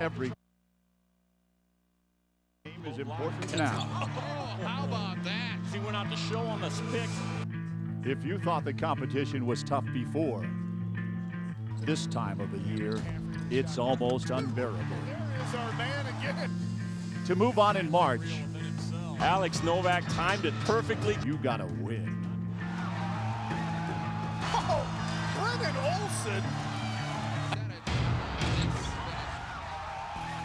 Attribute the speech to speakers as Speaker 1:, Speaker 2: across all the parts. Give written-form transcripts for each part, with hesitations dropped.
Speaker 1: Every game is important now.
Speaker 2: Oh, how about that? He went out to show on the pick.
Speaker 1: If you thought the competition was tough before, this time of the year, it's almost unbearable.
Speaker 3: There is our man again.
Speaker 1: To move on in March,
Speaker 2: Alex Novak timed it perfectly.
Speaker 1: you gotta win.
Speaker 3: Oh, Brennan Olson.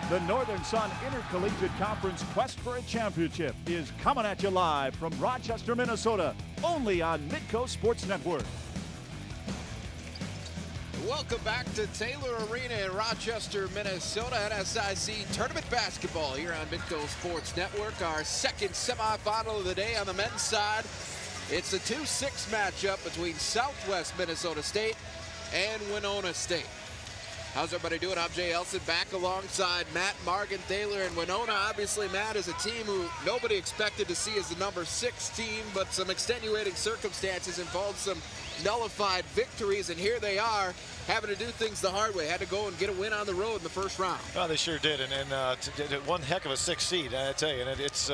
Speaker 1: The Northern Sun Intercollegiate Conference Quest for a Championship is coming at you live from Rochester, Minnesota, only on Midco Sports Network.
Speaker 4: Welcome back to Taylor Arena in Rochester, Minnesota. NSIC Tournament Basketball here on Midco Sports Network. Our second semifinal of the day on the men's side. It's a 2-6 matchup between Southwest Minnesota State and Winona State. How's everybody doing? I'm Jay Elson, back alongside Matt, Morgan, Taylor, and Winona. Obviously, Matt is a team who nobody expected to see as the number 6 team, but some extenuating circumstances involved some nullified victories, and here they are having to do things the hard way. Had to go and get a win on the road in the first round.
Speaker 5: Oh, they sure did, and one heck of a 6th seed, I tell you. And it's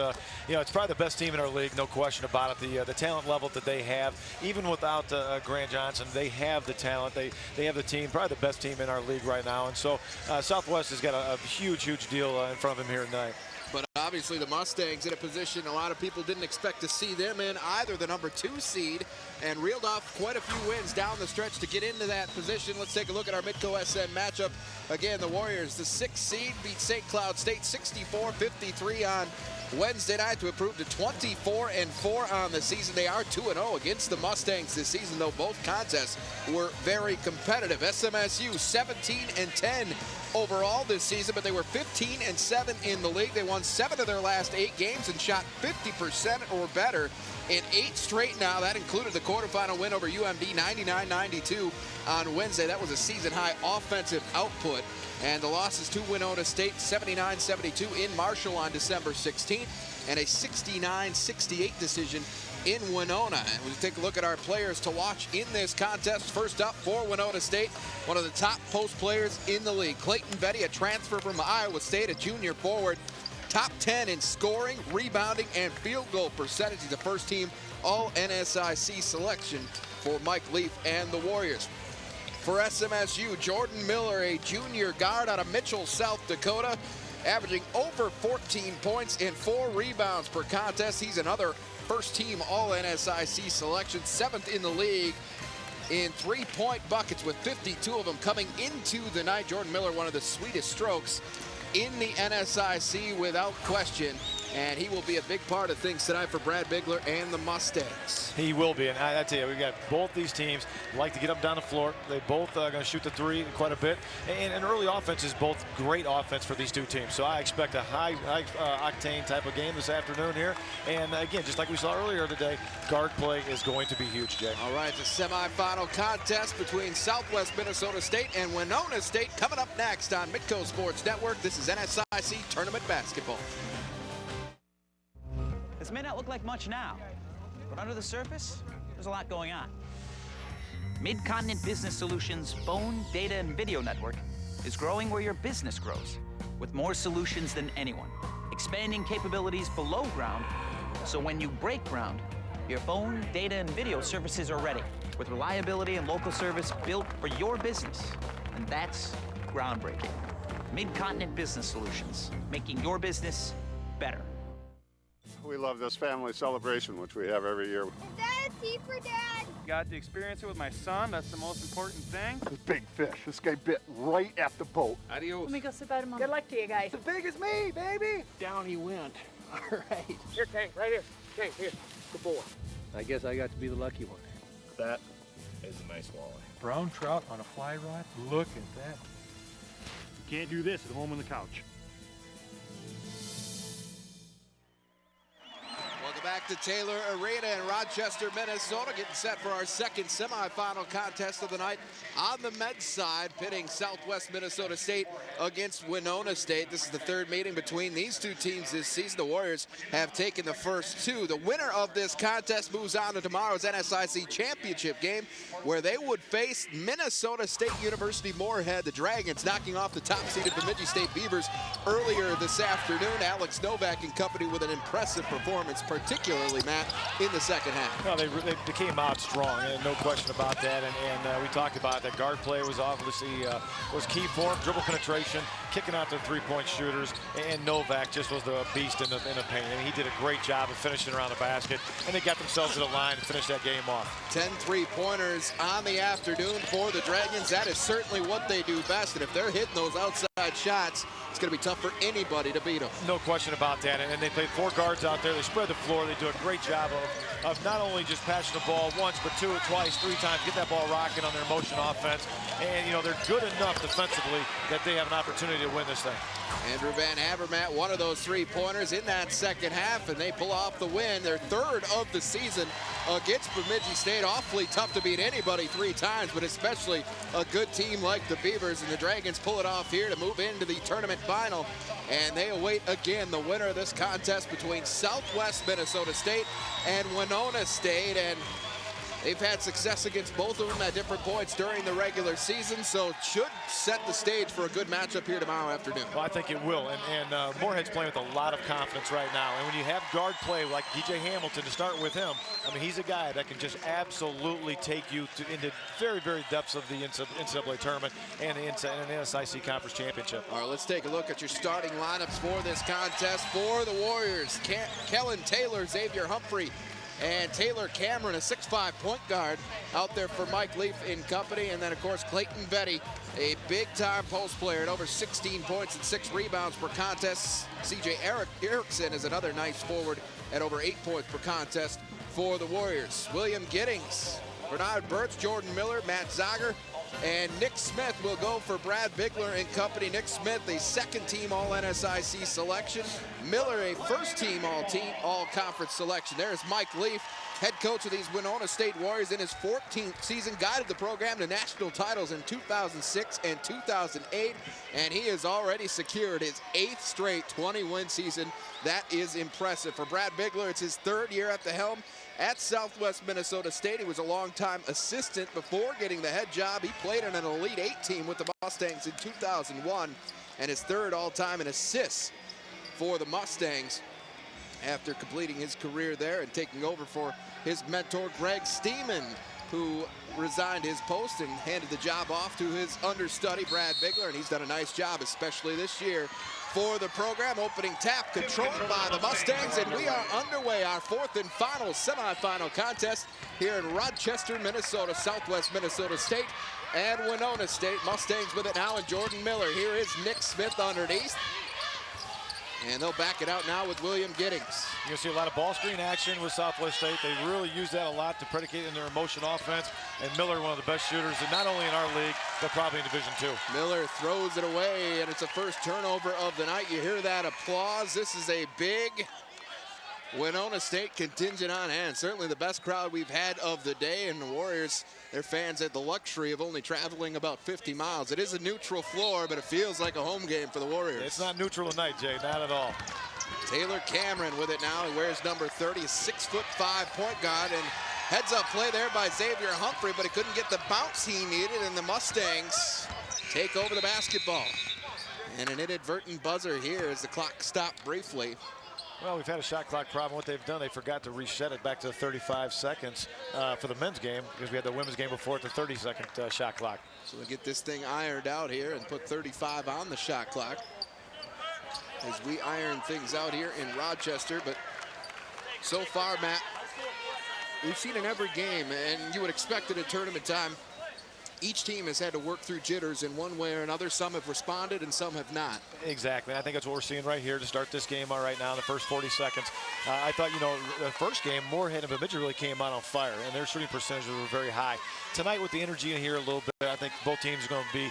Speaker 5: it's probably the best team in our league, no question about it. The talent level that they have, even without Grant Johnson, they have the talent. They have the team, probably the best team in our league right now. And so Southwest has got a huge deal in front of him here tonight.
Speaker 4: But obviously the Mustangs in a position a lot of people didn't expect to see them in either, the number 2 seed, and reeled off quite a few wins down the stretch to get into that position. Let's take a look at our Midco SM matchup. Again, the Warriors, the 6th seed, beat St. Cloud State 64-53 on Wednesday night to improve to 24-4 on the season. They are 2-0 against the Mustangs this season, though both contests were very competitive. SMSU 17-10 overall this season, but they were 15-7 in the league. They won 7 of their last 8 games and shot 50% or better in 8 straight now. That included the quarterfinal win over UMD 99-92 on Wednesday. That was a season-high offensive output. And the losses to Winona State, 79-72 in Marshall on December 16th, and a 69-68 decision in Winona. And we'll take a look at our players to watch in this contest. First up for Winona State, one of the top post players in the league, Clayton Betty, a transfer from Iowa State, a junior forward. Top 10 in scoring, rebounding, and field goal percentage. He's a first-team All-NSIC selection for Mike Leaf and the Warriors. For SMSU, Jordan Miller, a junior guard out of Mitchell, South Dakota, averaging over 14 points and 4 rebounds per contest. He's another first-team All-NSIC selection, 7th in the league in 3-point buckets with 52 of them coming into the night. Jordan Miller, one of the sweetest strokes in the NSIC without question, and he will be a big part of things tonight for Brad Bigler and the Mustangs.
Speaker 5: He will be, and I tell you, we got both these teams like to get up down the floor. They both are going to shoot the 3 quite a bit, and early offense is both great offense for these two teams. So I expect a high octane type of game this afternoon here. And again, just like we saw earlier today, guard play is going to be huge, Jay.
Speaker 4: All right, the semifinal contest between Southwest Minnesota State and Winona State coming up next on Midco Sports Network. This is NSIC Tournament Basketball.
Speaker 6: This may not look like much now, but under the surface, there's a lot going on. Mid-Continent Business Solutions' phone, data, and video network is growing where your business grows, with more solutions than anyone, expanding capabilities below ground, so when you break ground, your phone, data, and video services are ready, with reliability and local service built for your business. And that's groundbreaking. Mid-Continent Business Solutions, making your business better.
Speaker 7: We love this family celebration, which we have every year.
Speaker 8: Is that a tea for Dad?
Speaker 9: Got to experience it with my son. That's the most important thing.
Speaker 3: This big fish. This guy bit right at the boat.
Speaker 4: Adios.
Speaker 8: Let me go sit by Mom.
Speaker 10: Good luck to you guys.
Speaker 3: As big as me, baby.
Speaker 9: Down he went. All right.
Speaker 10: Here, Tank, right here. Tank, here. Good boy.
Speaker 9: I guess I got to be the lucky one.
Speaker 2: That is a nice walleye.
Speaker 9: Brown trout on a fly rod. Look at that.
Speaker 3: You can't do this at home on the couch.
Speaker 4: Welcome back back to Taylor Arena in Rochester, Minnesota, getting set for our second semifinal contest of the night on the men's side, pitting Southwest Minnesota State against Winona State. This is the third meeting between these two teams this season. The Warriors have taken the first two. The winner of this contest moves on to tomorrow's NSIC championship game, where they would face Minnesota State University Moorhead. The Dragons knocking off the top-seeded Bemidji State Beavers earlier this afternoon. Alex Novak and company with an impressive performance, particularly, Matt, in the second half.
Speaker 5: Well, they came out strong, and no question about that. And we talked about that. Guard play was obviously was key for him. Dribble penetration, kicking out their three-point shooters, and Novak just was the beast in the paint. And he did a great job of finishing around the basket, and they got themselves to the line and finished that game off.
Speaker 4: 10 3-pointers on the afternoon for the Dragons. That is certainly what they do best, and if they're hitting those outside shots, it's going to be tough for anybody to beat them.
Speaker 5: No question about that. And they played 4 guards out there. They spread the floor. They do a great job of not only just passing the ball once, but 2, twice, 3 times, get that ball rocking on their motion offense. And, you know, they're good enough defensively that they have an opportunity to win this thing.
Speaker 4: Andrew Van Havermaet, one of those 3-pointers in that second half, and they pull off the win, their third of the season against Bemidji State. Awfully tough to beat anybody 3 times, but especially a good team like the Beavers, and the Dragons pull it off here to move into the tournament final, and they await again the winner of this contest between Southwest Minnesota State and Winona State. And they've had success against both of them at different points during the regular season, so should set the stage for a good matchup here tomorrow afternoon.
Speaker 5: Well, I think it will, and Moorhead's playing with a lot of confidence right now. And when you have guard play like DJ Hamilton to start with him, I mean, he's a guy that can just absolutely take you into very, very depths of the NCAA tournament and the NSIC Conference Championship.
Speaker 4: All right, let's take a look at your starting lineups for this contest. For the Warriors, Kellen Taylor, Xavier Humphrey, and Taylor Cameron, a 6'5" point guard, out there for Mike Leaf in company. And then, of course, Clayton Betty, a big-time post player at over 16 points and 6 rebounds per contest. C.J. Erickson is another nice forward at over 8 points per contest for the Warriors. William Giddings, Bernard Burtz, Jordan Miller, Matt Zander, and Nick Smith will go for Brad Bigler and company. Nick Smith, a second-team All-NSIC selection. Miller, a first-team All-Conference selection. There's Mike Leaf, head coach of these Winona State Warriors in his 14th season, guided the program to national titles in 2006 and 2008, and he has already secured his 8th straight 20-win season. That is impressive. For Brad Bigler, it's his 3rd year at the helm at Southwest Minnesota State. He was a longtime assistant before getting the head job. He played in an Elite 8 team with the Mustangs in 2001, and his 3rd all-time in assists for the Mustangs after completing his career there and taking over for his mentor, Greg Steeman, who resigned his post and handed the job off to his understudy, Brad Bigler, and he's done a nice job, especially this year, for the program. Opening tap controlled by the Mustangs, and we are underway, our 4th and final semifinal contest here in Rochester, Minnesota. Southwest Minnesota State and Winona State. Mustangs with it now, and Jordan Miller. Here is Nick Smith underneath. And they'll back it out now with William Giddings.
Speaker 5: You'll see a lot of ball screen action with Southwest State. They really use that a lot to predicate in their motion offense. And Miller, one of the best shooters, and not only in our league, but probably in Division II.
Speaker 4: Miller throws it away, and it's a first turnover of the night. You hear that applause. This is a big Winona State contingent on hand. Certainly the best crowd we've had of the day, and the Warriors, their fans had the luxury of only traveling about 50 miles. It is a neutral floor, but it feels like a home game for the Warriors.
Speaker 5: It's not neutral tonight, Jay, not at all.
Speaker 4: Taylor Cameron with it now. He wears number 30, a 6'5" point guard, and heads up play there by Xavier Humphrey, but he couldn't get the bounce he needed, and the Mustangs take over the basketball. And an inadvertent buzzer here as the clock stopped briefly.
Speaker 5: Well, we've had a shot clock problem. What they've done, they forgot to reset it back to 35 seconds for the men's game, because we had the women's game before at the 30-second shot clock.
Speaker 4: So we get this thing ironed out here and put 35 on the shot clock as we iron things out here in Rochester. But so far, Matt, we've seen in every game, and you would expect it at tournament time, each team has had to work through jitters in one way or another. Some have responded and some have not.
Speaker 5: Exactly. I think that's what we're seeing right here to start this game right now in the first 40 seconds. I thought, the first game, Moorhead and Bemidji really came out on fire, and their shooting percentages were very high. Tonight, with the energy in here a little bit, I think both teams are going to be,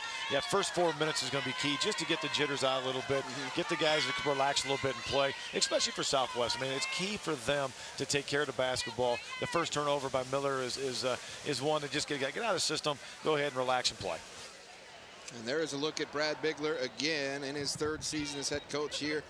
Speaker 5: first 4 minutes is going to be key, just to get the jitters out a little bit, get the guys to relax a little bit and play, especially for Southwest. I mean, it's key for them to take care of the basketball. The first turnover by Miller is one to just get out of the system, go ahead and relax and play.
Speaker 4: And there is a look at Brad Bigler again in his 3rd season as head coach here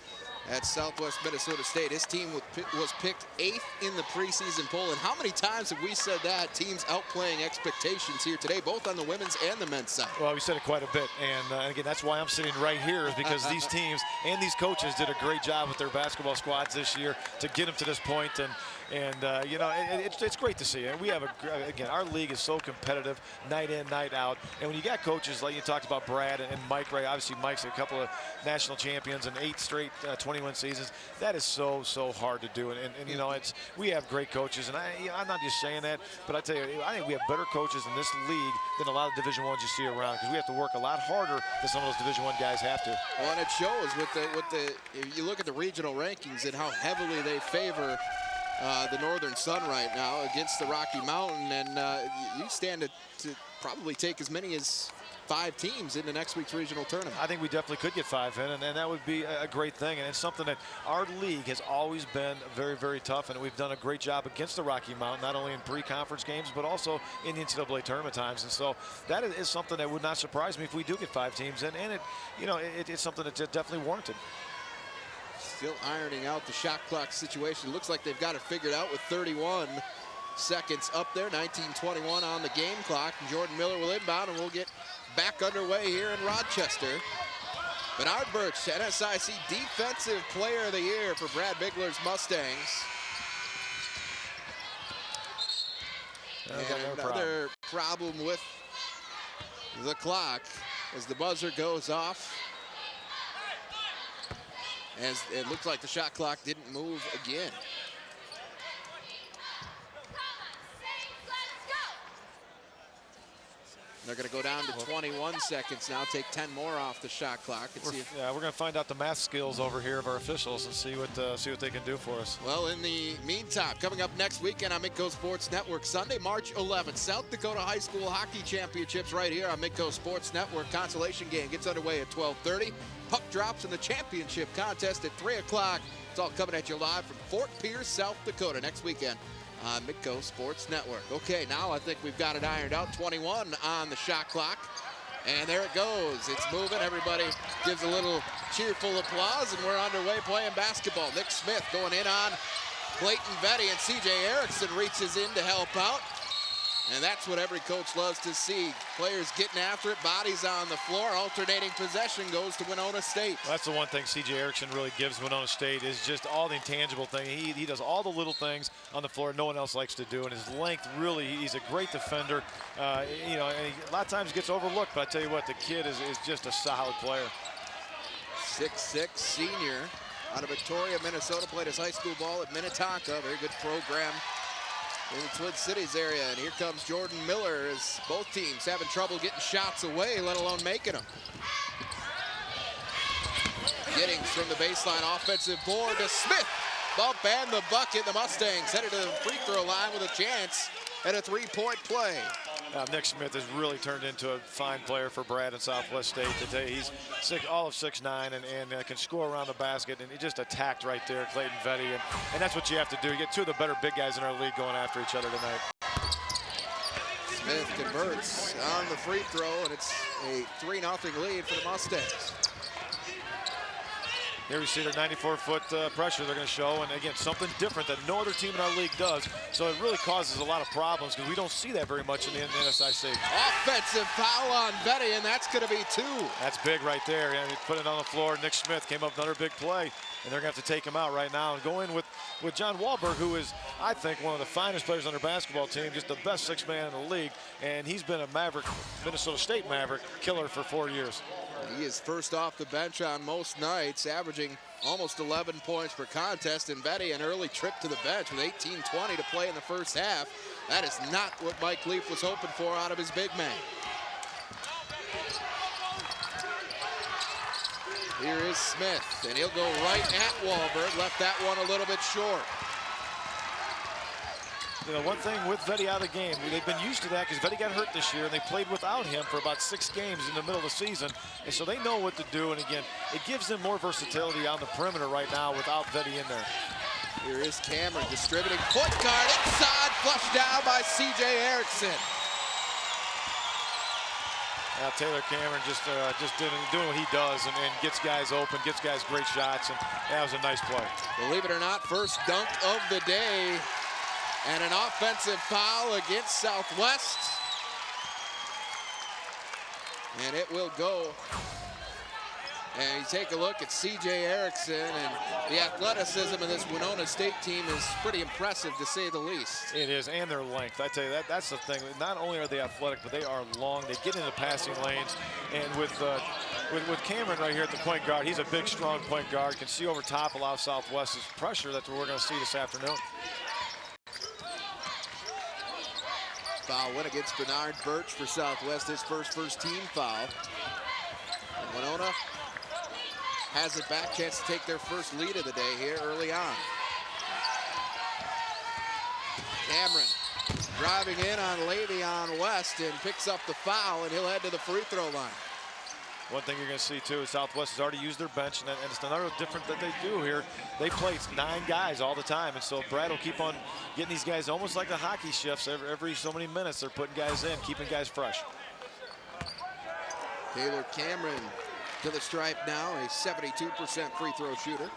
Speaker 4: at Southwest Minnesota State. His team was picked 8th in the preseason poll. And how many times have we said that? Teams outplaying expectations here today, both on the women's and the men's side.
Speaker 5: Well, we said it quite a bit. And again, that's why I'm sitting right here, is because these teams and these coaches did a great job with their basketball squads this year to get them to this point. And it's great to see. And we have, again, our league is so competitive night in, night out. And when you got coaches like you talked about, Brad and Mike, right? Obviously, Mike's a couple of national champions and 8 straight 21 seasons. That is so hard to do. And we have great coaches. And I'm not just saying that, but I tell you, I think we have better coaches in this league than a lot of Division I's you see around, because we have to work a lot harder than some of those Division I guys have to.
Speaker 4: Well, and it shows if you look at the regional rankings and how heavily they favor the Northern Sun right now against the Rocky Mountain, and you stand to probably take as many as 5 teams into next week's regional tournament.
Speaker 5: I think we definitely could get 5 in, and that would be a great thing. And it's something that our league has always been very tough, and we've done a great job against the Rocky Mountain, not only in pre-conference games, but also in the NCAA tournament times. And so that is something that would not surprise me if we do get 5 teams in, and it's something that's definitely warranted.
Speaker 4: Still ironing out the shot clock situation. Looks like they've got it figured out with 31 seconds up there, 19:21 on the game clock. And Jordan Miller will inbound, and we'll get back underway here in Rochester. Bernard Birch, NSIC Defensive Player of the Year for Brad Bigler's Mustangs. And another problem with the clock as the buzzer goes off. As it looks like the shot clock didn't move again. They're going to go down to 21 seconds now, take 10 more off the shot clock. And see if
Speaker 5: we're going to find out the math skills over here of our officials and see what they can do for us.
Speaker 4: Well, in the meantime, coming up next weekend on Midco Sports Network, Sunday, March 11th, South Dakota High School Hockey Championships right here on Midco Sports Network. Consolation game gets underway at 12:30. Puck drops in the championship contest at 3 o'clock. It's all coming at you live from Fort Pierce, South Dakota next weekend on Midco Sports Network. Okay, now I think we've got it ironed out. 21 on the shot clock. And there it goes. It's moving. Everybody gives a little cheerful applause, and we're underway playing basketball. Nick Smith going in on Clayton Vetty, and C.J. Erickson reaches in to help out. And that's what every coach loves to see. Players getting after it, bodies on the floor, alternating possession goes to Winona State.
Speaker 5: Well, that's the one thing C.J. Erickson really gives Winona State, is just all the intangible thing. He does all the little things on the floor no one else likes to do, and his length, really, he's a great defender. And a lot of times gets overlooked, but I tell you what, the kid is just a solid player.
Speaker 4: 6'6" senior out of Victoria, Minnesota, played his high school ball at Minnetonka. Very good program in the Twin Cities area. And here comes Jordan Miller, as both teams having trouble getting shots away, let alone making them. Giddings from the baseline, offensive board to Smith. Bump and the bucket. The Mustangs headed to the free throw line with a chance at a 3-point play.
Speaker 5: Nick Smith has really turned into a fine player for Brad and Southwest State today. He's all of 6'9" and can score around the basket, and he just attacked right there, Clayton Vetty, and that's what you have to do. You get 2 of the better big guys in our league going after each other tonight.
Speaker 4: Smith converts on the free throw, and it's a 3-0 lead for the Mustangs.
Speaker 5: Here we see their 94-foot pressure they're going to show, and again, something different that no other team in our league does. So it really causes a lot of problems because we don't see that very much in the NSIC.
Speaker 4: Offensive foul on Vetty, and that's going to be 2.
Speaker 5: That's big right there. And he put it on the floor. Nick Smith came up with another big play, and they're going to have to take him out right now and go in with John Wahlberg, who is, I think, one of the finest players on their basketball team, just the best 6-man in the league, and he's been a Maverick, Minnesota State Maverick killer for 4 years.
Speaker 4: He is first off the bench on most nights, averaging almost 11 points per contest. And Vetty, an early trip to the bench with 18:20 to play in the first half. That is not what Mike Leaf was hoping for out of his big man. Here is Smith, and he'll go right at Wahlberg. Left that one a little bit short.
Speaker 5: You know, one thing with Vetty out of the game, they've been used to that because Vetty got hurt this year, and they played without him for about 6 games in the middle of the season. And so they know what to do. And again, it gives them more versatility on the perimeter right now without Vetty in there.
Speaker 4: Here is Cameron distributing foot guard inside, flushed down by C.J. Erickson.
Speaker 5: Now Taylor Cameron just doing what he does and gets guys open, gets guys great shots, and that was a nice play.
Speaker 4: Believe it or not, first dunk of the day, and an offensive foul against Southwest. And it will go. And you take a look at C.J. Erickson, and the athleticism of this Winona State team is pretty impressive, to say the least.
Speaker 5: It is, and their length. I tell you, that's the thing. Not only are they athletic, but they are long. They get into passing lanes. And with Cameron right here at the point guard, he's a big, strong point guard. Can see over top, allow Southwest's pressure. That's what we're going to see this afternoon.
Speaker 4: Foul win against Bernard Birch for Southwest, his first team foul. And Winona has it back, chance to take their first lead of the day here early on. Cameron driving in on Le'Veon West and picks up the foul, and he'll head to the free throw line.
Speaker 5: One thing you're going to see, too, is Southwest has already used their bench, and it's another different that they do here. They play 9 guys all the time, and so Brad will keep on getting these guys almost like the hockey shifts. Every so many minutes, they're putting guys in, keeping guys fresh.
Speaker 4: Taylor Cameron to the stripe now, a 72% free throw shooter.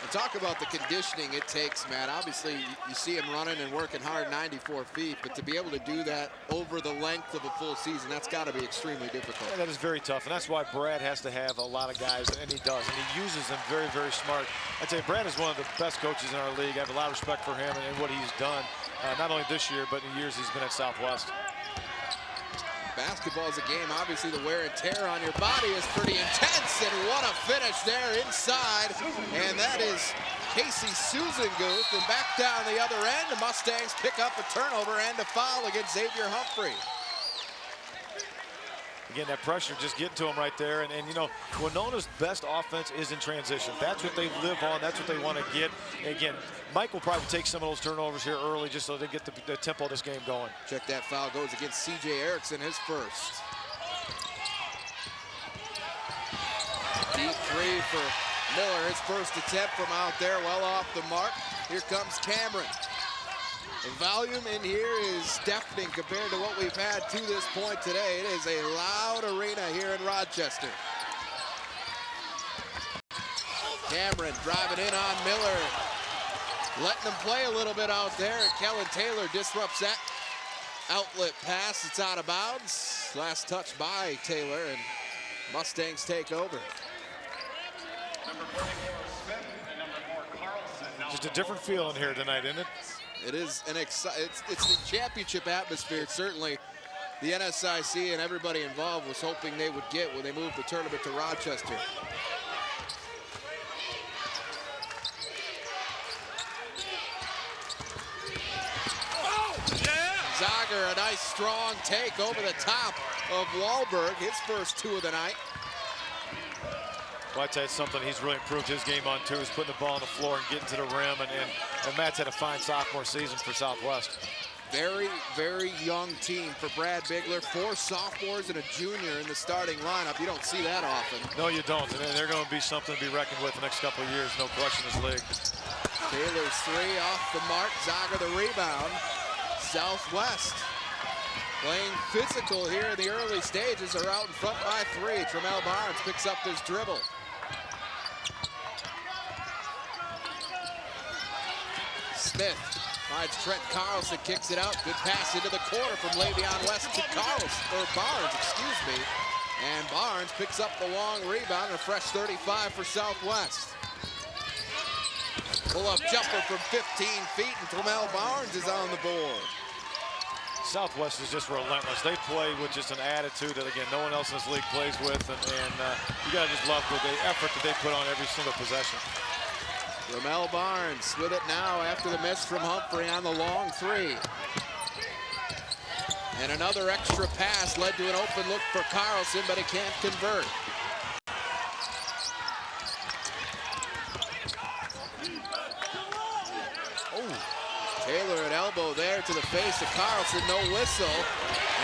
Speaker 4: And talk about the conditioning it takes, Matt. Obviously, you see him running and working hard, 94 feet, but to be able to do that over the length of a full season, that's got to be extremely difficult.
Speaker 5: Yeah, that is very tough, and that's why Brad has to have a lot of guys, and he does, and he uses them very, very smart. I tell you, Brad is one of the best coaches in our league. I have a lot of respect for him and what he's done, not only this year, but in the years he's been at Southwest.
Speaker 4: Basketball is a game. Obviously, the wear and tear on your body is pretty intense, and what a finish there inside. And that is Casey Susanguth, and back down the other end, the Mustangs pick up a turnover and a foul against Xavier Humphrey.
Speaker 5: Again, that pressure just getting to him right there. And you know, Winona's best offense is in transition. That's what they live on. That's what they want to get. Again, Mike will probably take some of those turnovers here early just so they get the tempo of this game going.
Speaker 4: Check that foul goes against C.J. Erickson, his first. Deep three for Miller, his first attempt from out there, well off the mark. Here comes Cameron. The volume in here is deafening compared to what we've had to this point today. It is a loud arena here in Rochester. Cameron driving in on Miller, letting them play a little bit out there, and Kellen Taylor disrupts that outlet pass. It's out of bounds. Last touch by Taylor, and Mustangs take over.
Speaker 11: Number 44 Smith and number 4 Carlson.
Speaker 5: Just a different feeling here tonight, isn't it?
Speaker 4: It is it's the championship atmosphere. Certainly the NSIC and everybody involved was hoping they would get when they moved the tournament to Rochester. Zander, a nice strong take over the top of Wahlberg, his first 2 of the night.
Speaker 5: Well, I tell you something, he's really improved his game on too. He's putting the ball on the floor and getting to the rim, and Matt's had a fine sophomore season for Southwest.
Speaker 4: Very, very young team for Brad Bigler. 4 sophomores and a junior in the starting lineup. You don't see that often.
Speaker 5: No, you don't, and they're going to be something to be reckoned with the next couple of years, no question, in this league.
Speaker 4: Taylor's 3 off the mark. Zander the rebound. Southwest playing physical here in the early stages. Are out in front by 3. Tramel Barnes picks up his dribble. Smith finds Trent Carlson, kicks it out. Good pass into the corner from Le'Veon West to Barnes, excuse me. And Barnes picks up the long rebound, and a fresh 35 for Southwest. Pull-up jumper from 15 feet, and Tramel Barnes is on the board.
Speaker 5: Southwest is just relentless. They play with just an attitude that, again, no one else in this league plays with, and you got to just love the effort that they put on every single possession.
Speaker 4: Tramel Barnes with it now after the miss from Humphrey on the long 3. And another extra pass led to an open look for Carlson, but he can't convert. Taylor at elbow there to the face of Carlson, no whistle.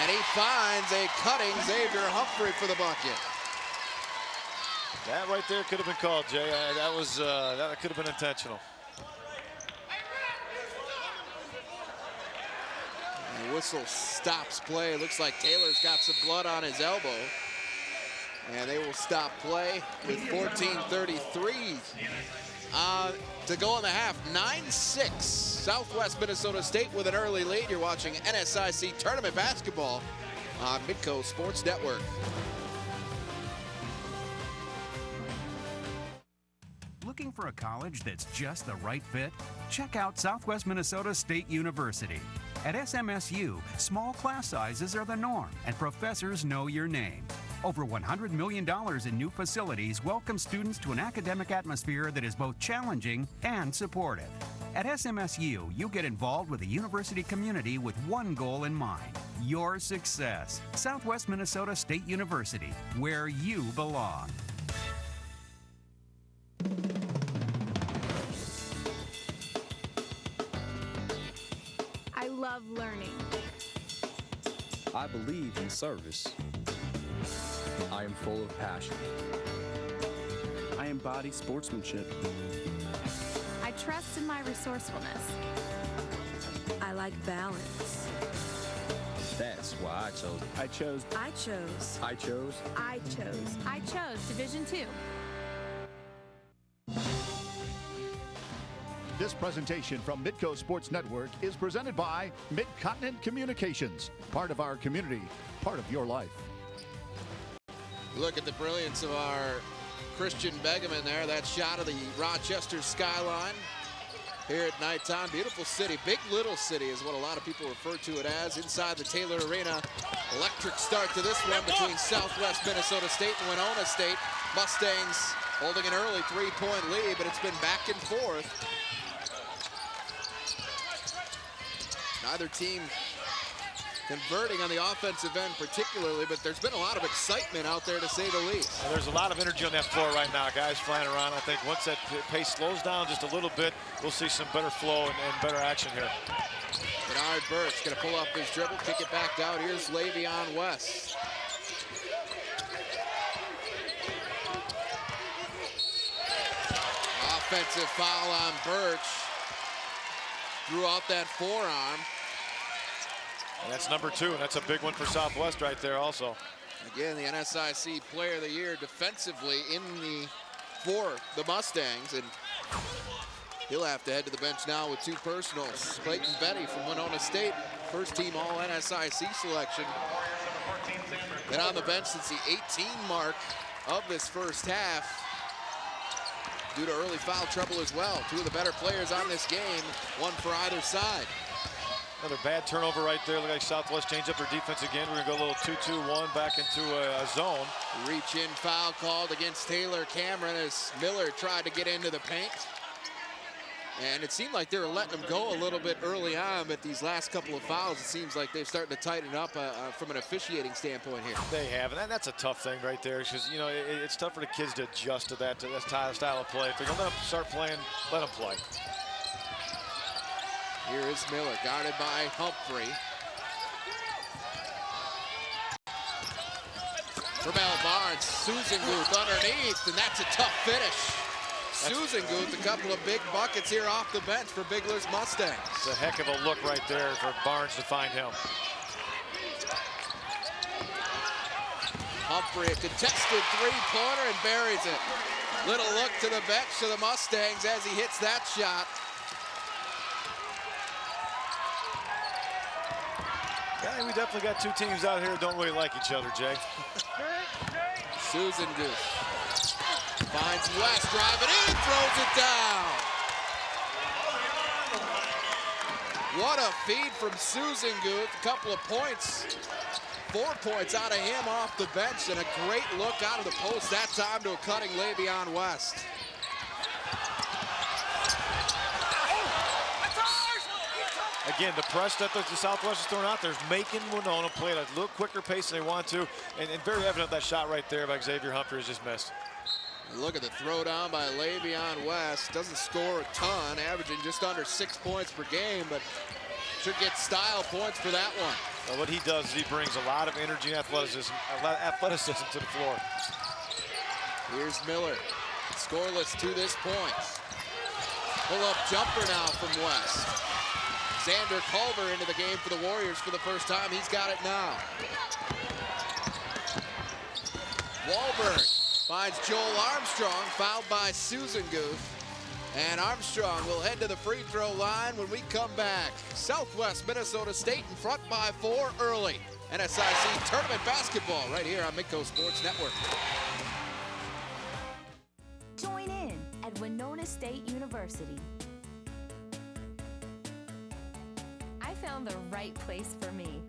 Speaker 4: And he finds a cutting Xavier Humphrey for the bucket.
Speaker 5: That right there could have been called, Jay. That could have been intentional.
Speaker 4: And the whistle stops play. It looks like Taylor's got some blood on his elbow. And they will stop play with 14:33 to go in the half. 9-6. Southwest Minnesota State with an early lead. You're watching NSIC Tournament Basketball on Midco Sports Network.
Speaker 12: Looking for a college that's just the right fit? Check out Southwest Minnesota State University. At SMSU, small class sizes are the norm, and professors know your name. Over $100 million in new facilities welcome students to an academic atmosphere that is both challenging and supportive. At SMSU, you get involved with the university community with one goal in mind: your success. Southwest Minnesota State University, where you belong.
Speaker 8: I love learning.
Speaker 13: I believe in service. I am full of passion. I embody sportsmanship.
Speaker 8: I trust in my resourcefulness.
Speaker 14: I like balance.
Speaker 13: That's why I chose.
Speaker 14: I chose
Speaker 8: Division II.
Speaker 1: This presentation from Midco Sports Network is presented by Mid-Continent Communications. Part of our community, part of your life.
Speaker 4: Look at the brilliance of our Christian Begeman there. That shot of the Rochester skyline here at nighttime. Beautiful city. Big Little City is what a lot of people refer to it as. Inside the Taylor Arena. Electric start to this one between Southwest Minnesota State and Winona State. Mustangs holding an early three-point lead, but it's been back and forth. Neither team converting on the offensive end particularly, but there's been a lot of excitement out there, to say the least.
Speaker 5: Well, there's a lot of energy on that floor right now. Guys flying around. I think once that pace slows down just a little bit, we'll see some better flow and better action here.
Speaker 4: Bernard Burks going to pull up his dribble, kick it back out. Here's Le'Veon West. Offensive foul on Birch. Drew out that forearm.
Speaker 5: And that's number 2, and that's a big one for Southwest right there also.
Speaker 4: Again, the NSIC Player of the Year defensively for the Mustangs, and he'll have to head to the bench now with 2 personals. Clayton Betty from Winona State, first team all NSIC selection. Been on the bench since the 18 mark of this first half due to early foul trouble as well. 2 of the better players on this game, one for either side.
Speaker 5: Another bad turnover right there. Look like Southwest changed up their defense again. We're gonna go a little 2-2-1 back into a zone.
Speaker 4: Reach in foul called against Taylor Cameron as Miller tried to get into the paint. And it seemed like they were letting him go a little bit early on, but these last couple of fouls, it seems like they've started to tighten up from an officiating standpoint here.
Speaker 5: They have, and that's a tough thing right there, because you know it's tough for the kids to adjust to that style of play. If they're gonna let them start playing, let them play.
Speaker 4: Here is Miller, guarded by Humphrey. Ramel Barnes, Susan Guth underneath, and that's a tough finish. Susan Guth, a couple of big buckets here off the bench for Bigler's Mustangs.
Speaker 5: It's a heck of a look right there for Barnes to find him.
Speaker 4: Humphrey, a contested three-pointer, and buries it. Little look to the bench to the Mustangs as he hits that shot.
Speaker 5: Yeah, we definitely got 2 teams out here that don't really like each other, Jay.
Speaker 4: Susan Guth finds West, driving in, throws it down. What a feed from Susan Guth, a couple of points. 4 points out of him off the bench, and a great look out of the post that time to a cutting Le'Veon West.
Speaker 5: again, the press that the Southwest is throwing out there is making Winona play at a little quicker pace than they want to, and very evident that shot right there by Xavier Humphrey is just missed.
Speaker 4: And look at the throw down by Le'Veon West. Doesn't score a ton, averaging just under 6 points per game, but should get style points for that one.
Speaker 5: Well, what he does is he brings a lot of energy and athleticism to the floor.
Speaker 4: Here's Miller, scoreless to this point. Pull-up jumper now from West. Zander Culver into the game for the Warriors for the first time. He's got it now. Wahlberg finds Joel Armstrong, fouled by Susan Guth. And Armstrong will head to the free throw line when we come back. Southwest Minnesota State in front by 4 early. NSIC tournament basketball right here on Midco Sports Network.
Speaker 15: Join in at Winona State University.
Speaker 8: I found the right place for me.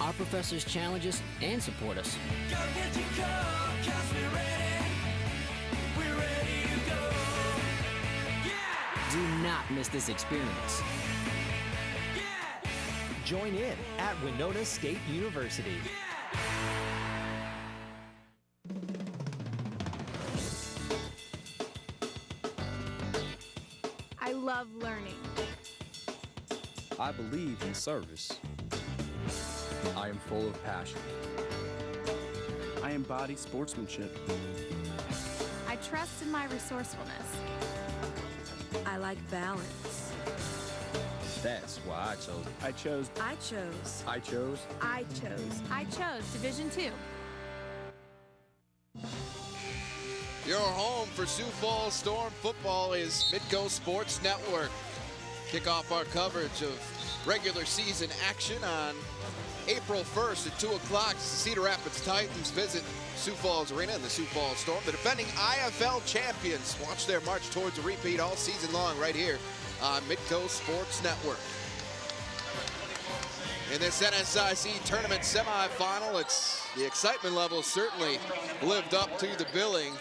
Speaker 16: Our professors challenge us and support us.
Speaker 17: Go get your coat, 'cause we're ready. We're ready to go. Yeah!
Speaker 16: Do not miss this experience.
Speaker 17: Yeah!
Speaker 18: Join in at Winona State University.
Speaker 8: I love learning.
Speaker 13: I believe in service. I am full of passion. I embody sportsmanship.
Speaker 8: I trust in my resourcefulness.
Speaker 14: I like balance.
Speaker 13: That's why I chose.
Speaker 14: I chose.
Speaker 8: I chose Division II.
Speaker 4: Your home for Sioux Falls Storm football is Midco Sports Network. Kick off our coverage of regular season action on April 1st at 2 o'clock. The Cedar Rapids Titans visit Sioux Falls Arena and the Sioux Falls Storm, the defending IFL champions. Watch their march towards a repeat all season long right here on Midco Sports Network. In this NSIC tournament semifinal, the excitement level certainly lived up to the billing.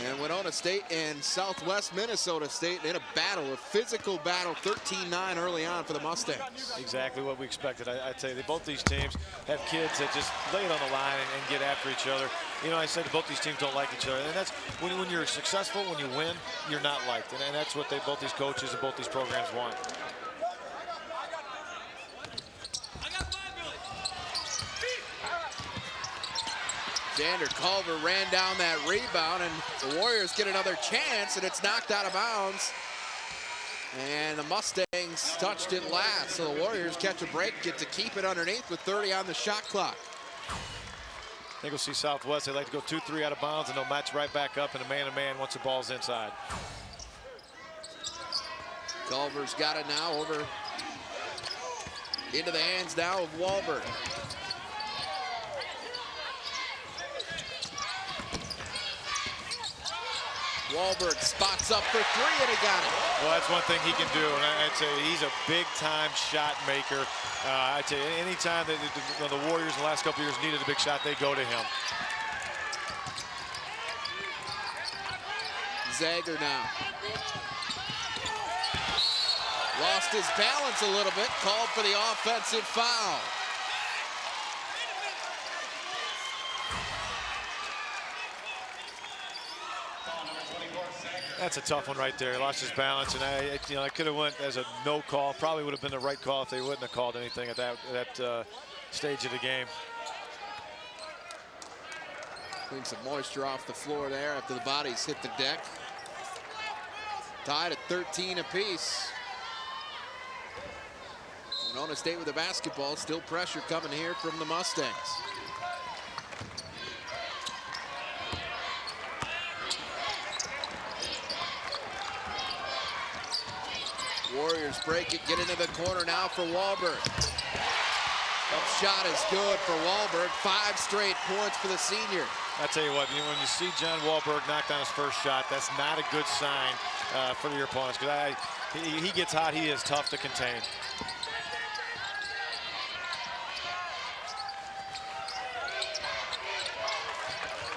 Speaker 4: And Winona State and Southwest Minnesota State in a battle, a physical battle, 13-9 early on for the Mustangs.
Speaker 5: Exactly what we expected. I'd say that both these teams have kids that just lay it on the line and get after each other. You know, I said both these teams don't like each other. And that's when you're successful, when you win, you're not liked. And that's what both these coaches and both these programs want.
Speaker 4: Zander Culver ran down that rebound, and the Warriors get another chance, and it's knocked out of bounds. And the Mustangs touched it last, so the Warriors catch a break, get to keep it underneath with 30 on the shot clock.
Speaker 5: I think we'll see Southwest. They like to go 2-3 out of bounds, and they'll match right back up in a man-to-man once the ball's inside.
Speaker 4: Culver's got it now over into the hands now of Wahlberg. Wahlberg spots up for three, and he got it.
Speaker 5: Well, that's one thing he can do, and I'd say he's a big-time shot maker. I'd say anytime that the Warriors in the last couple of years needed a big shot, they go to him.
Speaker 4: Zander now. Lost his balance a little bit, called for the offensive foul.
Speaker 5: That's a tough one right there. He lost his balance, and I could have went as a no call. Probably would have been the right call if they wouldn't have called anything at that stage of the game.
Speaker 4: Clean some moisture off the floor there after the bodies hit the deck. Tied at 13 apiece. Winona State with the basketball. Still pressure coming here from the Mustangs. Warriors break it, get into the corner now for Wahlberg. That shot is good for Wahlberg. 5 straight points for the senior.
Speaker 5: I tell you what, when you see John Wahlberg knock down his first shot, that's not a good sign for your opponents, because he gets hot, he is tough to contain.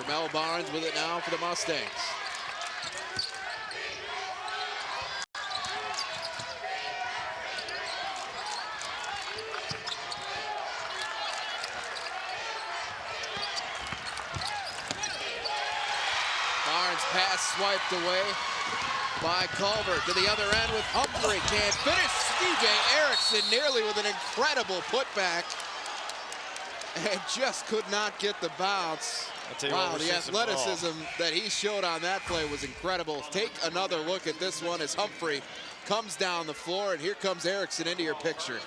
Speaker 4: Mel Barnes with it now for the Mustangs. swiped away by Culver. To the other end with Humphrey. Can't finish. DJ Erickson nearly with an incredible putback. And just could not get the bounce. Wow, the athleticism that he showed on that play was incredible. Take another look at this one as Humphrey comes down the floor, and here comes Erickson into your picture.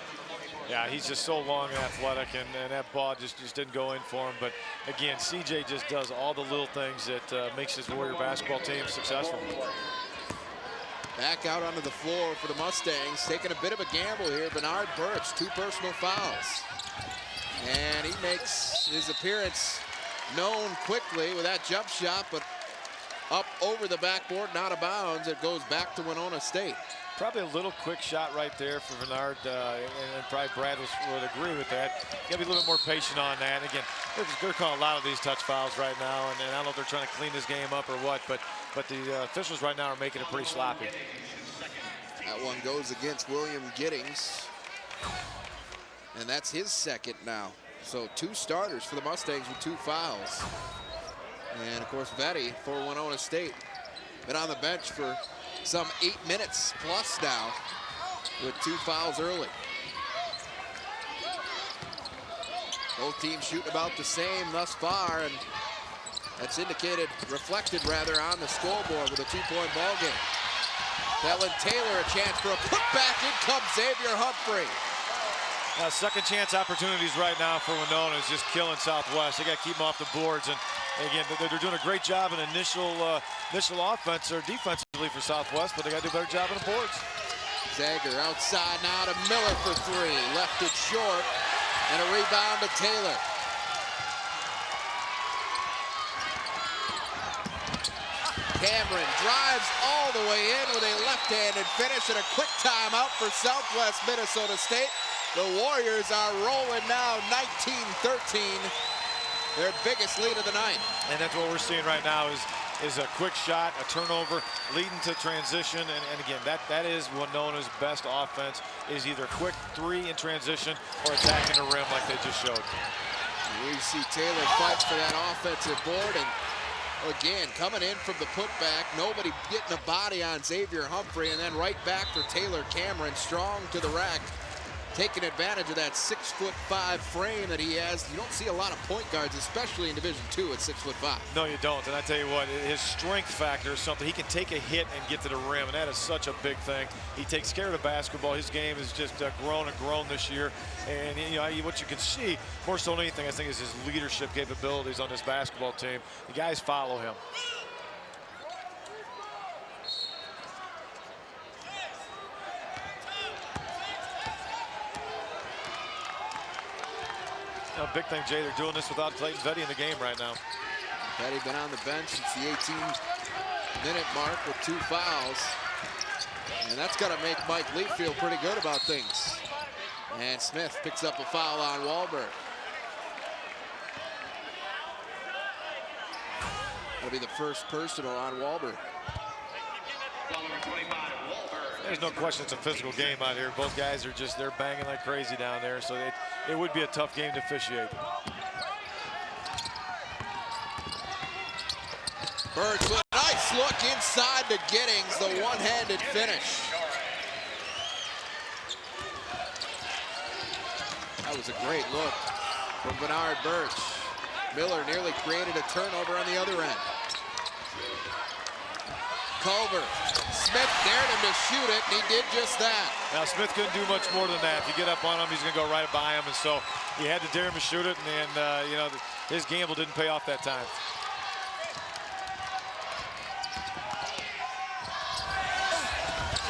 Speaker 5: Yeah, he's just so long and athletic, and that ball just didn't go in for him. But again, CJ just does all the little things that makes his Warrior basketball team successful.
Speaker 4: Back out onto the floor for the Mustangs, taking a bit of a gamble here. Bernard Birch, 2 personal fouls. And he makes his appearance known quickly with that jump shot, but up over the backboard and out of bounds. It goes back to Winona State.
Speaker 5: Probably a little quick shot right there for Bernard, and probably Brad would agree with that. You got to be a little bit more patient on that. Again, they're calling a lot of these touch fouls right now, and I don't know if they're trying to clean this game up or what, but the officials right now are making it pretty sloppy.
Speaker 4: That one goes against William Giddings, and that's his second now. So 2 starters for the Mustangs with 2 fouls. And of course, Vetty for Winona State been on the bench for some 8 minutes plus now with 2 fouls early. Both teams shooting about the same thus far, and that's reflected rather on the scoreboard with a 2-point ball game. Kellen Taylor a chance for a putback. In comes Xavier Humphrey.
Speaker 5: Second chance opportunities right now for Winona is just killing Southwest. They got to keep them off the boards, and again, they're doing a great job in initial offense or defensively for Southwest, but they got to do a better job on the boards.
Speaker 4: Zander outside now to Miller for 3. Left it short, and a rebound to Taylor. Cameron drives all the way in with a left-handed finish and a quick timeout for Southwest Minnesota State. The Warriors are rolling now, 19-13, their biggest lead of the night.
Speaker 5: And that's what we're seeing right now is a quick shot, a turnover, leading to transition. And again, that is Winona's best offense, is either quick 3 in transition or attacking the rim like they just showed.
Speaker 4: We see Taylor fight for that offensive board, and again, coming in from the putback, nobody getting a body on Xavier Humphrey, and then right back for Taylor Cameron, strong to the rack. Taking advantage of that 6'5" frame that he has. You don't see a lot of point guards, especially in Division II at 6'5".
Speaker 5: No, you don't. And I tell you what, his strength factor is something. He can take a hit and get to the rim, and that is such a big thing. He takes care of the basketball. His game has just grown and grown this year. And you know what you can see more so than anything, I think, is his leadership capabilities on this basketball team. The guys follow him. Big thing, Jay, they're doing this without Clayton Vetty in the game right now.
Speaker 4: Vetty been on the bench since the 18-minute mark with 2 fouls. And that's got to make Mike Lee feel pretty good about things. And Smith picks up a foul on Wahlberg. That'll be the first personal on Wahlberg.
Speaker 5: There's no question it's a physical game out here. Both guys are they're banging like crazy down there, so it would be a tough game to officiate.
Speaker 4: Birch with a nice look inside to Giddings, the one-handed finish. That was a great look from Bernard Birch. Miller nearly created a turnover on the other end. Culver. Smith dared him to shoot it, and he did just that.
Speaker 5: Now, Smith couldn't do much more than that. If you get up on him, he's going to go right by him, and so he had to dare him to shoot it, and you know, his gamble didn't pay off that time.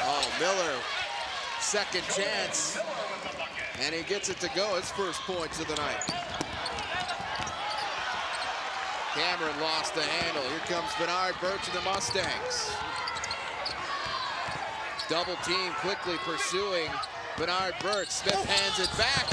Speaker 4: Oh, Miller, second chance, and he gets it to go. His first points of the night. Cameron lost the handle. Here comes Bernard Birch and the Mustangs. Double team quickly pursuing Bernard Birch. Smith hands it back,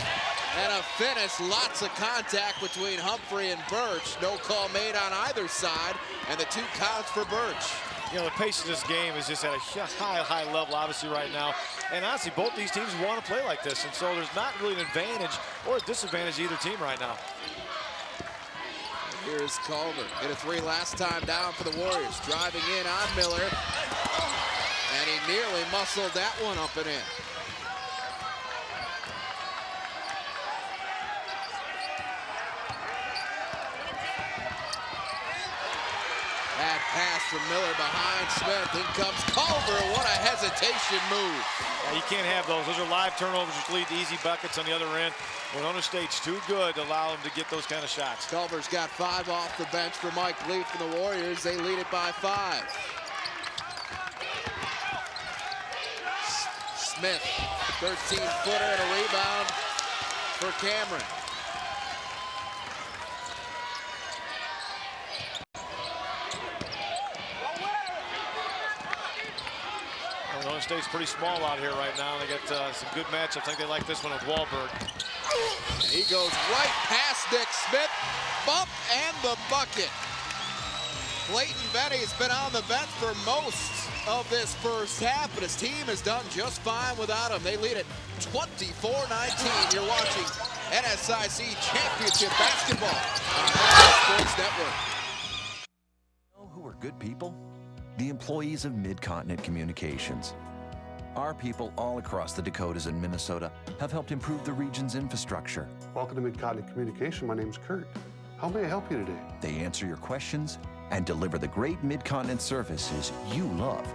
Speaker 4: and a finish. Lots of contact between Humphrey and Birch. No call made on either side, and the 2 counts for Birch.
Speaker 5: You know, the pace of this game is just at a high level, obviously, right now. And honestly, both these teams want to play like this, and so there's not really an advantage or a disadvantage to either team right now.
Speaker 4: Here's Culver. Hit a three last time down for the Warriors. Driving in on Miller. And he nearly muscled that one up and in. That pass from Miller behind Smith. In comes Culver. What a hesitation move.
Speaker 5: Yeah, you can't have those. Those are live turnovers which lead to easy buckets on the other end. Winona State's too good to allow them to get those kind of shots.
Speaker 4: Culver's got 5 off the bench for Mike Leaf for the Warriors. They lead it by 5. Smith, 13-footer and a rebound for Cameron.
Speaker 5: Winona State's pretty small out here right now. They got some good matchups. I think they like this one with Wahlberg.
Speaker 4: And he goes right past Nick Smith. Bump and the bucket. Clayton Betty's been on the bench for most of this first half, but his team has done just fine without him. They lead it 24-19. You're watching NSIC Championship Basketball on NBC Sports Network.
Speaker 19: You know who are good people? The employees of Mid-Continent Communications. Our people all across the Dakotas and Minnesota have helped improve the region's infrastructure.
Speaker 20: Welcome to Mid-Continent Communication. My name's Kurt. How may I help you today?
Speaker 19: They answer your questions and deliver the great Mid-Continent services you love.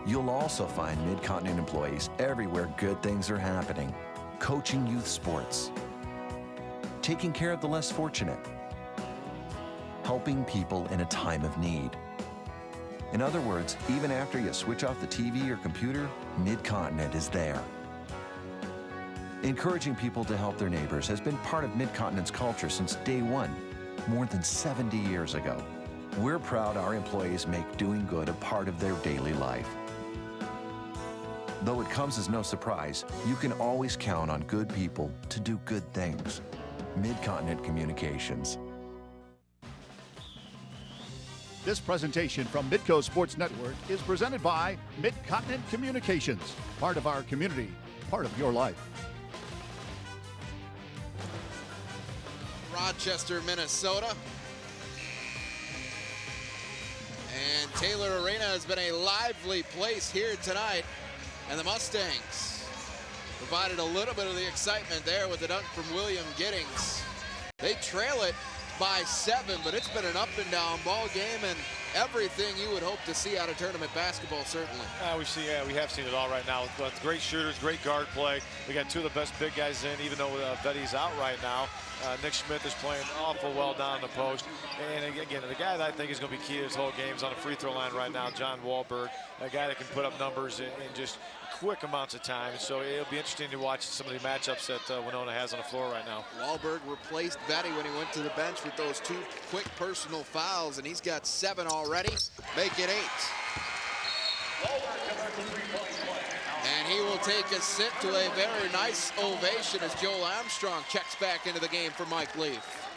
Speaker 19: You'll also find Mid-Continent employees everywhere good things are happening. Coaching youth sports. Taking care of the less fortunate. Helping people in a time of need. In other words, even after you switch off the TV or computer, Mid-Continent is there. Encouraging people to help their neighbors has been part of Mid-Continent's culture since day one, more than 70 years ago. We're proud our employees make doing good a part of their daily life. Though it comes as no surprise, you can always count on good people to do good things. Mid-Continent Communications.
Speaker 1: This presentation from Midco Sports Network is presented by Mid-Continent Communications, part of our community, part of your life.
Speaker 4: Rochester, Minnesota. And Taylor Arena has been a lively place here tonight. And the Mustangs provided a little bit of the excitement there with the dunk from William Giddings. They trail it by 7, but it's been an up and down ball game and everything you would hope to see out of tournament basketball, certainly.
Speaker 5: We have seen it all right now with great shooters, great guard play. We got 2 of the best big guys in, even though Betty's out right now. Nick Smith is playing awful well down the post. And again, the guy that I think is going to be key to this whole game is on the free throw line right now, John Wahlberg, a guy that can put up numbers in just quick amounts of time. So it'll be interesting to watch some of the matchups that Winona has on the floor right now.
Speaker 4: Wahlberg replaced Betty when he went to the bench with those 2 quick personal fouls, and he's got 7 already, make it 8. And he will take a sit to a very nice ovation as Joel Armstrong checks back into the game for Mike Leaf.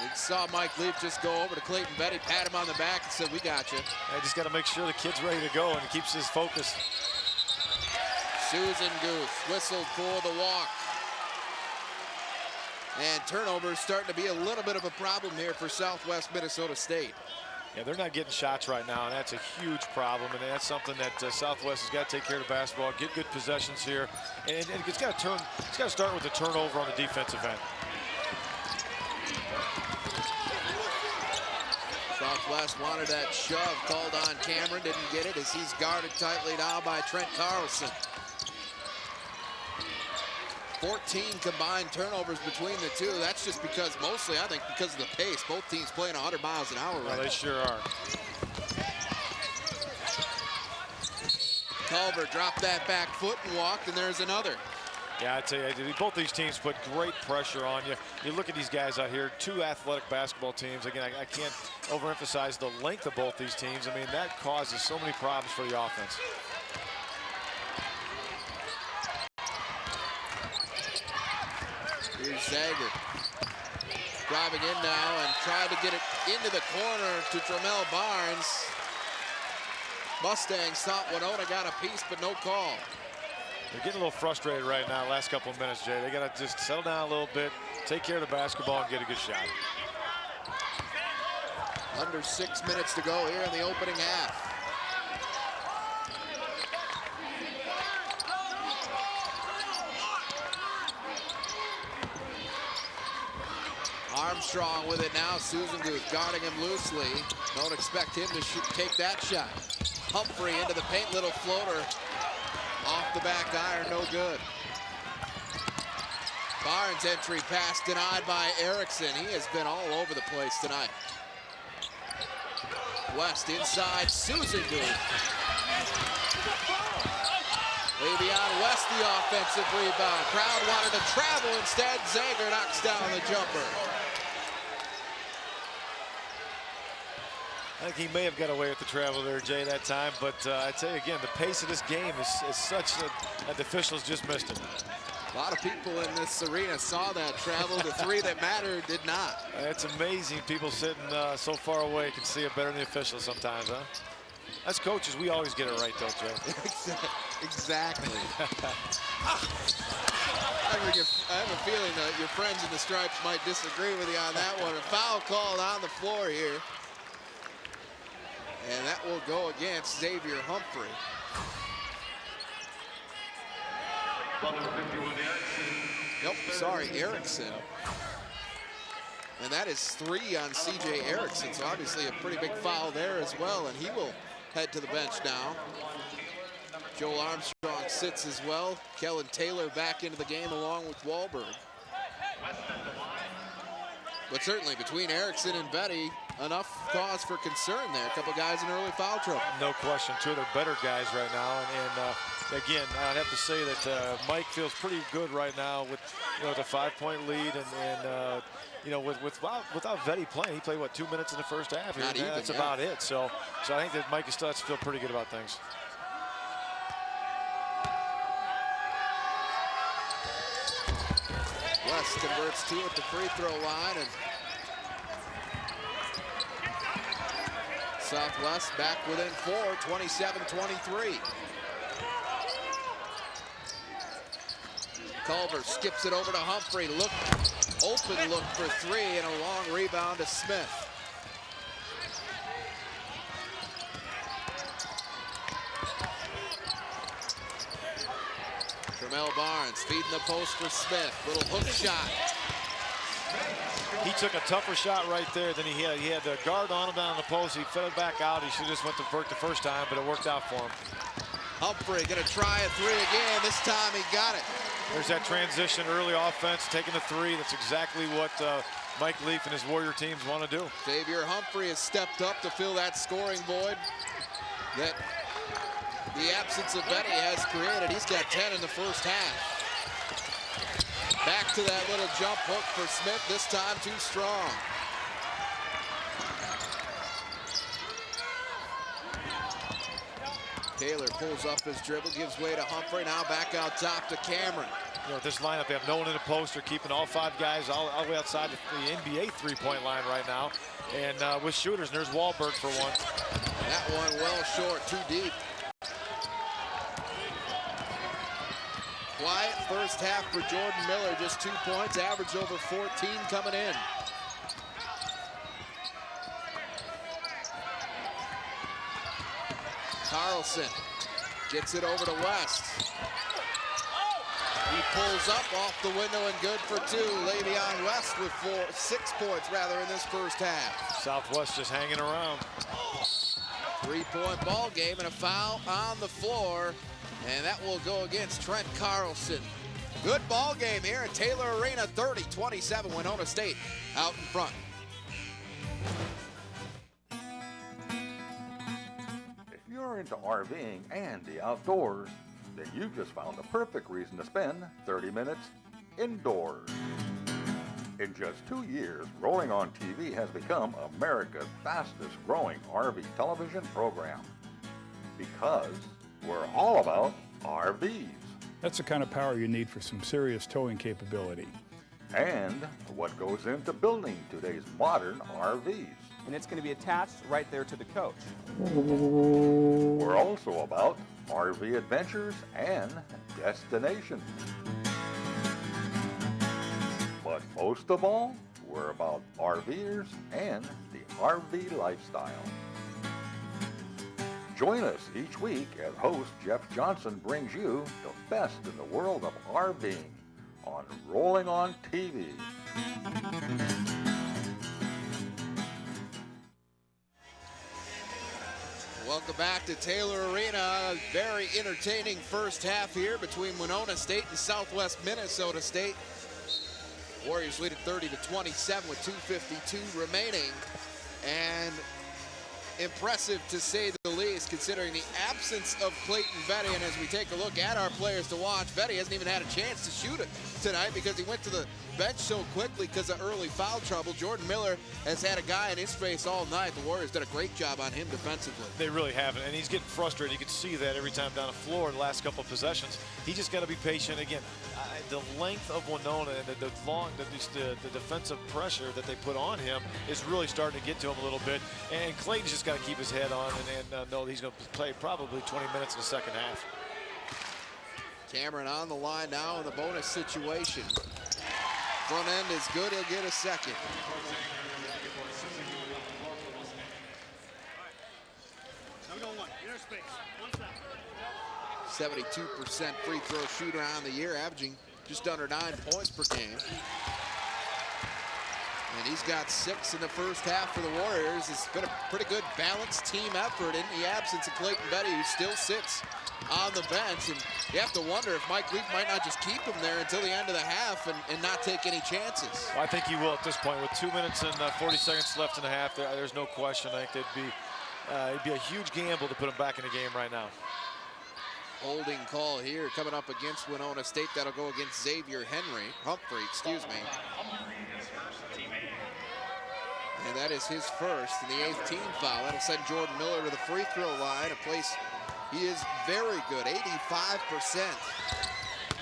Speaker 4: We saw Mike Leaf just go over to Clayton Betty, pat him on the back and said, "We got you."
Speaker 5: I just got to make sure the kid's ready to go and he keeps his focus.
Speaker 4: Susan Goose whistled for the walk. And turnovers starting to be a little bit of a problem here for Southwest Minnesota State.
Speaker 5: Yeah, they're not getting shots right now, and that's a huge problem, and that's something that Southwest has got to take care of the basketball, get good possessions here, and it's got to start with the turnover on the defensive end.
Speaker 4: Southwest wanted that shove called on Cameron, didn't get it as he's guarded tightly now by Trent Carlson. 14 combined turnovers between the 2. That's just because, mostly, I think, because of the pace. Both teams playing 100 miles an hour right now.
Speaker 5: They sure are.
Speaker 4: Culver dropped that back foot and walked, and there's another.
Speaker 5: Yeah, I tell you, both these teams put great pressure on you. You look at these guys out here, 2 athletic basketball teams. Again, I can't overemphasize the length of both these teams. I mean, that causes so many problems for the offense.
Speaker 4: Here's Zander. Driving in now and trying to get it into the corner to Tramel Barnes. Mustangs thought Winona got a piece, but no call.
Speaker 5: They're getting a little frustrated right now, last couple of minutes, Jay. They got to just settle down a little bit, take care of the basketball, and get a good shot.
Speaker 4: Under 6 minutes to go here in the opening half. Armstrong with it now. Susan Guth guarding him loosely. Don't expect him to take that shot. Humphrey into the paint, little floater. Off the back iron, no good. Barnes entry pass denied by Erickson. He has been all over the place tonight. West inside, Susan Guth. Le'Veon West the offensive rebound. Crowd wanted to travel instead. Zander knocks down the jumper.
Speaker 5: I think he may have got away with the travel there, Jay, that time. But I tell you again, the pace of this game is such that the officials just missed it.
Speaker 4: A lot of people in this arena saw that travel. The three that mattered did not.
Speaker 5: It's amazing people sitting so far away can see it better than the officials sometimes, huh? As coaches, we always get it right, though, Joe.
Speaker 4: Exactly. I have a feeling that your friends in the stripes might disagree with you on that one. A foul called on the floor here. And that will go against Xavier Humphrey. Nope, sorry, Erickson. And that is 3 on C.J. Erickson, so obviously a pretty big foul there as well, and he will head to the bench now. Joel Armstrong sits as well. Kellen Taylor back into the game along with Wahlberg. But certainly between Erickson and Betty, enough cause for concern there. A couple guys in early foul trouble.
Speaker 5: No question, two of the better guys right now. And again, I'd have to say that Mike feels pretty good right now with the 5-point lead, and without Vetty playing, he played what, 2 minutes in the first half.
Speaker 4: Not even,
Speaker 5: that's about it. So I think that Mike still has to feel pretty good about things.
Speaker 4: West converts 2 at the free throw line, and Southwest back within 4, 27-23. Culver skips it over to Humphrey. Open look for 3, and a long rebound to Smith. Tremel Barnes feeding the post for Smith. Little hook shot.
Speaker 5: He took a tougher shot right there than he had. He had the guard on him down on the post. He fell back out. He should have just went to work the first time, but it worked out for him.
Speaker 4: Humphrey gonna try a 3 again. This time he got it.
Speaker 5: There's that transition, early offense, taking the 3. That's exactly what Mike Leaf and his Warrior teams want to do.
Speaker 4: Xavier Humphrey has stepped up to fill that scoring void that the absence of Betty has created. He's got 10 in the first half. Back to that little jump hook for Smith, this time too strong. Taylor pulls up his dribble, gives way to Humphrey, now back out top to Cameron.
Speaker 5: This lineup, they have no one in the post. They're keeping all 5 guys all the way outside the NBA 3-point line right now. And with shooters, and there's Wahlberg for one.
Speaker 4: That one well short, too deep. Quiet first half for Jordan Miller, just 2 points, average over 14 coming in. Carlson gets it over to West. He pulls up off the window and good for 2. Le'Veon West with 6 points rather in this first half.
Speaker 5: Southwest just hanging around.
Speaker 4: 3-point ball game and a foul on the floor. And that will go against Trent Carlson. Good ball game here at Taylor Arena, 30-27, Winona State out in front.
Speaker 21: If you're into RVing and the outdoors, then you just found the perfect reason to spend 30 minutes indoors. In just 2 years, Rolling on TV has become America's fastest growing RV television program. Because we're all about RVs.
Speaker 22: That's the kind of power you need for some serious towing capability.
Speaker 21: And what goes into building today's modern RVs.
Speaker 6: and it's going to be attached right there to the coach.
Speaker 21: We're also about RV adventures and destinations. But most of all, we're about RVers and the RV lifestyle. Join us each week as host Jeff Johnson brings you the best in the world of RVing on Rolling on TV.
Speaker 4: Welcome back to Taylor Arena. Very entertaining first half here between Winona State and Southwest Minnesota State. Warriors lead at 30-27 with 2:52 remaining. And impressive to say the least, considering the absence of Clayton Vetty. And as we take a look at our players to watch, Vetty hasn't even had a chance to shoot it tonight because he went to the bench so quickly because of early foul trouble. Jordan Miller has had a guy in his face all night. The Warriors did a great job on him defensively.
Speaker 5: They really haven't, and he's getting frustrated. You can see that every time down the floor the last couple of possessions. He just got to be patient. Again, the length of Winona and the defensive pressure that they put on him is really starting to get to him a little bit. And Clayton's just got to keep his head on and know that he's going to play probably 20 minutes in the second half.
Speaker 4: Cameron on the line now in the bonus situation. Front end is good, he'll get a second. 72% free throw shooter on the year, averaging just under 9 points per game. And he's got 6 in the first half for the Warriors. It's been a pretty good balanced team effort in the absence of Clayton Vetty, who still sits on the bench. And you have to wonder if Mike Leake might not just keep him there until the end of the half and not take any chances.
Speaker 5: Well, I think he will at this point. With 2 minutes and 40 seconds left in the half, there's no question. I think it'd be a huge gamble to put him back in the game right now.
Speaker 4: Holding call here coming up against Winona State. That'll go against Xavier Humphrey, excuse me. And that is his first in the 8th team foul. That'll send Jordan Miller to the free throw line, a place he is very good, 85%.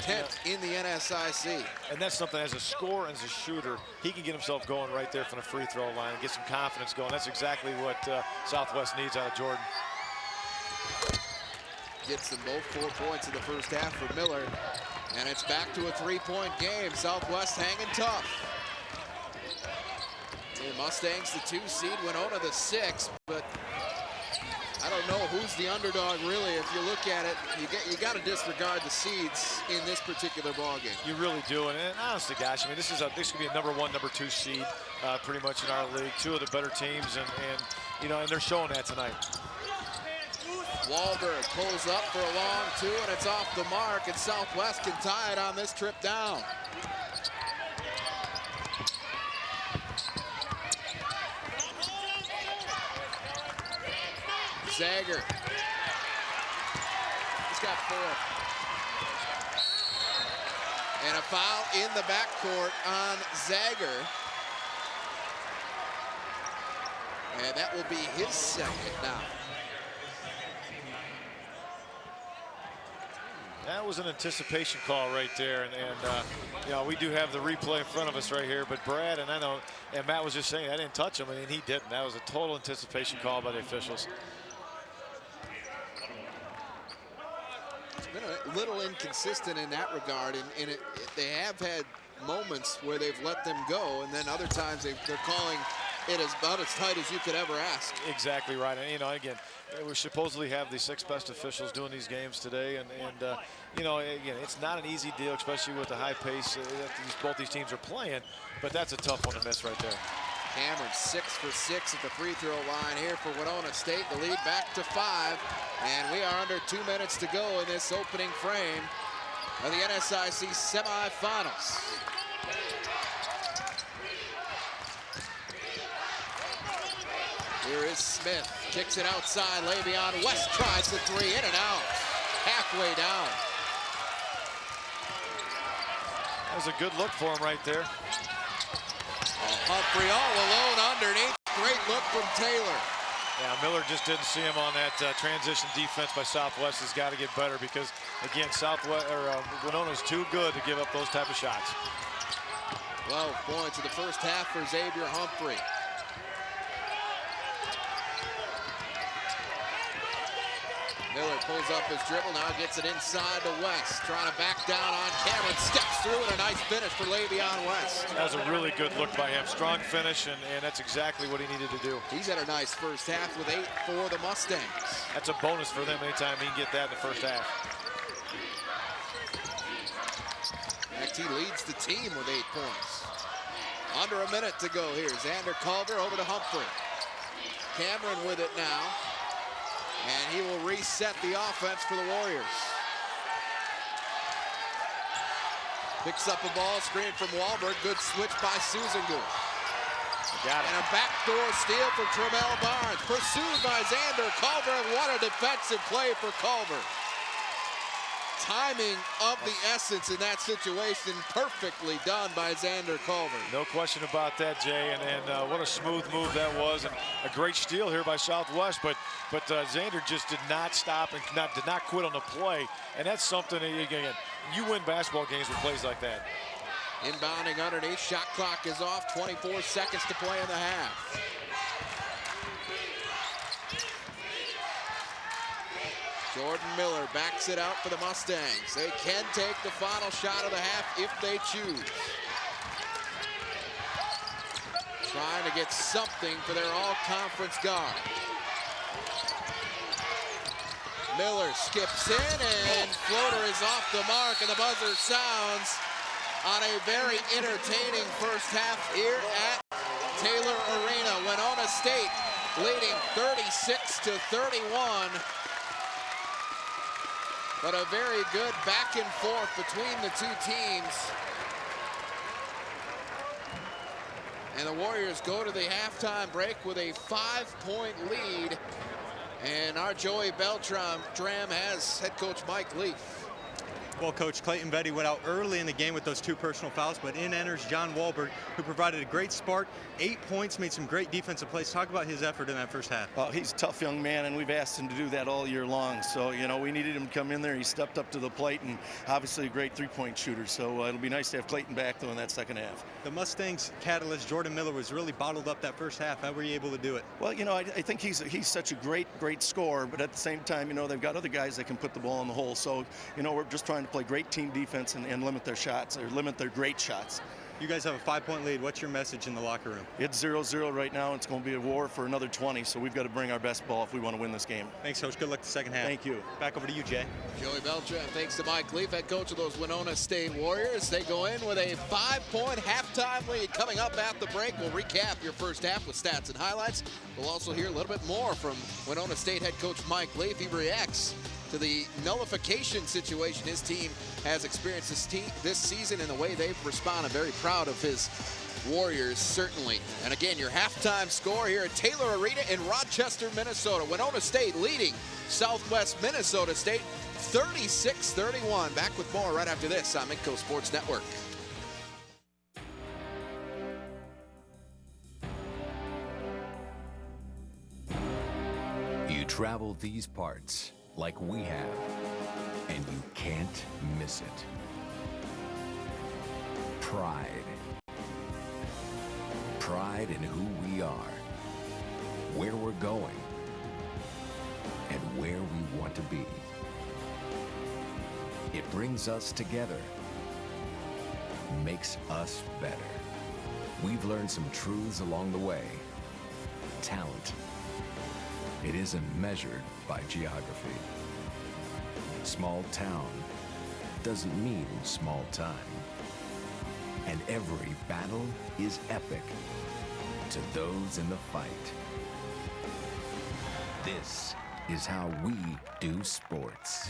Speaker 4: 10th in the NSIC.
Speaker 5: And that's something, as a scorer and as a shooter, he can get himself going right there from the free throw line and get some confidence going. That's exactly what Southwest needs out of Jordan.
Speaker 4: Gets them both 4 points in the first half for Miller. And it's back to a 3-point game. Southwest hanging tough. The Mustangs the 2 seed, Winona the 6, but I don't know who's the underdog really. If you look at it, you got to disregard the seeds in this particular ballgame.
Speaker 5: You really do, and honestly, gosh, I mean, this could be a number 1, number 2 seed, pretty much in our league. 2 of the better teams, and they're showing that tonight.
Speaker 4: Wahlberg pulls up for a long 2, and it's off the mark, and Southwest can tie it on this trip down. Zander. He's got 4. And a foul in the backcourt on Zander. And that will be his second now.
Speaker 5: That was an anticipation call right there, and we do have the replay in front of us right here, but Brad and Matt was just saying I didn't touch him, and he didn't. That was a total anticipation call by the officials. It's
Speaker 4: been a little inconsistent in that regard, and they have had moments where they've let them go, and then other times they're calling it about as tight as you could ever ask.
Speaker 5: Exactly right, and again, we supposedly have the 6 best officials doing these games today, and again, it's not an easy deal, especially with the high pace that both these teams are playing, but that's a tough one to miss right there.
Speaker 4: Cameron 6 for 6 at the free throw line here for Winona State. The lead back to 5, and we are under 2 minutes to go in this opening frame of the NSIC semifinals. Here is Smith, kicks it outside, Le'Veon West tries the 3, in and out, halfway down.
Speaker 5: That was a good look for him right there.
Speaker 4: Humphrey all alone underneath, great look from Taylor.
Speaker 5: Yeah, Miller just didn't see him on that transition defense by Southwest. Has got to get better because, again, Winona's too good to give up those type of shots.
Speaker 4: 12 points in the first half for Xavier Humphrey. Miller pulls up his dribble, now gets it inside to West. Trying to back down on Cameron, steps through, and a nice finish for Le'Veon West.
Speaker 5: That was a really good look by him. Strong finish, and that's exactly what he needed to do.
Speaker 4: He's had a nice first half with 8 for the Mustangs.
Speaker 5: That's a bonus for them anytime he can get that in the first half.
Speaker 4: In fact, he leads the team with 8 points. Under a minute to go here. Zander Culver over to Humphrey. Cameron with it now. And he will reset the offense for the Warriors. Picks up a ball, screen from Wahlberg. Good switch by Susangu. And a backdoor steal from Tremel Barnes. Pursued by Zander Culver. And what a defensive play for Culver. Timing of the essence in that situation, perfectly done by Zander Culver.
Speaker 5: No question about that, Jay, and what a smooth move that was, and a great steal here by Southwest, but Zander just did not stop and did not quit on the play, and that's something, again, you win basketball games with plays like that.
Speaker 4: Inbounding underneath, shot clock is off, 24 seconds to play in the half. Jordan Miller backs it out for the Mustangs. They can take the final shot of the half if they choose. Trying to get something for their all-conference guard. Miller skips in, and floater is off the mark, and the buzzer sounds on a very entertaining first half here at Taylor Arena. Winona State leading 36-31. But a very good back and forth between the two teams. And the Warriors go to the halftime break with a 5-point lead. And our Joey Beltram has head coach Mike Leaf.
Speaker 7: Well, Coach, Clayton Vetty went out early in the game with those 2 personal fouls, but in enters John Wahlberg, who provided a great spark. 8 points, made some great defensive plays. Talk about his effort in that first half.
Speaker 10: Well, he's a tough young man, and we've asked him to do that all year long. So, you know, we needed him to come in there. He stepped up to the plate, and obviously a great 3-point shooter. So it'll be nice to have Clayton back, though, in that second half.
Speaker 7: The Mustangs' catalyst, Jordan Miller, was really bottled up that first half. How were you able to do it?
Speaker 10: Well, you know, I think he's such a great scorer, but at the same time, you know, they've got other guys that can put the ball in the hole. So, you know, we're just trying to play great team defense and limit their shots, or limit their great shots.
Speaker 7: You guys have a 5-point lead. What's your message in the locker room?
Speaker 10: It's 0-0 right now. It's going to be a war for another 20, so we've got to bring our best ball if we want to win this game.
Speaker 7: Thanks, Coach. Good luck the second half.
Speaker 10: Thank you.
Speaker 7: Back over to you, Jay.
Speaker 4: Joey Beltram, thanks to Mike Leaf, head coach of those Winona State Warriors. They go in with a 5-point halftime lead. Coming up at the break, we'll recap your first half with stats and highlights. We'll also hear a little bit more from Winona State head coach Mike Leaf. He reacts to the nullification situation his team has experienced this season and the way they've responded. Very proud of his Warriors, certainly. And again, your halftime score here at Taylor Arena in Rochester, Minnesota. Winona State leading Southwest Minnesota State 36-31. Back with more right after this on Midco Sports Network.
Speaker 23: You travel these parts like we have, and you can't miss it. Pride. Pride in who we are, where we're going, and where we want to be. It brings us together, makes us better. We've learned some truths along the way. Talent. It isn't measured by geography. Small town doesn't mean small time. And every battle is epic to those in the fight. This is how we do sports.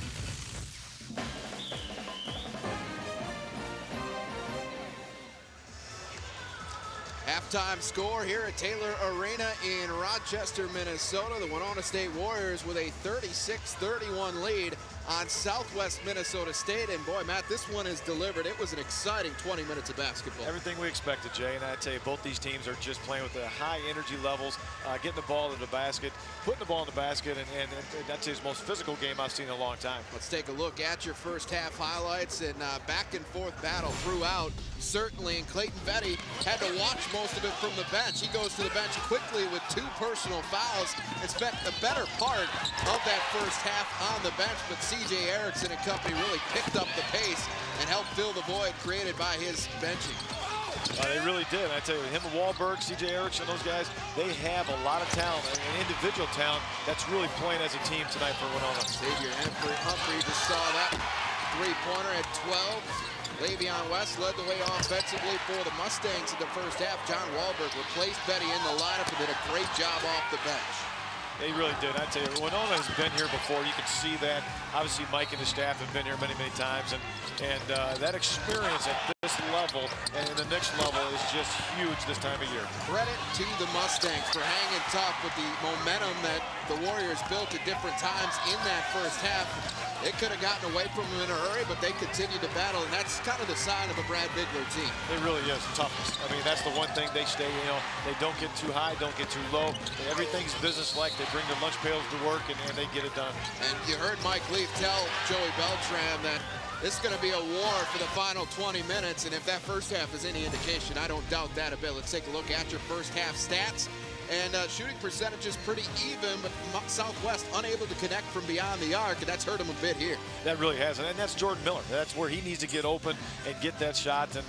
Speaker 4: Halftime score here at Taylor Arena in Rochester, Minnesota. The Winona State Warriors with a 36-31 lead on Southwest Minnesota State. And boy, Matt, this one is delivered. It was an exciting 20 minutes of basketball.
Speaker 5: Everything we expected, Jay. And I tell you, both these teams are just playing with the high energy levels, getting the ball to the basket, putting the ball in the basket, and that's his most physical game I've seen in a long time.
Speaker 4: Let's take a look at your first half highlights, and back and forth battle throughout. Certainly, and Clayton Vetty had to watch most of of it from the bench. He goes to the bench quickly with 2 personal fouls and spent the better part of that first half on the bench, but C.J. Erickson and company really picked up the pace and helped fill the void created by his benching.
Speaker 5: They really did. I tell you, him and Wahlberg, C.J. Erickson, those guys, they have a lot of talent, and individual talent that's really playing as a team tonight for Winona.
Speaker 4: Xavier Humphrey just saw that three-pointer at 12. Le'Veon West led the way offensively for the Mustangs in the first half. John Wahlberg replaced Betty in the lineup and did a great job off the bench.
Speaker 5: They really did. I tell you, Winona has been here before. You can see that. Obviously, Mike and his staff have been here many, many times, and that experience at this level and the next level is just huge this time of year.
Speaker 4: Credit to the Mustangs for hanging tough with the momentum that the Warriors built at different times in that first half. They could have gotten away from them in a hurry, but they continued to battle, and that's kind of the sign of a Brad Bigler team.
Speaker 5: It really is toughness. I mean, that's the one thing they stay, they don't get too high, don't get too low. Everything's business-like. They bring their lunch pails to work, and they get it done.
Speaker 4: And you heard Mike Leaf tell Joey Beltran that this is going to be a war for the final 20 minutes, and if that first half is any indication, I don't doubt that a bit. Let's take a look at your first half stats. And shooting percentage is pretty even, but Southwest unable to connect from beyond the arc, and that's hurt him a bit here.
Speaker 5: That really has, and that's Jordan Miller. That's where he needs to get open and get that shot, and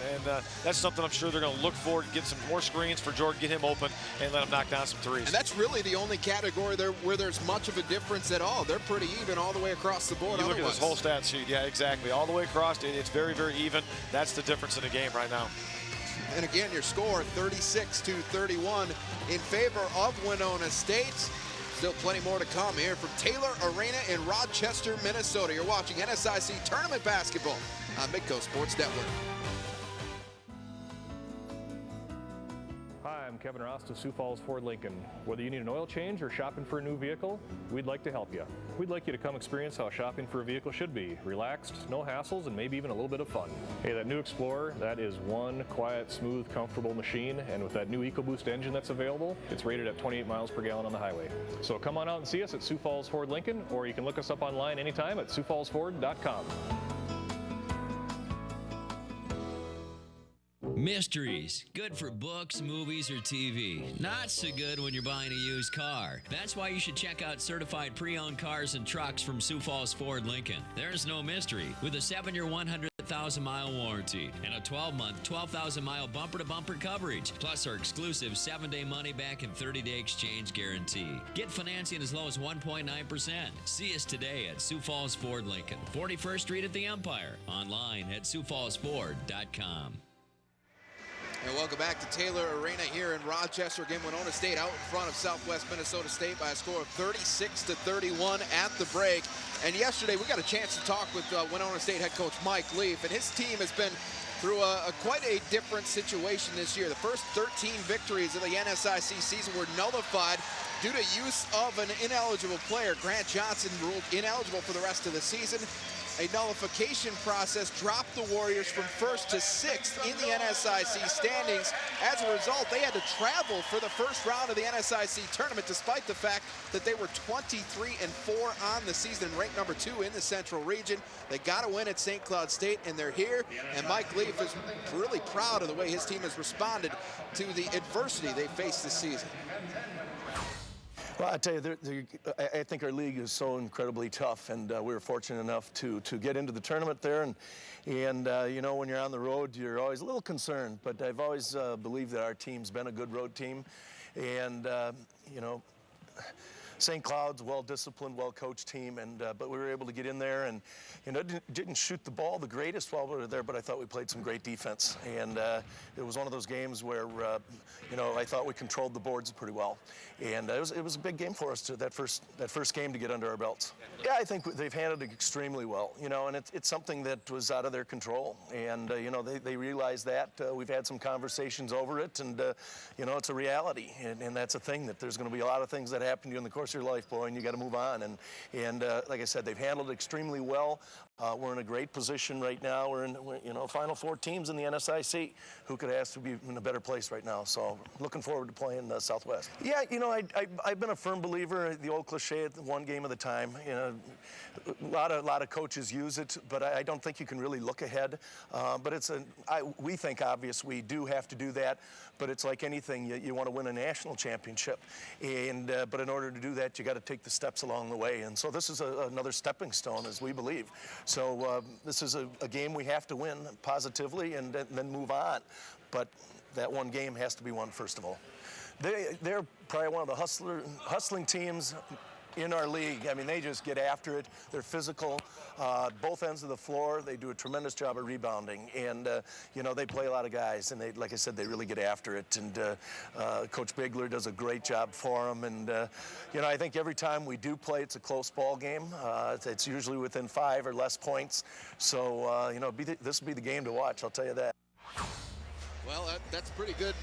Speaker 5: that's something I'm sure they're going to look for, get some more screens for Jordan, get him open, and let him knock down some threes.
Speaker 4: And that's really the only category there where there's much of a difference at all. They're pretty even all the way across the board.
Speaker 5: You look at this whole stat sheet, yeah, exactly. All the way across, it's very, very even. That's the difference in the game right now.
Speaker 4: And again, your score 36-31 in favor of Winona State. Still plenty more to come here from Taylor Arena in Rochester, Minnesota. You're watching NSIC Tournament Basketball on Midco Sports Network.
Speaker 2: Hi, I'm Kevin Rost of Sioux Falls Ford Lincoln. Whether you need an oil change or shopping for a new vehicle, we'd like to help you. We'd like you to come experience how shopping for a vehicle should be. Relaxed, no hassles, and maybe even a little bit of fun. Hey, that new Explorer, that is one quiet, smooth, comfortable machine, and with that new EcoBoost engine that's available, it's rated at 28 miles per gallon on the highway. So come on out and see us at Sioux Falls Ford Lincoln, or you can look us up online anytime at SiouxFallsFord.com.
Speaker 3: Mysteries. Good for books, movies, or TV. Not so good when you're buying a used car. That's why you should check out certified pre-owned cars and trucks from Sioux Falls Ford Lincoln. There's no mystery. With a 7-year, 100,000-mile warranty and a 12-month, 12,000-mile bumper-to-bumper coverage, plus our exclusive 7-day money-back and 30-day exchange guarantee. Get financing as low as 1.9%. See us today at Sioux Falls Ford Lincoln, 41st Street at the Empire. Online at SiouxFallsFord.com.
Speaker 4: And welcome back to Taylor Arena here in Rochester. Again, Winona State out in front of Southwest Minnesota State by a score of 36-31 at the break. And yesterday we got a chance to talk with Winona State head coach Mike Leaf, and his team has been through quite a different situation this year. The first 13 victories of the NSIC season were nullified due to use of an ineligible player. Grant Johnson ruled ineligible for the rest of the season. A nullification process dropped the Warriors from 1st to 6th in the NSIC standings. As a result, they had to travel for the first round of the NSIC tournament, despite the fact that they were 23-4 on the season, ranked number 2 in the Central region. They got a win at St. Cloud State, and they're here. And Mike Leaf is really proud of the way his team has responded to the adversity they faced this season.
Speaker 10: Well, I tell you, I think our league is so incredibly tough, and we were fortunate enough to get into the tournament there. And you know, when you're on the road, you're always a little concerned. But I've always believed that our team's been a good road team, and you know, St. Cloud's well-disciplined, well-coached team, and but we were able to get in there, and you know, didn't shoot the ball the greatest while we were there, but I thought we played some great defense, and it was one of those games where you know, I thought we controlled the boards pretty well, and it was a big game for us to that first game to get under our belts. Yeah, I think they've handled it extremely well, you know, and it's something that was out of their control, and you know, they realize that. We've had some conversations over it, and you know, it's a reality, and that's a thing, that there's going to be a lot of things that happen to you in the course your life, boy, and you got to move on. And like I said, they've handled it extremely well. We're in a great position right now. We're in, Final Four teams in the NSIC. Who could ask to be in a better place right now? So looking forward to playing the Southwest. Yeah, I've been a firm believer, the old cliche, one game at a time. A lot of coaches use it, but I don't think you can really look ahead. But we think obvious we do have to do that. But it's like anything, you want to win a national championship, but in order to do that, you got to take the steps along the way. And so this is another stepping stone, as we believe. So this is a game we have to win positively and then move on. But that one game has to be won first of all. They're probably one of the hustling teams in our league. I mean, they just get after it. They're physical, both ends of the floor. They do a tremendous job of rebounding, and they play a lot of guys, and like I said, they really get after it. And Coach Bigler does a great job for them. And I think every time we do play, it's a close ball game. It's usually within 5 or less points. So this will be the game to watch. I'll tell you that.
Speaker 4: Well, that's a pretty good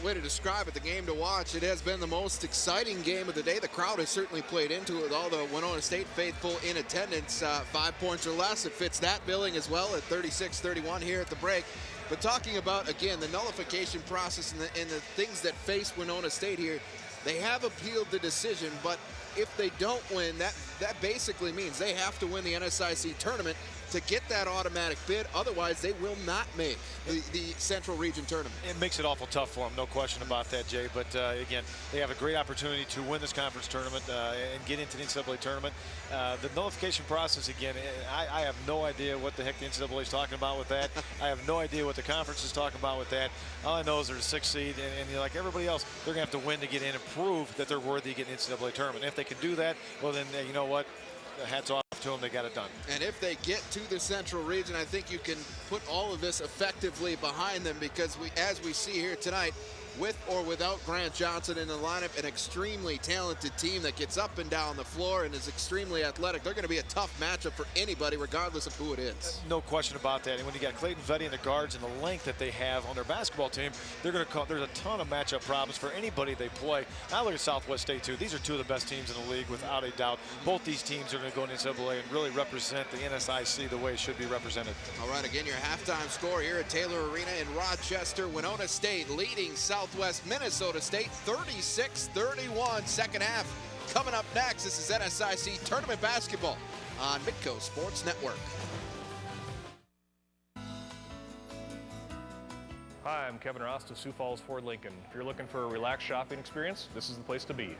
Speaker 4: way to describe it, the game to watch. It has been the most exciting game of the day. The crowd has certainly played into it with all the Winona State faithful in attendance. 5 points or less, it fits that billing as well at 36-31 here at the break. But talking about, again, the nullification process and the things that face Winona State here, they have appealed the decision, but if they don't win, that basically means they have to win the NSIC tournament to get that automatic bid. Otherwise, they will not make the Central Region tournament.
Speaker 5: It makes it awful tough for them, no question about that, Jay. But again, they have a great opportunity to win this conference tournament and get into the NCAA tournament. The nullification process, again, I have no idea what the heck the NCAA is talking about with that. I have no idea what the conference is talking about with that. All I know is they're a 6th seed, and like everybody else, they're going to have to win to get in and prove that they're worthy of getting the NCAA tournament. If they can do that, well, then you know what? Hats off to them, they got it done.
Speaker 4: And if they get to the Central Region, I think you can put all of this effectively behind them, because as we see here tonight, with or without Grant Johnson in the lineup, an extremely talented team that gets up and down the floor and is extremely athletic. They're going to be a tough matchup for anybody, regardless of who it is.
Speaker 5: No question about that. And when you got Clayton Vetty and the guards and the length that they have on their basketball team, there's a ton of matchup problems for anybody they play. I look at Southwest State too. These are two of the best teams in the league, without a doubt. Both these teams are going to go into NCAA and really represent the NSIC the way it should be represented.
Speaker 4: All right, again, your halftime score here at Taylor Arena in Rochester. Winona State leading Southwest Minnesota State 36-31. Second half coming up next. This is NSIC Tournament Basketball on Midco Sports Network.
Speaker 2: Hi, I'm Kevin Rost of Sioux Falls Ford Lincoln. If you're looking for a relaxed shopping experience, this is the place to be.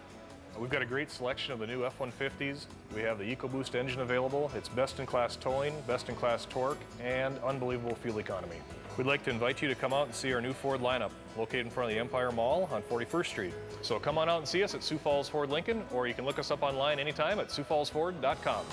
Speaker 2: We've got a great selection of the new F-150s. We have the EcoBoost engine available. It's best-in-class towing, best-in-class torque, and unbelievable fuel economy. We'd like to invite you to come out and see our new Ford lineup, located in front of the Empire Mall on 41st Street. So come on out and see us at Sioux Falls Ford Lincoln, or you can look us up online anytime at SiouxFallsFord.com.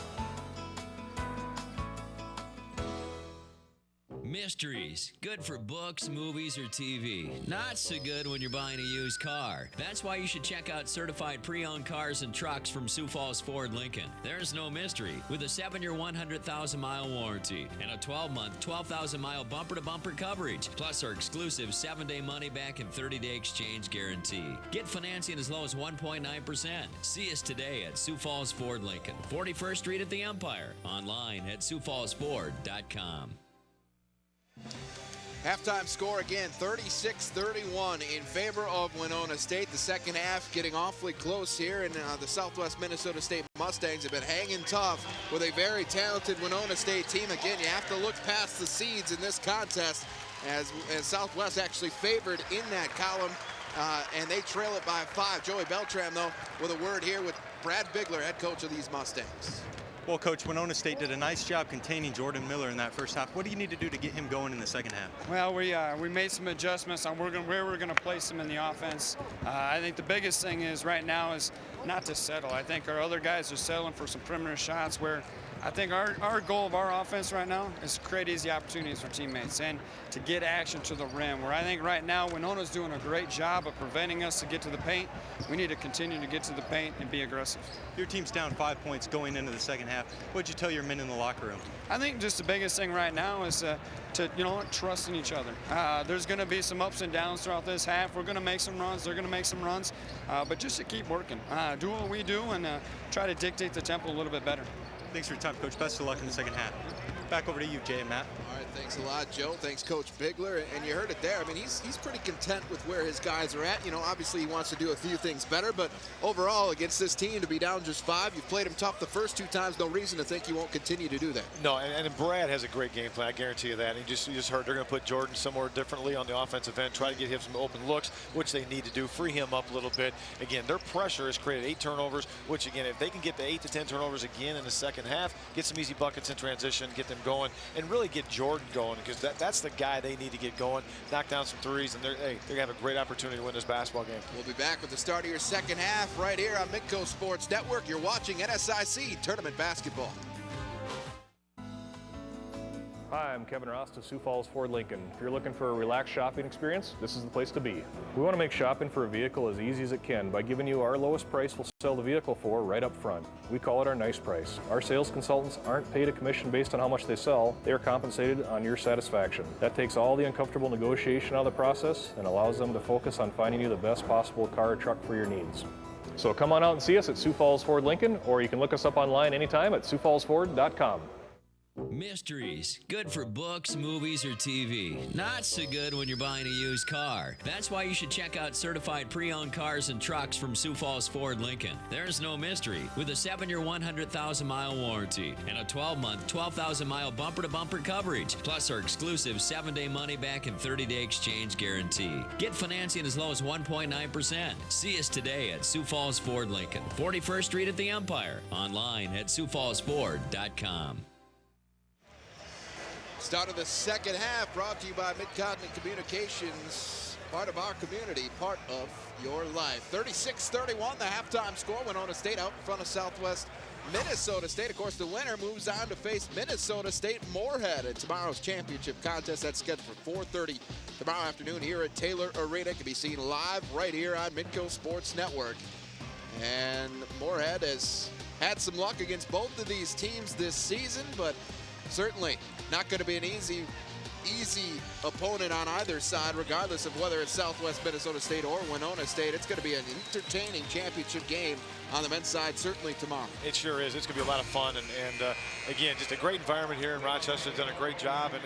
Speaker 3: Mysteries. Good for books, movies, or TV. Not so good when you're buying a used car. That's why you should check out certified pre-owned cars and trucks from Sioux Falls Ford Lincoln. There's no mystery. With a 7-year, 100,000-mile warranty and a 12-month, 12,000-mile bumper-to-bumper coverage, plus our exclusive 7-day money-back and 30-day exchange guarantee. Get financing as low as 1.9%. See us today at Sioux Falls Ford Lincoln, 41st Street at the Empire. Online at SiouxFallsFord.com.
Speaker 4: Halftime score again, 36-31 in favor of Winona State. The second half getting awfully close here, and the Southwest Minnesota State Mustangs have been hanging tough with a very talented Winona State team. Again, you have to look past the seeds in this contest, as Southwest actually favored in that column, and they trail it by 5. Joey Beltram, though, with a word here with Brad Bigler, head coach of these Mustangs.
Speaker 7: Well, Coach, Winona State did a nice job containing Jordan Miller in that first half. What do you need to do to get him going in the second half?
Speaker 9: Well, we made some adjustments on where we're going to place him in the offense. I think the biggest thing is right now is not to settle. I think our other guys are settling for some perimeter shots where I think our goal of our offense right now is to create easy opportunities for teammates and to get action to the rim, where I think right now Winona's doing a great job of preventing us to get to the paint. We need to continue to get to the paint and be aggressive.
Speaker 7: Your team's down 5 points going into the second half. What'd you tell your men in the locker room?
Speaker 9: I think just the biggest thing right now is to trust in each other. There's going to be some ups and downs throughout this half. We're going to make some runs. They're going to make some runs. But just to keep working, do what we do, and try to dictate the tempo a little bit better.
Speaker 7: Thanks for your time, Coach. Best of luck in the second half. Back over to you, Jay and Matt.
Speaker 4: All right, thanks a lot, Joe. Thanks, Coach Bigler. And you heard it there. I mean, he's pretty content with where his guys are at. You know, obviously he wants to do a few things better, but overall, against this team, to be down just 5, you've played him tough the first 2 times. No reason to think you won't continue to do that.
Speaker 5: No, and Brad has a great game plan. I guarantee you that. And you just heard they're going to put Jordan somewhere differently on the offensive end, try to get him some open looks, which they need to do, free him up a little bit. Again, their pressure has created 8 turnovers, which, again, if they can get to 8 to 10 turnovers again in the second half, get some easy buckets in transition, get them going, and really get Jordan going, because that's the guy they need to get going, knock down some threes, and they're going to have a great opportunity to win this basketball game.
Speaker 4: We'll be back with the start of your second half right here on Midco Sports Network. You're watching NSIC Tournament Basketball.
Speaker 2: Hi, I'm Kevin Ross of Sioux Falls Ford Lincoln. If you're looking for a relaxed shopping experience, this is the place to be. We want to make shopping for a vehicle as easy as it can by giving you our lowest price we'll sell the vehicle for right up front. We call it our nice price. Our sales consultants aren't paid a commission based on how much they sell. They are compensated on your satisfaction. That takes all the uncomfortable negotiation out of the process and allows them to focus on finding you the best possible car or truck for your needs. So come on out and see us at Sioux Falls Ford Lincoln, or you can look us up online anytime at siouxfallsford.com.
Speaker 3: Mysteries. Good for books, movies, or TV. Not so good when you're buying a used car. That's why you should check out certified pre-owned cars and trucks from Sioux Falls Ford Lincoln. There's no mystery. With a 7-year, 100,000-mile warranty and a 12-month, 12,000-mile bumper-to-bumper coverage, plus our exclusive 7-day money-back and 30-day exchange guarantee. Get financing as low as 1.9%. See us today at Sioux Falls Ford Lincoln, 41st Street at the Empire. Online at siouxfallsford.com.
Speaker 4: Start of the second half brought to you by Mid-Continent Communications, part of our community, part of your life. 36-31, the halftime score. Winona State out in front of Southwest Minnesota State. Of course, the winner moves on to face Minnesota State Moorhead in tomorrow's championship contest. That's scheduled for 4:30 tomorrow afternoon here at Taylor Arena. It can be seen live right here on Midco Sports Network. And Moorhead has had some luck against both of these teams this season, but certainly not going to be an easy opponent on either side, regardless of whether it's Southwest Minnesota State or Winona State. It's going to be an entertaining championship game on the men's side, certainly tomorrow.
Speaker 5: It sure is. It's going to be a lot of fun. And again, just a great environment here in Rochester. Done a great job. And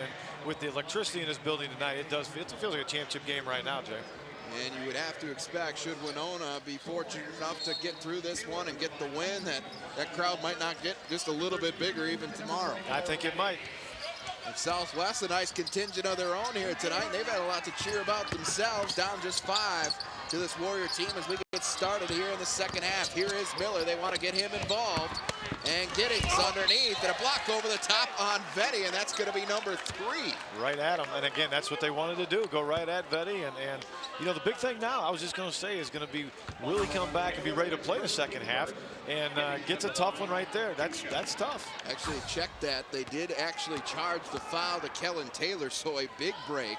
Speaker 5: with the electricity in this building tonight, it feels like a championship game right now, Jay.
Speaker 4: And you would have to expect, should Winona be fortunate enough to get through this one and get the win, that crowd might not get just a little bit bigger even tomorrow.
Speaker 5: I think it might.
Speaker 4: And Southwest, a nice contingent of their own here tonight. They've had a lot to cheer about themselves, down just 5 to this Warrior team as we get started here in the second half. Here is Miller. They want to get him involved. And Giddings underneath, and a block over the top on Vetty, and that's going to be number 3.
Speaker 5: Right at him. And again, that's what they wanted to do, go right at Vetty. And you know, the big thing now, I was just going to say, is going to be really come back and be ready to play the second half. And gets a tough one right there. That's tough.
Speaker 4: Actually, check that. They did actually charge the foul to Kellen Taylor, so a big break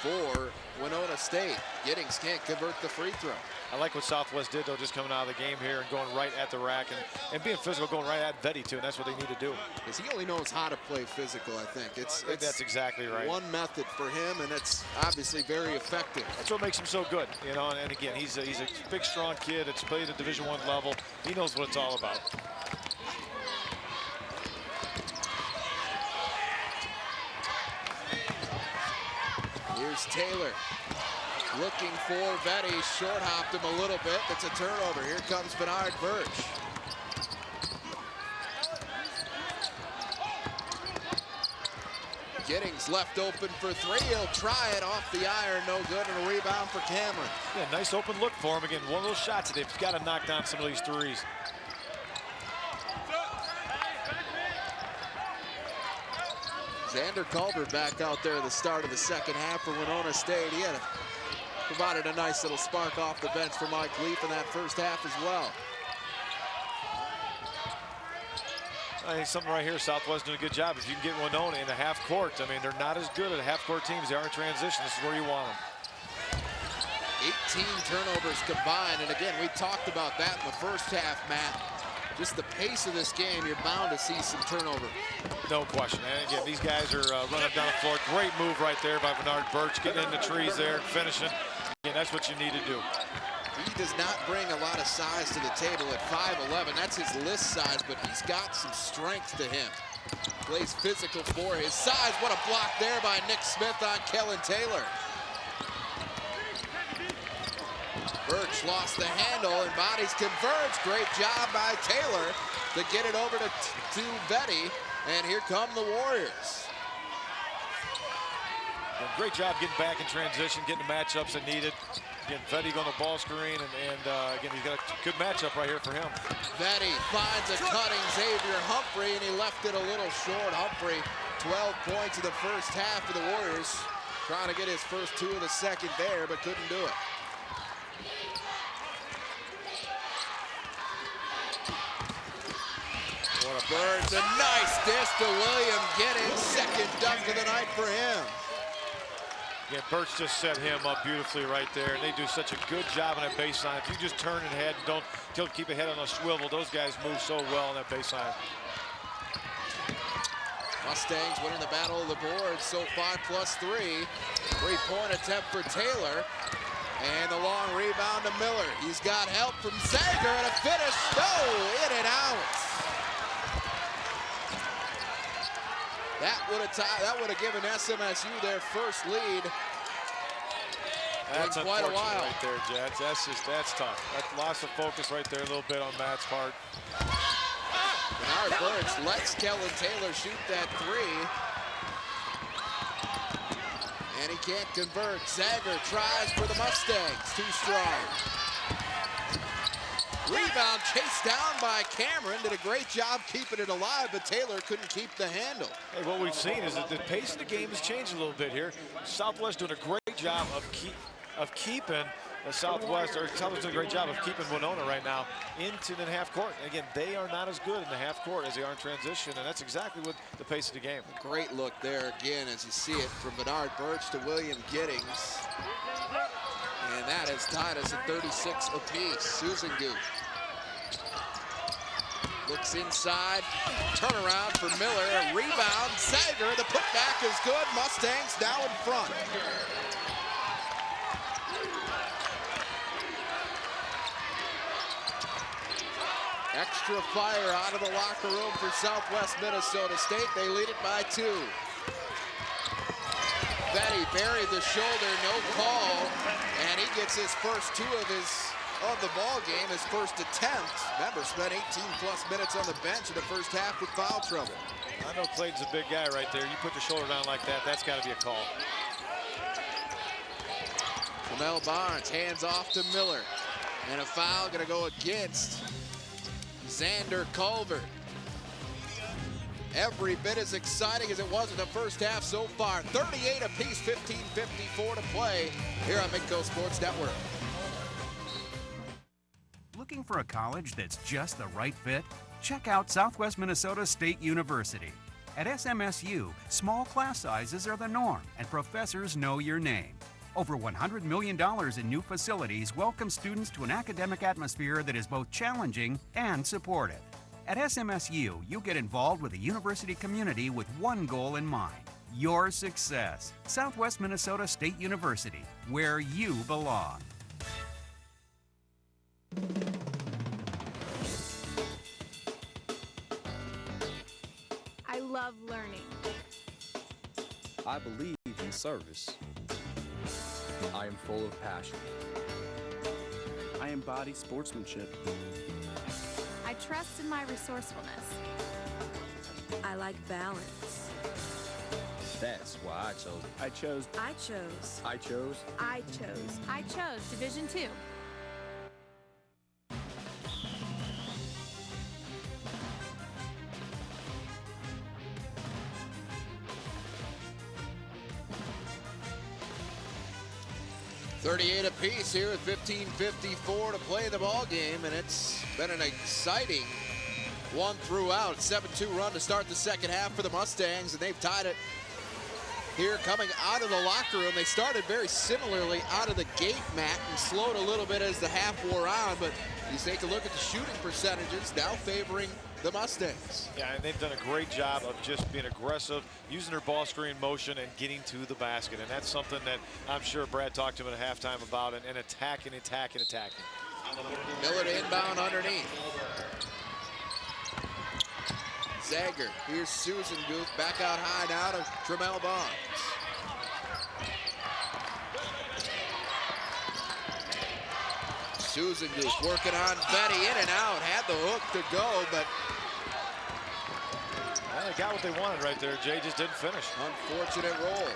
Speaker 4: for Winona State. Giddings can't convert the free throw.
Speaker 5: I like what Southwest did, though, just coming out of the game here and going right at the rack and being physical, going right at Vetty, too, and that's what they need to do.
Speaker 4: Because he only knows how to play physical, I think.
Speaker 5: That's exactly right.
Speaker 4: One method for him, and it's obviously very effective.
Speaker 5: That's what makes him so good, you know, and again, he's a big, strong kid. It's played at Division I level. He knows what it's all about.
Speaker 4: Here's Taylor. Looking for Vetty, short hopped him a little bit. It's a turnover. Here comes Bernard Birch. Giddings left open for 3. He'll try it off the iron, no good, and a rebound for Cameron.
Speaker 5: Yeah, nice open look for him. Again, one of those shots that they've got to knock down some of these threes.
Speaker 4: Zander Culver back out there at the start of the second half for Winona State. He had provided a nice little spark off the bench for Mike Leaf in that first half as well.
Speaker 5: I think something right here, Southwest doing a good job. If you can get Winona in the half court, I mean, they're not as good at half court teams. They are in transition. This is where you want them.
Speaker 4: 18 turnovers combined, and again, we talked about that in the first half, Matt. Just the pace of this game, you're bound to see some turnover.
Speaker 5: No question. And again, these guys are running down the floor. Great move right there by Bernard Birch, getting in the trees there, finishing. Again, that's what you need to do.
Speaker 4: He does not bring a lot of size to the table at 5'11". That's his list size, but he's got some strength to him. Plays physical for his size. What a block there by Nick Smith on Kellen Taylor. Birch lost the handle and bodies converge. Great job by Taylor to get it over to Vetty. And here come the Warriors.
Speaker 5: Well, great job getting back in transition, getting the matchups that needed. Again, Vetty on the ball screen, and again, he's got a good matchup right here for him.
Speaker 4: Vetty finds a cutting Xavier Humphrey, and he left it a little short. Humphrey, 12 points in the first half for the Warriors. Trying to get his first 2 of the second there, but couldn't do it. Burns, a nice dish to William Giddings. Second dunk of the night for him.
Speaker 5: Yeah, Birch just set him up beautifully right there, and they do such a good job on that baseline. If you just turn and head and don't keep a head on a swivel, those guys move so well on that baseline.
Speaker 4: Mustangs winning the battle of the boards, so 5+3. Three-point attempt for Taylor. And the long rebound to Miller. He's got help from Zander and a finish. No, in and out. That would have given SMSU their first lead
Speaker 5: That's
Speaker 4: in quite a while.
Speaker 5: Right there, Jets. That's tough. That's loss of focus right there a little bit on Matt's part.
Speaker 4: Bernard Birch lets Kellen Taylor shoot that 3. And he can't convert. Zander tries for the Mustangs. Too strong. Rebound chased down by Cameron. Did a great job keeping it alive, but Taylor couldn't keep the handle.
Speaker 5: Hey, what we've seen is that the pace of the game has changed a little bit here. Southwest doing a great job of keeping Southwest doing a great job of keeping Winona right now into the half court. And again, they are not as good in the half court as they are in transition, and that's exactly what the pace of the game.
Speaker 4: A great look there again as you see it from Bernard Birch to William Giddings. And that has tied us at 36 apiece. Susan Goose looks inside, turnaround for Miller, a rebound, Zander, the putback is good, Mustangs now in front. Extra fire out of the locker room for Southwest Minnesota State. They lead it by 2. Vetty buried the shoulder, no call, and he gets his first 2 of the ball game, his first attempt. Remember, spent 18+ minutes on the bench in the first half with foul trouble.
Speaker 5: I know Clayton's a big guy right there. You put your shoulder down like that, that's got to be a call.
Speaker 4: Jamel Barnes hands off to Miller, and a foul going to go against Zander Culver. Every bit as exciting as it was in the first half so far. 38 apiece, 15:54 to play here on Midco Sports Network.
Speaker 11: Looking for a college that's just the right fit? Check out Southwest Minnesota State University. At SMSU, small class sizes are the norm, and professors know your name. Over $100 million in new facilities welcome students to an academic atmosphere that is both challenging and supportive. At SMSU, you get involved with the university community with one goal in mind: your success. Southwest Minnesota State University, where you belong.
Speaker 8: I love learning.
Speaker 13: I believe in service. I am full of passion.
Speaker 12: I embody sportsmanship.
Speaker 8: I trust in my resourcefulness.
Speaker 14: I like balance.
Speaker 13: That's why I chose.
Speaker 14: I chose.
Speaker 8: I chose Division II.
Speaker 4: .38 apiece here with 15:54 to play the ball game, and it's been an exciting one throughout. 7-2 run to start the second half for the Mustangs, and they've tied it here coming out of the locker room. They started very similarly out of the gate, Matt, and slowed a little bit as the half wore on, but you take a look at the shooting percentages, now favoring the Mustangs.
Speaker 5: Yeah, and they've done a great job of just being aggressive, using their ball screen motion and getting to the basket. And that's something that I'm sure Brad talked to him at halftime about, and attacking.
Speaker 4: Miller to inbound underneath. Zander, here's Susan Guth back out high now to Tremel Barnes. Susan Guth working on Betty, in and out, had the hook to go, but
Speaker 5: they got what they wanted right there. Jay just didn't finish.
Speaker 4: Unfortunate roll.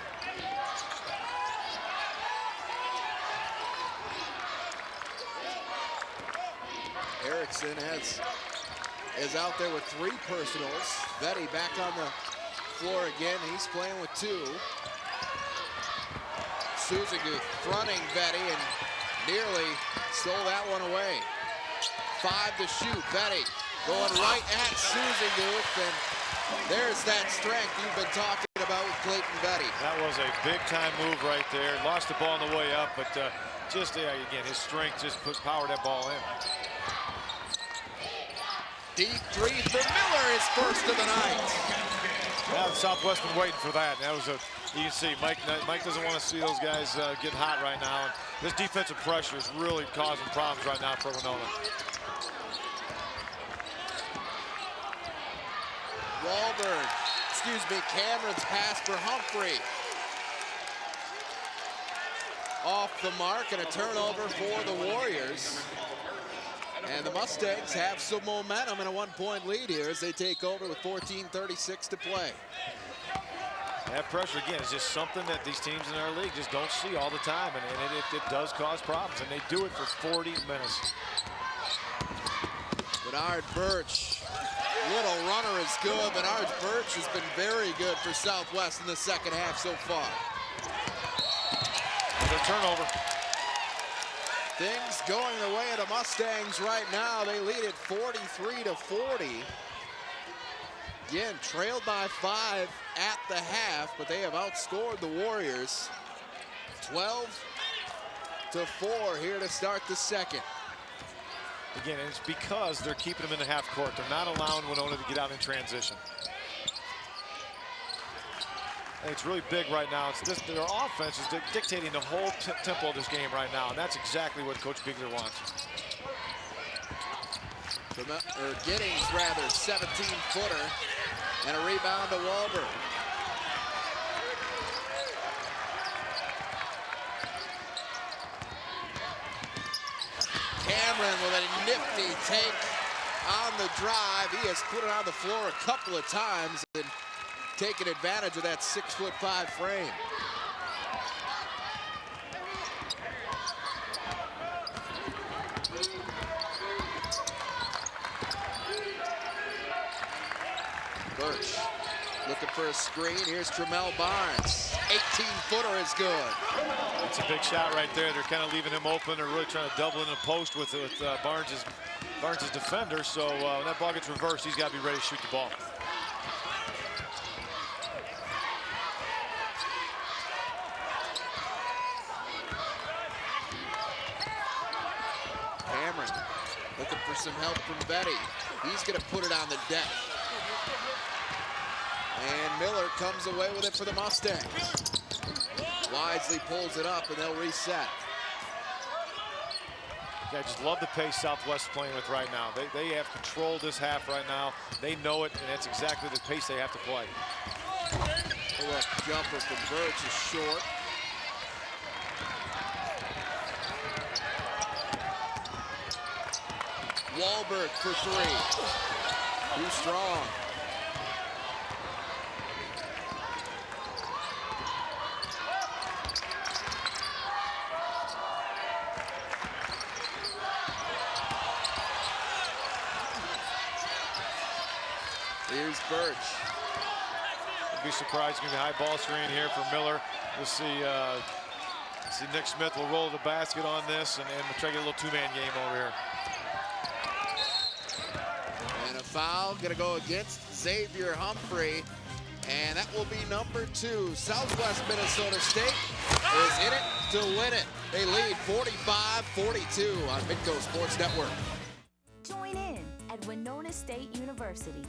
Speaker 4: Erickson is out there with 3 personals. Betty back on the floor again. He's playing with 2. Susan Guth fronting Betty and nearly stole that one away. 5 to shoot. Betty going right at Susan Guth, and there's that strength you've been talking about with Clayton Betty.
Speaker 5: That was a big-time move right there. Lost the ball on the way up, but again, his strength just powered that ball in.
Speaker 4: Deep 3 for Miller, his first of the night.
Speaker 5: Now the Southwest been waiting for that. That was you can see Mike doesn't want to see those guys get hot right now. And this defensive pressure is really causing problems right now for Winona.
Speaker 4: Cameron's pass for Humphrey. Off the mark, and a turnover for the Warriors. And the Mustangs have some momentum and a 1-point lead here as they take over with 14:36 to play.
Speaker 5: That pressure, again, is just something that these teams in our league just don't see all the time, and it does cause problems, and they do it for 40 minutes.
Speaker 4: Bernard Birch, little runner is good. Bernard Birch has been very good for Southwest in the second half so far.
Speaker 5: Another turnover.
Speaker 4: Things going the way of the Mustangs right now. They lead it 43-40. Again, trailed by 5 at the half, but they have outscored the Warriors 12-4 here to start the second.
Speaker 5: Again, it's because they're keeping them in the half court. They're not allowing Winona to get out in transition. And it's really big right now. It's this, their offense is dictating the whole tempo of this game right now, and that's exactly what Coach Biegler wants.
Speaker 4: Giddings, 17-footer, and a rebound to Wahlberg. Cameron with a nifty take on the drive. He has put it on the floor a couple of times and taken advantage of that 6'5" frame. Birch looking for a screen. Here's Tremel Barnes. 18-footer is good.
Speaker 5: It's a big shot right there. They're kind of leaving him open. They're really trying to double in the post with Barnes' defender. So when that ball gets reversed, he's got to be ready to shoot the ball.
Speaker 4: Cameron looking for some help from Betty. He's going to put it on the deck. And Miller comes away with it for the Mustangs. Wisely pulls it up, and they'll reset.
Speaker 5: I just love the pace Southwest is playing with right now. They have controlled this half right now. They know it, and that's exactly the pace they have to play.
Speaker 4: Pull-up jumper from Birch is short. Wahlberg for 3. Too strong. Here's Birch.
Speaker 5: I'd be surprised. Going to be a high ball screen here for Miller. We'll see Nick Smith will roll the basket on this and try to get a little two-man game over here.
Speaker 4: And a foul. Going to go against Xavier Humphrey. And that will be number 2. Southwest Minnesota State is in it to win it. They lead 45-42 on Midco Sports Network.
Speaker 15: Join in at Winona State University.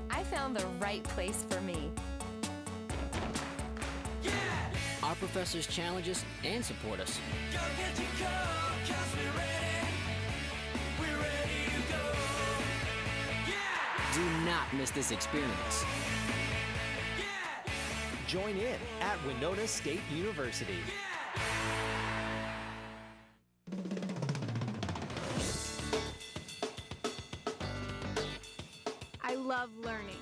Speaker 8: I found the right place for me.
Speaker 16: Our professors challenge us and support us. Do not miss this experience.
Speaker 18: Join in at Winona State University.
Speaker 8: I love learning.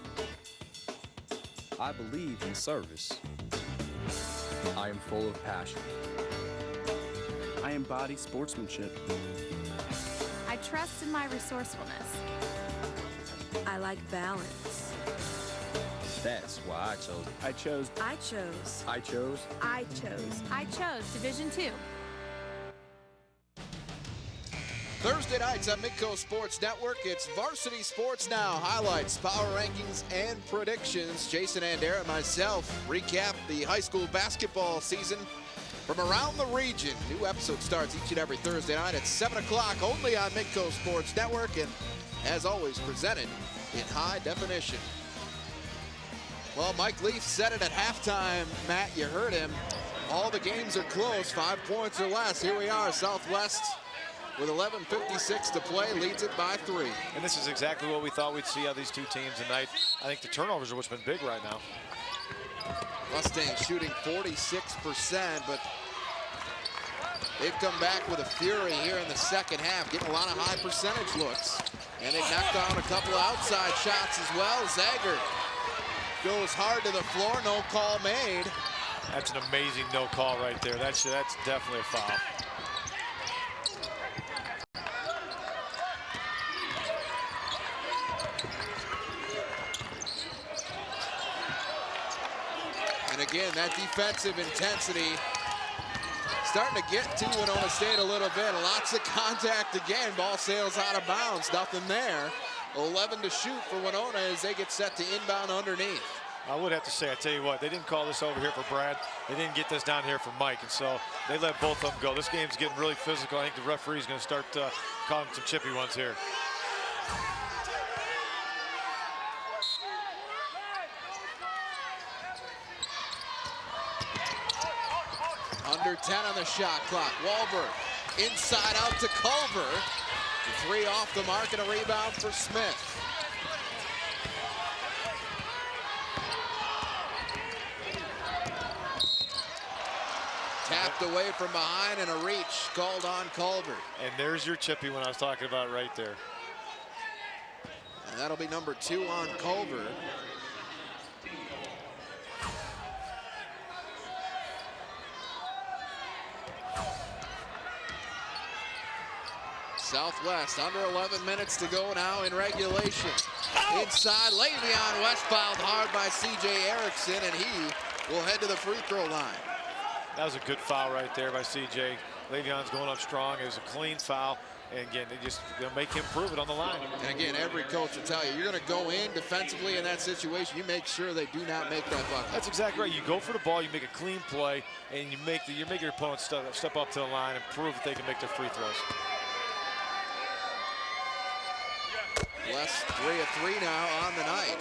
Speaker 13: I believe in service. I am full of passion.
Speaker 12: I embody sportsmanship.
Speaker 8: I trust in my resourcefulness.
Speaker 14: I like balance.
Speaker 13: That's why I chose it.
Speaker 12: I chose.
Speaker 14: I chose.
Speaker 13: I chose.
Speaker 14: I chose.
Speaker 8: I chose Division II.
Speaker 4: Thursday nights on Midco Sports Network, it's Varsity Sports Now. Highlights, power rankings, and predictions. Jason Zander and myself recap the high school basketball season from around the region. New episode starts each and every Thursday night at 7 o'clock, only on Midco Sports Network, and as always, presented in high definition. Well, Mike Leaf said it at halftime. Matt, you heard him. All the games are close, 5 points or less. Here we are, Southwest with 11:56 to play, leads it by 3.
Speaker 5: And this is exactly what we thought we'd see out of these two teams tonight. I think the turnovers are what's been big right now.
Speaker 4: Mustangs shooting 46%, but they've come back with a fury here in the second half, getting a lot of high percentage looks. And they knocked down a couple of outside shots as well. Zander goes hard to the floor, no call made.
Speaker 5: That's an amazing no call right there. That's definitely a foul.
Speaker 4: And again, that defensive intensity starting to get to Winona State a little bit. Lots of contact again. Ball sails out of bounds. Nothing there. 11 to shoot for Winona as they get set to inbound underneath.
Speaker 5: I would have to say, I tell you what, they didn't call this over here for Brad. They didn't get this down here for Mike, and so they let both of them go. This game's getting really physical. I think the referee's going to start calling some chippy ones here.
Speaker 4: Under 10 on the shot clock. Wahlberg inside out to Culver. The 3 off the mark and a rebound for Smith. Tapped away from behind and a reach called on Culver.
Speaker 5: And there's your chippy one I was talking about right there.
Speaker 4: And that'll be number 2 on Culver. Southwest under 11 minutes to go now in regulation. Inside, Le'Veon Westbound hard by C.J. Erickson, and he will head to the free throw line.
Speaker 5: That was a good foul right there by C.J. Le'Veon's going up strong. It was a clean foul. And again, they just make him prove it on the line.
Speaker 4: And again, every coach will tell you, you're going to go in defensively in that situation. You make sure they do not make that bucket.
Speaker 5: That's exactly right. You go for the ball, you make a clean play, and you make your opponent step up to the line and prove that they can make their free throws.
Speaker 4: West 3 of 3 now on the night.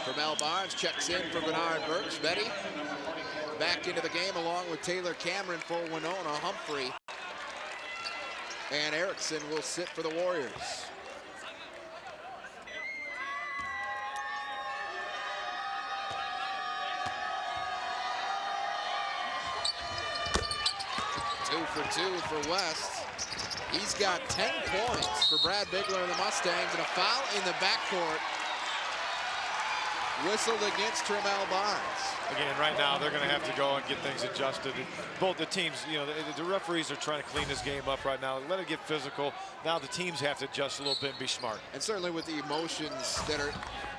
Speaker 4: Kermel Barnes checks in for Bernard Burks. Betty back into the game along with Taylor Cameron for Winona. Humphrey and Erickson will sit for the Warriors. Two for 2 for West. He's got 10 points for Brad Bigler and the Mustangs, and a foul in the backcourt whistled against Kermel Barnes.
Speaker 5: Again, right now they're going to have to go and get things adjusted. Both the teams, you know, the referees are trying to clean this game up right now. Let it get physical. Now the teams have to adjust a little bit and be smart.
Speaker 4: And certainly with the emotions that are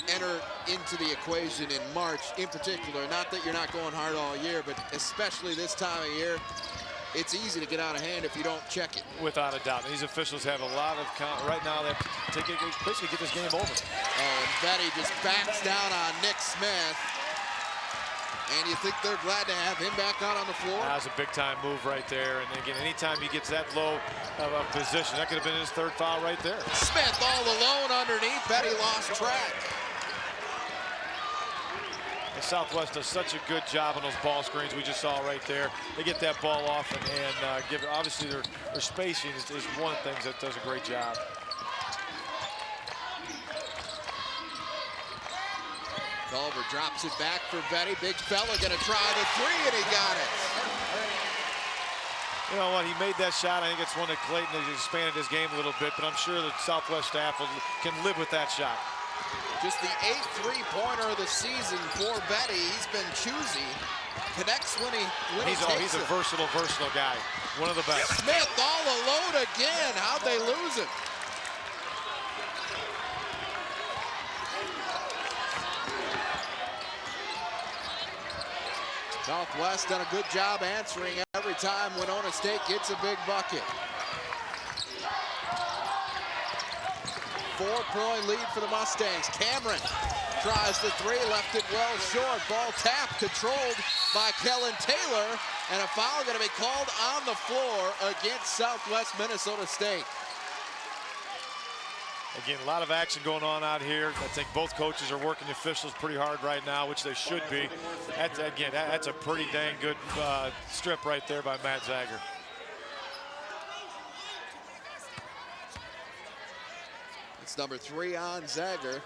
Speaker 4: entered into the equation in March in particular, not that you're not going hard all year, but especially this time of year, it's easy to get out of hand if you don't check it.
Speaker 5: Without a doubt. These officials have a lot of right now. They have to basically get this game over.
Speaker 4: Oh, and Betty just backs down on Nick Smith. And you think they're glad to have him back out on the floor?
Speaker 5: That was a big-time move right there. And again, anytime he gets that low of a position, that could have been his third foul right there.
Speaker 4: Smith all alone underneath. Betty lost track.
Speaker 5: And Southwest does such a good job on those ball screens we just saw right there. They get that ball off and give it. Obviously, their spacing is one of the things that does a great job.
Speaker 4: Culver drops it back for Betty. Big fella gonna try the three, and he got it.
Speaker 5: You know what? He made that shot. I think it's one that Clayton has expanded his game a little bit, but I'm sure the Southwest staff can live with that shot.
Speaker 4: Just the 8th three-pointer of the season for Betty. He's been choosy. Connects when he
Speaker 5: He's a versatile guy. One of the best.
Speaker 4: Smith all alone again. How'd they lose it? Southwest done a good job answering every time Winona State gets a big bucket. 4-point lead for the Mustangs. Cameron tries the three, left it well short. Ball tapped, controlled by Kellen Taylor, and a foul going to be called on the floor against Southwest Minnesota State.
Speaker 5: Again, a lot of action going on out here. I think both coaches are working the officials pretty hard right now, which they should be. That's a pretty dang good strip right there by Matt Zander.
Speaker 4: It's number 3 on Zander.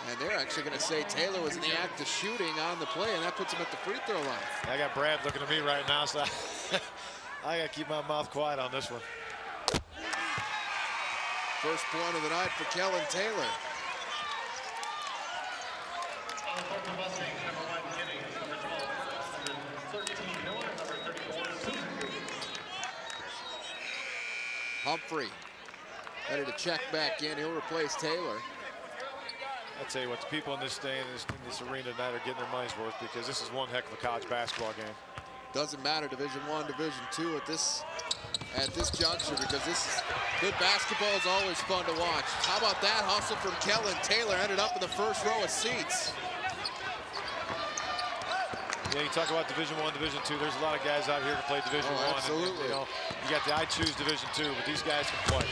Speaker 4: And they're actually going to say Taylor was in the act of shooting on the play, and that puts him at the free throw line.
Speaker 5: I got Brad looking at me right now, so I got to keep my mouth quiet on this one.
Speaker 4: First point of the night for Kellen Taylor. Humphrey ready to check back in. He'll replace Taylor.
Speaker 5: I'll tell you what, the people in this arena tonight are getting their money's worth, because this is one heck of a college basketball game.
Speaker 4: Doesn't matter Division I, Division II at this juncture, because this good basketball is always fun to watch. How about that hustle from Kellen Taylor? Ended up in the first row of seats.
Speaker 5: Yeah, you talk about Division I, Division II. There's a lot of guys out here to play Division I.
Speaker 4: Absolutely.
Speaker 5: And, you got the I choose Division II, but these guys can play.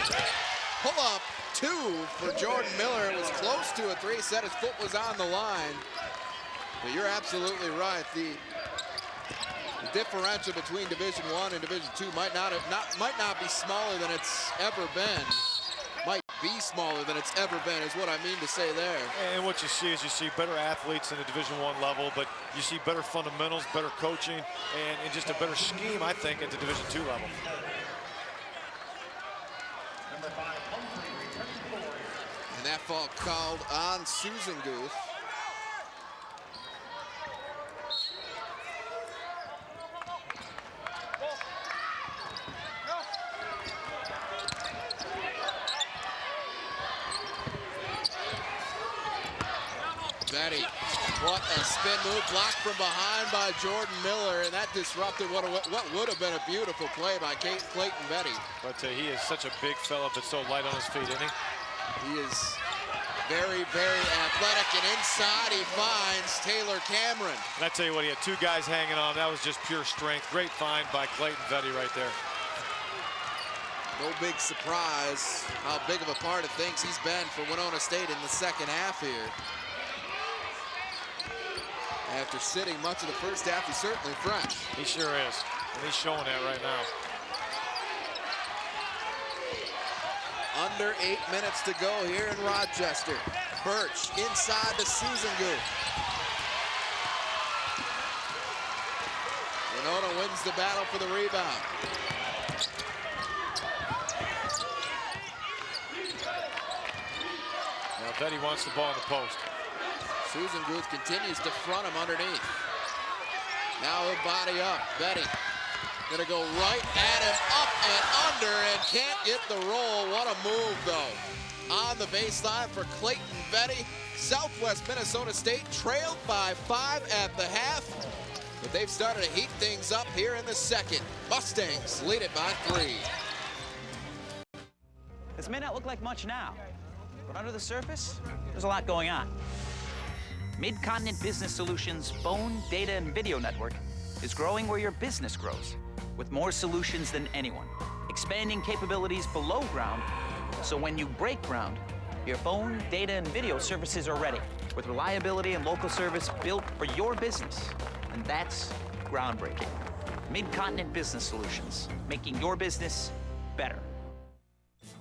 Speaker 4: Pull up 2 for Jordan Miller. It was close to a 3. Said his foot was on the line. But you're absolutely right. The differential between Division I and Division II might not be smaller than it's ever been. Might be smaller than it's ever been is what I mean to say there.
Speaker 5: And what you see is better athletes in the Division I level, but you see better fundamentals, better coaching, and just a better scheme, I think, at the Division II level.
Speaker 4: And that foul called on Susan Guth. Betty, what a spin move, blocked from behind by Jordan Miller, and that disrupted what would have been a beautiful play by Clayton Betty.
Speaker 5: But he is such a big fella, but so light on his feet, isn't he?
Speaker 4: He is very, very athletic, and inside he finds Taylor Cameron.
Speaker 5: And I tell you what, he had 2 guys hanging on. That was just pure strength. Great find by Clayton Betty right there.
Speaker 4: No big surprise how big of a part of things he's been for Winona State in the second half here. After sitting much of the first half, he's certainly fresh.
Speaker 5: He sure is, and he's showing that right now.
Speaker 4: Under 8 minutes to go here in Rochester. Birch inside to Susan Guth. Winona wins the battle for the rebound.
Speaker 5: Now Betty wants the ball in the post.
Speaker 4: Susan Guth continues to front him underneath. Now he'll body up. Betty gonna go right at him, up and under, and can't get the roll. What a move, though. On the baseline for Clayton Vetty. Southwest Minnesota State trailed by 5 at the half, but they've started to heat things up here in the second. Mustangs lead it by 3.
Speaker 17: This may not look like much now, but under the surface, there's a lot going on. Mid-Continent Business Solutions' phone, data, and video network is growing where your business grows, with more solutions than anyone, expanding capabilities below ground, so when you break ground, your phone, data, and video services are ready, with reliability and local service built for your business. And that's groundbreaking. Mid-Continent Business Solutions, making your business better.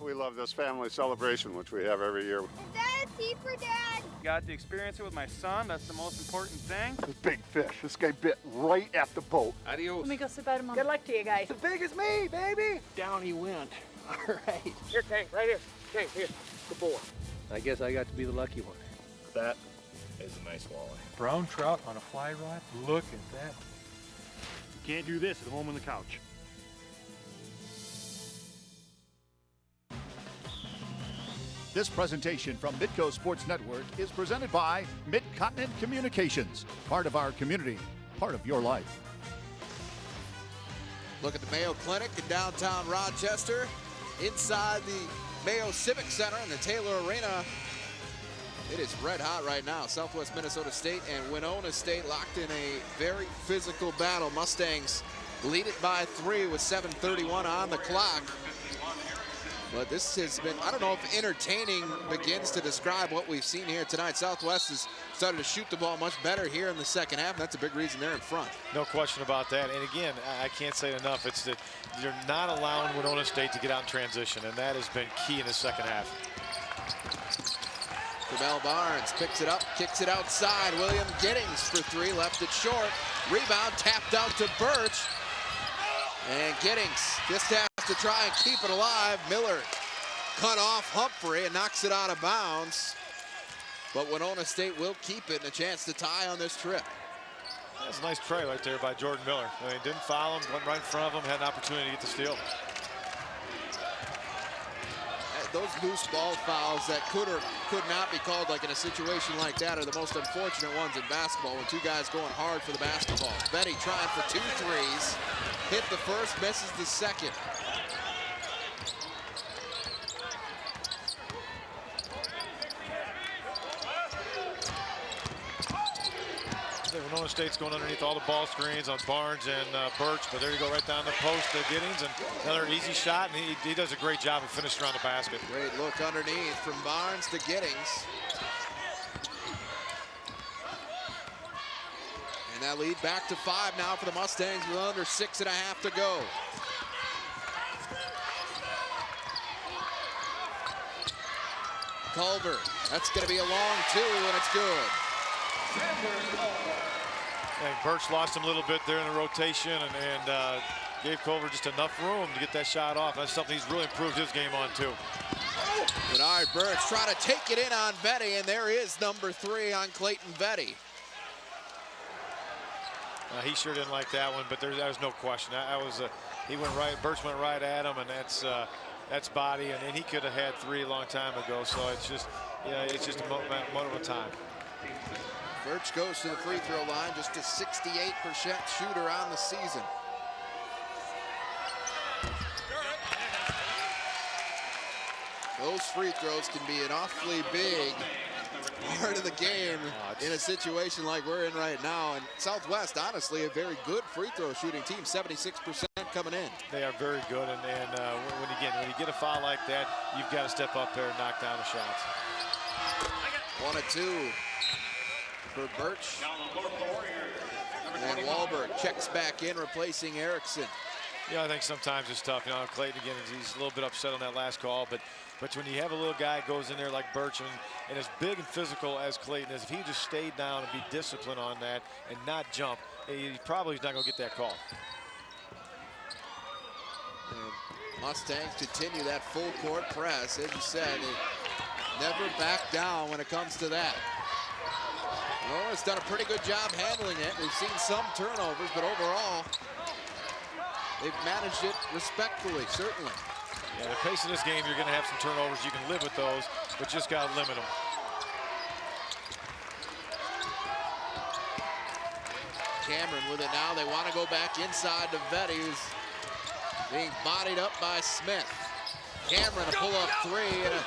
Speaker 19: We love this family celebration, which we have every year.
Speaker 20: Is that a tea for Dad?
Speaker 24: Got to experience it with my son. That's the most important thing.
Speaker 19: This big fish. This guy bit right at the boat.
Speaker 20: Adios. Let me go say bye to Mom. Good luck to you guys.
Speaker 19: As big as me, baby.
Speaker 24: Down he went. All right.
Speaker 20: Here, Tank, right here. Tank, here. Good boy.
Speaker 24: I guess I got to be the lucky one.
Speaker 2: That is a nice walleye.
Speaker 24: Brown trout on a fly rod. Look at that.
Speaker 22: You can't do this at home on the couch.
Speaker 1: This presentation from Midco Sports Network is presented by Mid-Continent Communications, part of our community, part of your life.
Speaker 4: Look at the Mayo Clinic in downtown Rochester, inside the Mayo Civic Center in the Taylor Arena. It is red hot right now. Southwest Minnesota State and Winona State locked in a very physical battle. Mustangs lead it by 3 with 7:31 on the clock. But this has been, I don't know if entertaining begins to describe what we've seen here tonight. Southwest has started to shoot the ball much better here in the second half. And that's a big reason they're in front.
Speaker 5: No question about that. And again, I can't say it enough. It's that you're not allowing Winona State to get out in transition, and that has been key in the second half.
Speaker 4: Jamel Barnes picks it up, kicks it outside. William Giddings for 3, left it short. Rebound tapped out to Birch. And Giddings just has to try and keep it alive. Miller cut off Humphrey and knocks it out of bounds. But Winona State will keep it and a chance to tie on this trip.
Speaker 5: That's a nice try right there by Jordan Miller. I mean, didn't foul him, went right in front of him, had an opportunity to get the steal.
Speaker 4: Those loose ball fouls that could or could not be called like in a situation like that are the most unfortunate ones in basketball when two guys going hard for the basketball. Vetty trying for 2 threes. Hit the first, misses the second.
Speaker 5: Winona State's going underneath all the ball screens on Barnes and Birch, but there you go, right down the post to Giddings, and another easy shot, and he does a great job of finishing around the basket.
Speaker 4: Great look underneath from Barnes to Giddings. And that lead back to 5 now for the Mustangs with under 6.5 to go. Culver, that's going to be a long 2, and it's good.
Speaker 5: And Birch lost him a little bit there in the rotation and gave Culver just enough room to get that shot off. That's something he's really improved his game on too.
Speaker 4: Bernard Birch trying to take it in on Vetty, and there is number 3 on Clayton Vetty.
Speaker 5: He sure didn't like that one, but there was no question. He went right. Birch went right at him, and that's body, and he could have had 3 a long time ago. So it's just a moment of time.
Speaker 4: Birch goes to the free throw line, just a 68% shooter on the season. Those free throws can be an awfully big part of the game in a situation like we're in right now. And Southwest, honestly, a very good free throw shooting team, 76% coming in.
Speaker 5: They are very good, and when you get a foul like that, you've got to step up there and knock down the shots.
Speaker 4: 1 of 2. For Birch. And Wahlberg checks back in, replacing Erickson.
Speaker 5: Yeah, I think sometimes it's tough. You know, Clayton, again, he's a little bit upset on that last call, but when you have a little guy goes in there like Birch and as big and physical as Clayton is, if he just stayed down and be disciplined on that and not jump, he probably is not going to get that call.
Speaker 4: And Mustangs continue that full court press. As you said, they never back down when it comes to that. Noah's done a pretty good job handling it. We've seen some turnovers, but overall, they've managed it respectfully, certainly.
Speaker 5: Yeah, the pace of this game, you're going to have some turnovers. You can live with those, but just got to limit them.
Speaker 4: Cameron with it now. They want to go back inside to Vetty, who's being bodied up by Smith. Cameron a pull-up three and a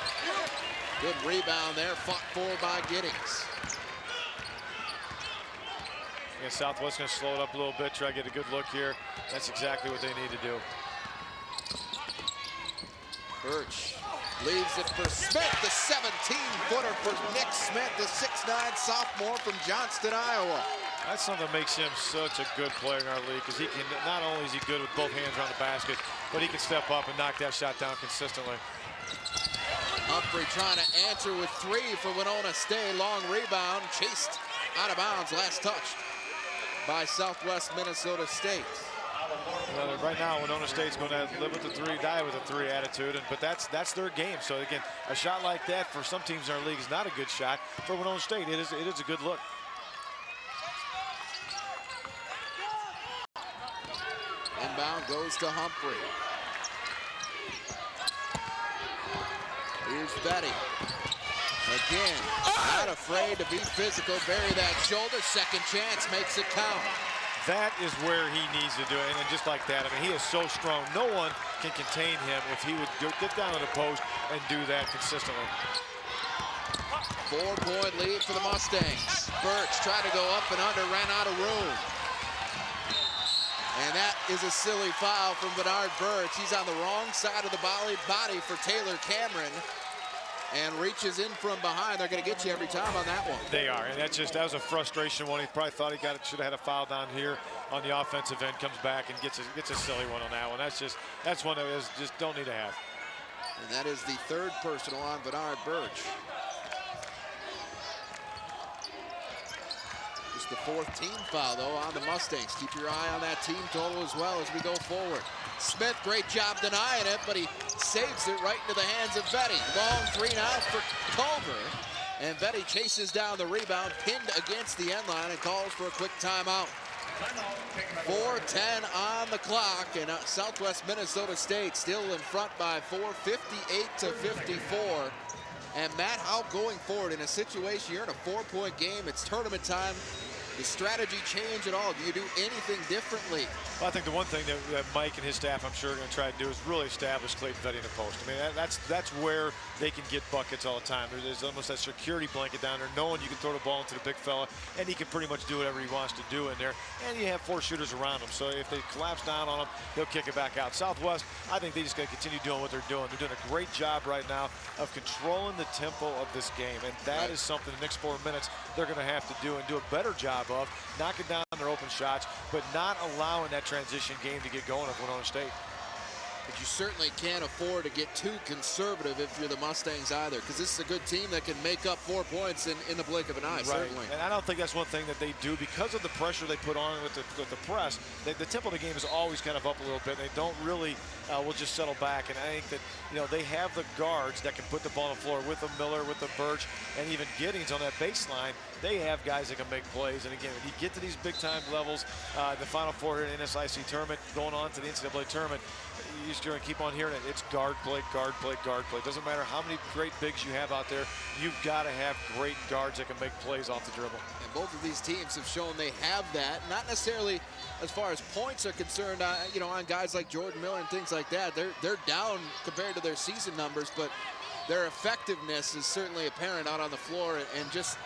Speaker 4: good rebound there, fought for by Giddings.
Speaker 5: Yeah, Southwest going to slow it up a little bit, try to get a good look here. That's exactly what they need to do.
Speaker 4: Birch leaves it for Smith, the 17-footer for Nick Smith, the 6'9" sophomore from Johnston, Iowa.
Speaker 5: That's something that makes him such a good player in our league, because he can, not only is he good with both hands around the basket, but he can step up and knock that shot down consistently.
Speaker 4: Humphrey trying to answer with three for Winona State. Long rebound, chased out of bounds, last touch by Southwest Minnesota State.
Speaker 5: Well, right now, Winona State's going to live with the three, die with a three attitude, but that's their game. So again, a shot like that for some teams in our league is not a good shot. For Winona State, it is a good look.
Speaker 4: Inbound goes to Humphrey. Here's Vetty. Again, not afraid to be physical. Bury that shoulder. Second chance makes it count.
Speaker 5: That is where he needs to do it, and just like that, I mean, he is so strong. No one can contain him if he would get down to the post and do that consistently.
Speaker 4: 4-point lead for the Mustangs. Birch tried to go up and under, ran out of room. And that is a silly foul from Bernard Birch. He's on the wrong side of the body for Taylor Cameron, and reaches in from behind. They're going to get you every time on that one.
Speaker 5: They are, and that was a frustration one. He probably thought he should have had a foul down here on the offensive end. Comes back and gets a silly one on that one. That's one that just don't need to have.
Speaker 4: And that is the third personal on Bernard Birch. Just the fourth team foul, though, on the Mustangs. Keep your eye on that team total as well as we go forward. Smith, great job denying it, but he saves it right into the hands of Vetty. Long three now for Culver. And Vetty chases down the rebound, pinned against the end line, and calls for a quick timeout. 4:10 on the clock, and Southwest Minnesota State still in front by 4, 58-54. And Matt, how going forward in a situation, you're in a 4-point game, it's tournament time, does strategy change at all? Do you do anything differently?
Speaker 5: Well, I think the one thing that Mike and his staff, I'm sure, are going to try to do is really establish Clayton Vetty in the post. I mean, that's where they can get buckets all the time. There's almost that security blanket down there, knowing you can throw the ball into the big fella, and he can pretty much do whatever he wants to do in there. And you have 4 shooters around him, so if they collapse down on him, he'll kick it back out. Southwest, I think they just got to continue doing what they're doing. They're doing a great job right now of controlling the tempo of this game, and that is something the next 4 minutes they're going to have to do and do a better job of, knocking down their open shots, but not allowing that transition game to get going at Winona State.
Speaker 4: But you certainly can't afford to get too conservative if you're the Mustangs either, because this is a good team that can make up 4 points in the blink of an eye, certainly.
Speaker 5: And I don't think that's one thing that they do because of the pressure they put on with the press. The tempo of the game is always kind of up a little bit. They don't really will just settle back. And I think that they have the guards that can put the ball on the floor with the Miller, with the Birch, and even Giddings on that baseline. They have guys that can make plays. And again, when you get to these big-time levels, the Final Four here in the NSIC tournament, going on to the NCAA tournament, you're just going to keep on hearing it. It's guard play, guard play, guard play. Doesn't matter how many great bigs you have out there, you've got to have great guards that can make plays off the dribble.
Speaker 4: And both of these teams have shown they have that, not necessarily as far as points are concerned, on guys like Jordan Miller and things like that. They're down compared to their season numbers, but their effectiveness is certainly apparent out on the floor, and just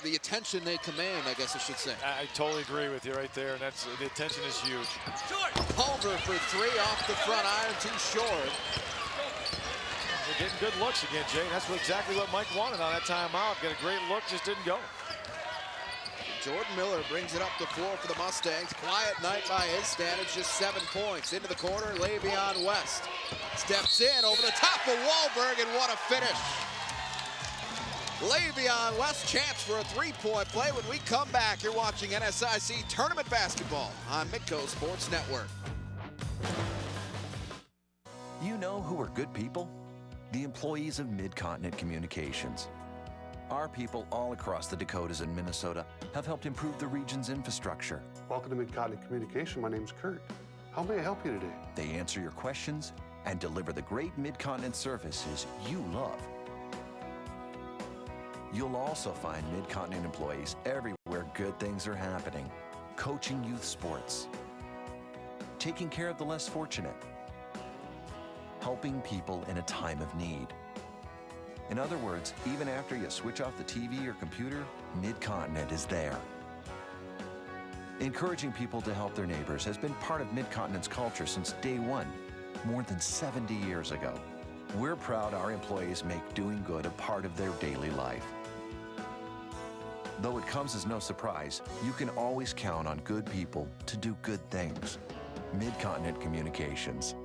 Speaker 4: the attention they command, I guess I should say.
Speaker 5: I totally agree with you right there, and the attention is huge.
Speaker 4: Culver for 3 off the front iron, too short.
Speaker 5: They're getting good looks again, Jay. That's exactly what Mike wanted on that timeout. Got a great look, just didn't go.
Speaker 4: Jordan Miller brings it up the floor for the Mustangs. Quiet night by his standards, just 7 points. Into the corner, Le'Veon West steps in over the top of Wahlberg, and what a finish. Le'Veon West, chance for a 3-point play. When we come back, you're watching NSIC Tournament Basketball on Midco Sports Network.
Speaker 6: You know who are good people? The employees of Mid-Continent Communications. Our people all across the Dakotas and Minnesota have helped improve the region's infrastructure.
Speaker 19: Welcome to Mid-Continent Communication. My name's Kurt. How may I help you today?
Speaker 6: They answer your questions and deliver the great Mid-Continent services you love. You'll also find Mid-Continent employees everywhere good things are happening. coaching youth sports, taking care of the less fortunate, helping people in a time of need. In other words, even after you switch off the TV or computer, Mid-Continent is there. Encouraging people to help their neighbors has been part of Mid-Continent's culture since day one, more than 70 years ago. We're proud our employees make doing good a part of their daily life. Though it comes as no surprise, you can always count on good people to do good things. Mid-Continent Communications.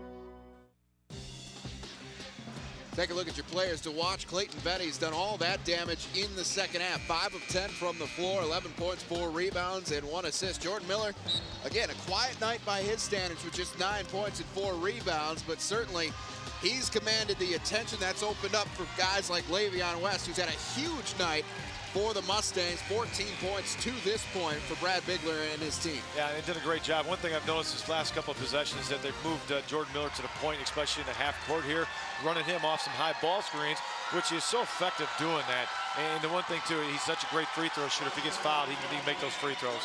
Speaker 4: Take a look at your players to watch. Clayton Vetti's done all that damage in the second half. 5 of 10 from the floor, 11 points, 4 rebounds, and 1 assist. Jordan Miller, again, a quiet night by his standards with just 9 points and 4 rebounds, but certainly he's commanded the attention that's opened up for guys like Le'Veon West, who's had a huge night for the Mustangs. 14 points to this point for Brad Bigler and his team.
Speaker 5: Yeah, they did a great job. One thing I've noticed this last couple of possessions is that they've moved Jordan Miller to the point, especially in the half court here, running him off some high ball screens, which is so effective doing that. And the one thing, too, he's such a great free throw shooter. If he gets fouled, he can make those free throws.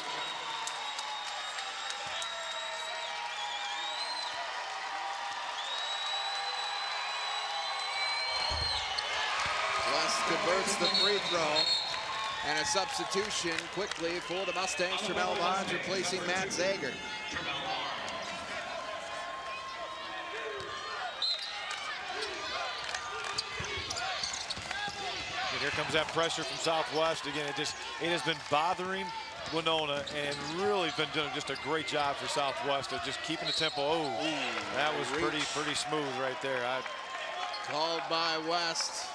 Speaker 4: West converts the free throw. And a substitution quickly for the Mustangs. Tramel Bonds replacing Matt Zander.
Speaker 5: And here comes that pressure from Southwest. Again, it has been bothering Winona and really been doing just a great job for Southwest of just keeping the tempo. Oh, that was pretty smooth right there.
Speaker 4: Called by West.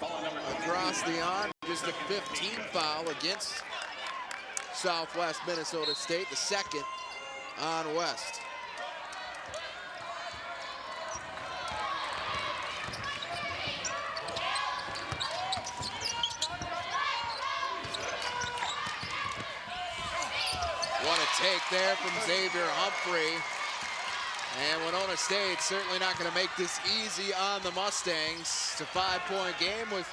Speaker 4: Across the arm, just a 15th foul against Southwest Minnesota State, the second on West. What a take there from Xavier Humphrey. And Winona State certainly not going to make this easy on the Mustangs. It's a 5-point game with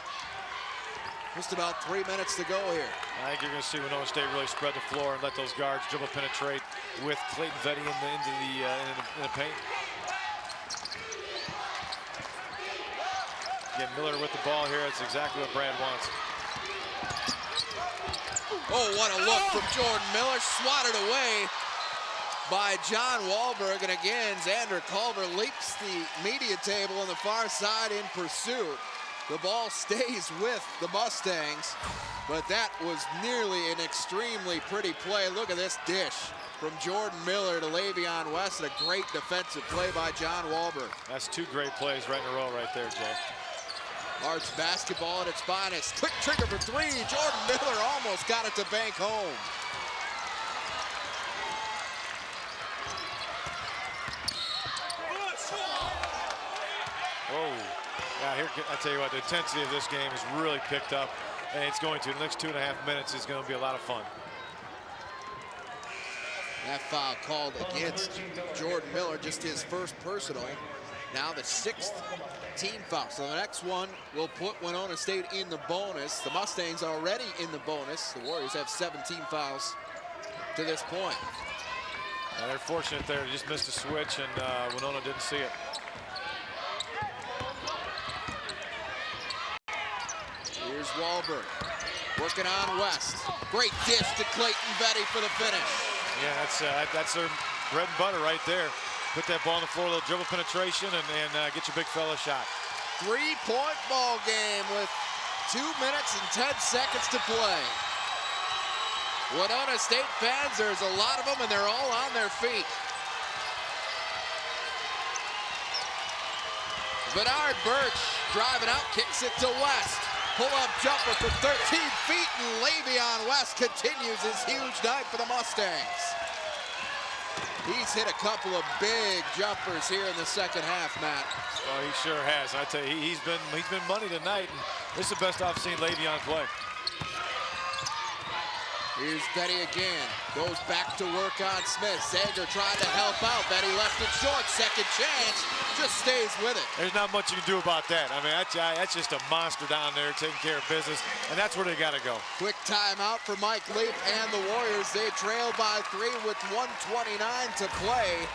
Speaker 4: just about 3 minutes to go here.
Speaker 5: I think you're going to see Winona State really spread the floor and let those guards dribble penetrate with Clayton Vetty into the paint. Again, Miller with the ball here. That's exactly what Brad wants.
Speaker 4: Oh, what a look from Jordan Miller. Swatted away by John Wahlberg, and again, Zander Culver leaps the media table on the far side in pursuit. The ball stays with the Mustangs, but that was nearly an extremely pretty play. Look at this dish from Jordan Miller to Le'Veon West, and a great defensive play by John Wahlberg.
Speaker 5: That's 2 great plays right in a row right there, Jay.
Speaker 4: Arch basketball at its finest. Quick trigger for 3. Jordan Miller almost got it to bank home.
Speaker 5: Oh, yeah, here, I tell you what, the intensity of this game has really picked up, and it's going to. The next 2.5 minutes is going to be a lot of fun.
Speaker 4: That foul called against Jordan Miller, just his first personal. Now the 6th team foul. So the next one will put Winona State in the bonus. The Mustangs already in the bonus. The Warriors have 17 fouls to this point.
Speaker 5: Yeah, they're fortunate there. They just missed a switch, and Winona didn't see it.
Speaker 4: Here's Wahlberg working on West. Great dish to Clayton Vetty for the finish.
Speaker 5: Yeah, that's their bread and butter right there. Put that ball on the floor, a little dribble penetration, and get your big fella shot.
Speaker 4: 3-point ball game with 2 minutes and 10 seconds to play. Winona State fans, there's a lot of them, and they're all on their feet. Bernard Birch driving out, kicks it to West. Pull-up jumper from 13 feet, and Le'Veon West continues his huge night for the Mustangs. He's hit a couple of big jumpers here in the second half, Matt.
Speaker 5: Oh, he sure has. I tell you, he's been money tonight, and this is the best I've seen Le'Veon play.
Speaker 4: Here's Betty again. Goes back to work on Smith. Zander trying to help out. Betty left it short. Second chance. Just stays with it.
Speaker 5: There's not much you can do about that. I mean, that's just a monster down there taking care of business, and that's where they got to go.
Speaker 4: Quick timeout for Mike Leaf and the Warriors. They trail by 3 with 1:29 to play.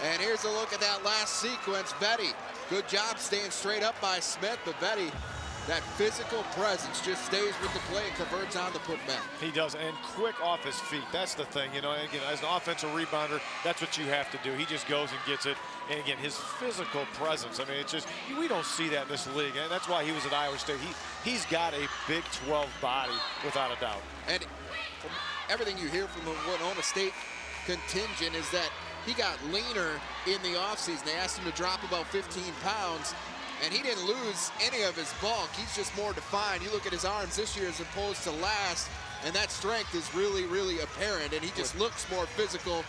Speaker 4: And here's a look at that last sequence. Betty, good job staying straight up by Smith, but Betty, that physical presence just stays with the play and converts on the putback.
Speaker 5: He does, and quick off his feet. That's the thing, you know. Again, as an offensive rebounder, that's what you have to do. He just goes and gets it. And again, his physical presence. I mean, it's just, we don't see that in this league, and that's why he was at Iowa State. He's got a Big 12 body, without a doubt.
Speaker 4: And from everything you hear from the Winona State contingent is that he got leaner in the offseason. They asked him to drop about 15 pounds. And he didn't lose any of his bulk. He's just more defined. You look at his arms this year as opposed to last, and that strength is really, really apparent. And he just looks more physical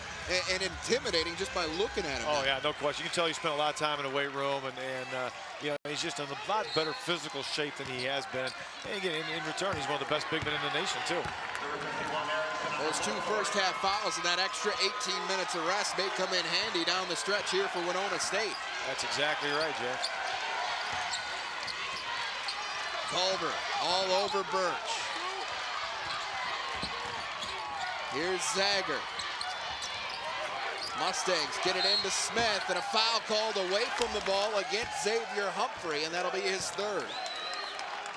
Speaker 4: and intimidating just by looking at him.
Speaker 5: Oh, yeah, no question. You can tell he spent a lot of time in the weight room, and you know, he's just in a lot better physical shape than he has been. And again, in return, he's one of the best big men in the nation, too.
Speaker 4: Those 2 first-half fouls and that extra 18 minutes of rest may come in handy down the stretch here for Winona State.
Speaker 5: That's exactly right, Jay.
Speaker 4: Culver all over Birch. Here's Zander. Mustangs get it into Smith, and a foul called away from the ball against Xavier Humphrey, and that'll be his third.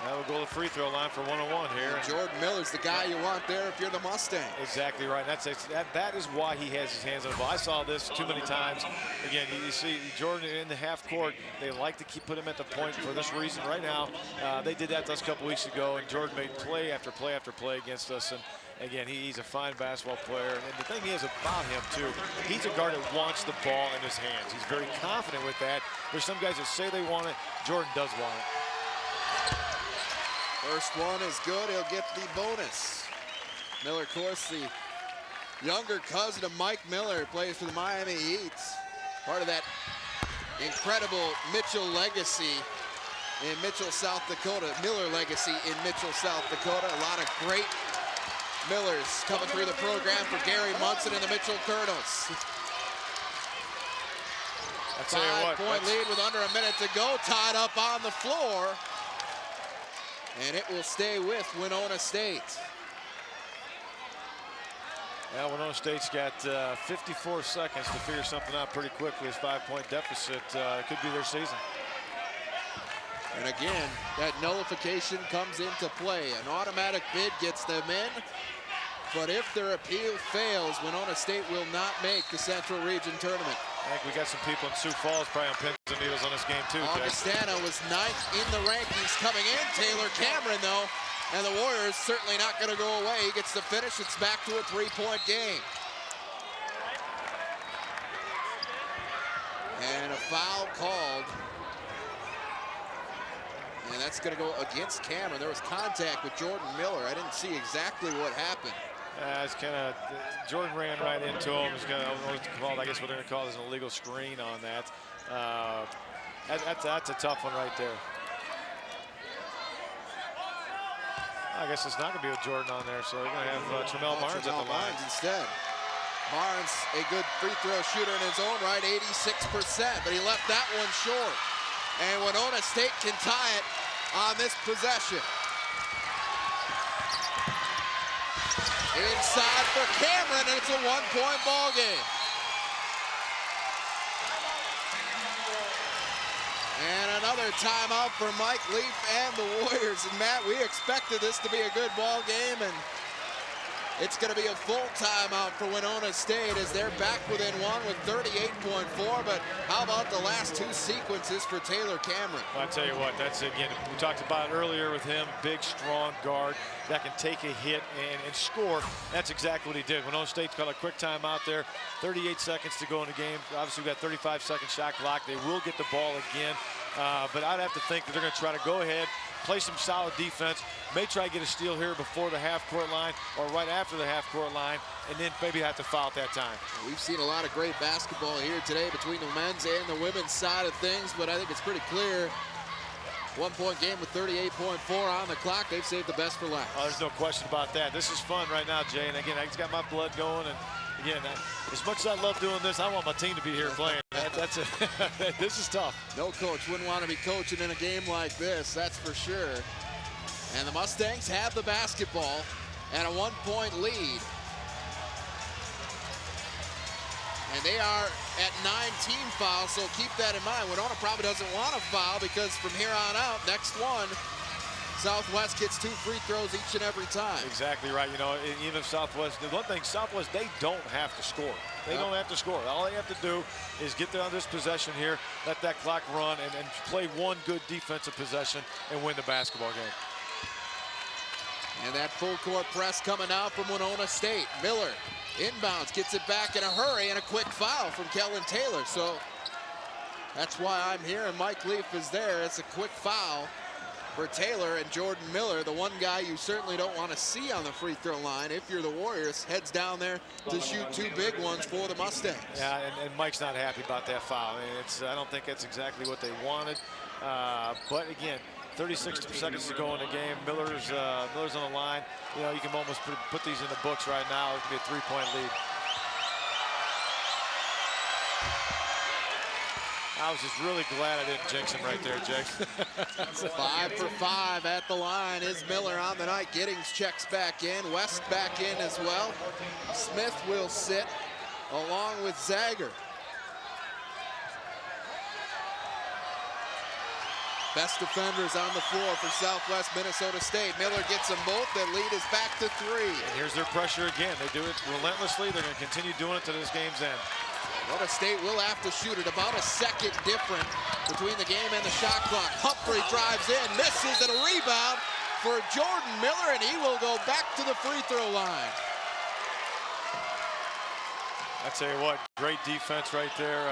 Speaker 5: That will go to the free throw line for 1-on-1 here.
Speaker 4: And Jordan Miller's the guy you want there if you're the Mustang.
Speaker 5: Exactly right. That is why he has his hands on the ball. I saw this too many times. Again, you see Jordan in the half court. They like to put him at the point for this reason. Right now, they did that to us a couple weeks ago, and Jordan made play after play after play against us. And again, he's a fine basketball player. And the thing is about him, too, he's a guard that wants the ball in his hands. He's very confident with that. There's some guys that say they want it. Jordan does want it.
Speaker 4: First one is good. He'll get the bonus. Miller, of course, the younger cousin of Mike Miller, plays for the Miami Heat. Part of that incredible Mitchell legacy in Mitchell, South Dakota. Miller legacy in Mitchell, South Dakota. A lot of great Millers coming through the program for Gary Munson and the Mitchell Colonels.
Speaker 5: I'll tell you what,
Speaker 4: 5-point lead with under a minute to go, tied up on the floor. And it will stay with Winona State.
Speaker 5: Yeah, Winona State's got 54 seconds to figure something out pretty quickly. This 5-point deficit could be their season.
Speaker 4: And again, that nullification comes into play. An automatic bid gets them in. But if their appeal fails, Winona State will not make the Central Region Tournament.
Speaker 5: I think we got some people in Sioux Falls probably on pins and needles on this game too.
Speaker 4: Augustana was 9th in the rankings coming in. Taylor Cameron, though, and the Warriors certainly not going to go away. He gets the finish. It's back to a 3-point game. And a foul called. And that's going to go against Cameron. There was contact with Jordan Miller. I didn't see exactly what happened.
Speaker 5: It's kind of, Jordan ran right into him. It's going to, I guess what they're going to call is an illegal screen on that. That's a tough one right there. I guess it's not going to be with Jordan on there, so they're going to have Tramel Barnes at the line
Speaker 4: instead. Barnes, a good free throw shooter in his own right, 86%, but he left that one short. And Winona State can tie it on this possession. Inside for Cameron, and it's a 1-point ball game. And another timeout for Mike Leaf and the Warriors. And Matt, we expected this to be a good ball game, and it's going to be a full timeout for Winona State as they're back within one with 38.4. But how about the last 2 sequences for Taylor Cameron?
Speaker 5: Well, I tell you what, that's again, we talked about it earlier with him, big, strong guard that can take a hit and score. That's exactly what he did. Winona State's got a quick timeout there, 38 seconds to go in the game. Obviously, we've got 35-second shot clock. They will get the ball again, but I'd have to think that they're going to try to go ahead, play some solid defense, may try to get a steal here before the half-court line or right after the half-court line, and then maybe have to foul at that time.
Speaker 4: We've seen a lot of great basketball here today between the men's and the women's side of things, but I think it's pretty clear 1-point game with 38.4 on the clock. They've saved the best for last.
Speaker 5: Oh, there's no question about that. This is fun right now, Jay. And again, I just got my blood going. And again, as much as I love doing this, I want my team to be here playing. That's it. This is tough.
Speaker 4: No coach wouldn't want to be coaching in a game like this, that's for sure. And the Mustangs have the basketball and a 1-point lead. And they are at 9 team fouls, so keep that in mind. Winona probably doesn't want to foul because from here on out, next one, Southwest gets 2 free throws each and every time.
Speaker 5: Exactly right. You know, even if Southwest, the one thing, Southwest, they don't have to score. They don't have to score. All they have to do is get on this possession here, let that clock run, and play one good defensive possession and win the basketball game.
Speaker 4: And that full court press coming out from Winona State. Miller inbounds, gets it back in a hurry, and a quick foul from Kellen Taylor. So that's why I'm here, and Mike Leaf is there. It's a quick foul for Taylor, and Jordan Miller, the one guy you certainly don't want to see on the free throw line if you're the Warriors, heads down there to shoot 2 big ones for the Mustangs.
Speaker 5: Yeah, and Mike's not happy about that foul. I mean, I don't think that's exactly what they wanted. But again, 36 seconds to go in the game. Miller's on the line. You know, you can almost put these in the books right now. It could be a 3-point lead. I was just really glad I didn't jinx him right there, Jake.
Speaker 4: 5 for 5 at the line is Miller on the night. Giddings checks back in. West back in as well. Smith will sit along with Zander. Best defenders on the floor for Southwest Minnesota State. Miller gets them both. Their lead is back to 3.
Speaker 5: And here's their pressure again. They do it relentlessly. They're going to continue doing it to this game's end.
Speaker 4: Minnesota State will have to shoot it. About a second different between the game and the shot clock. Humphrey drives in, misses, and a rebound for Jordan Miller, and he will go back to the free throw line.
Speaker 5: I tell you what, great defense right there.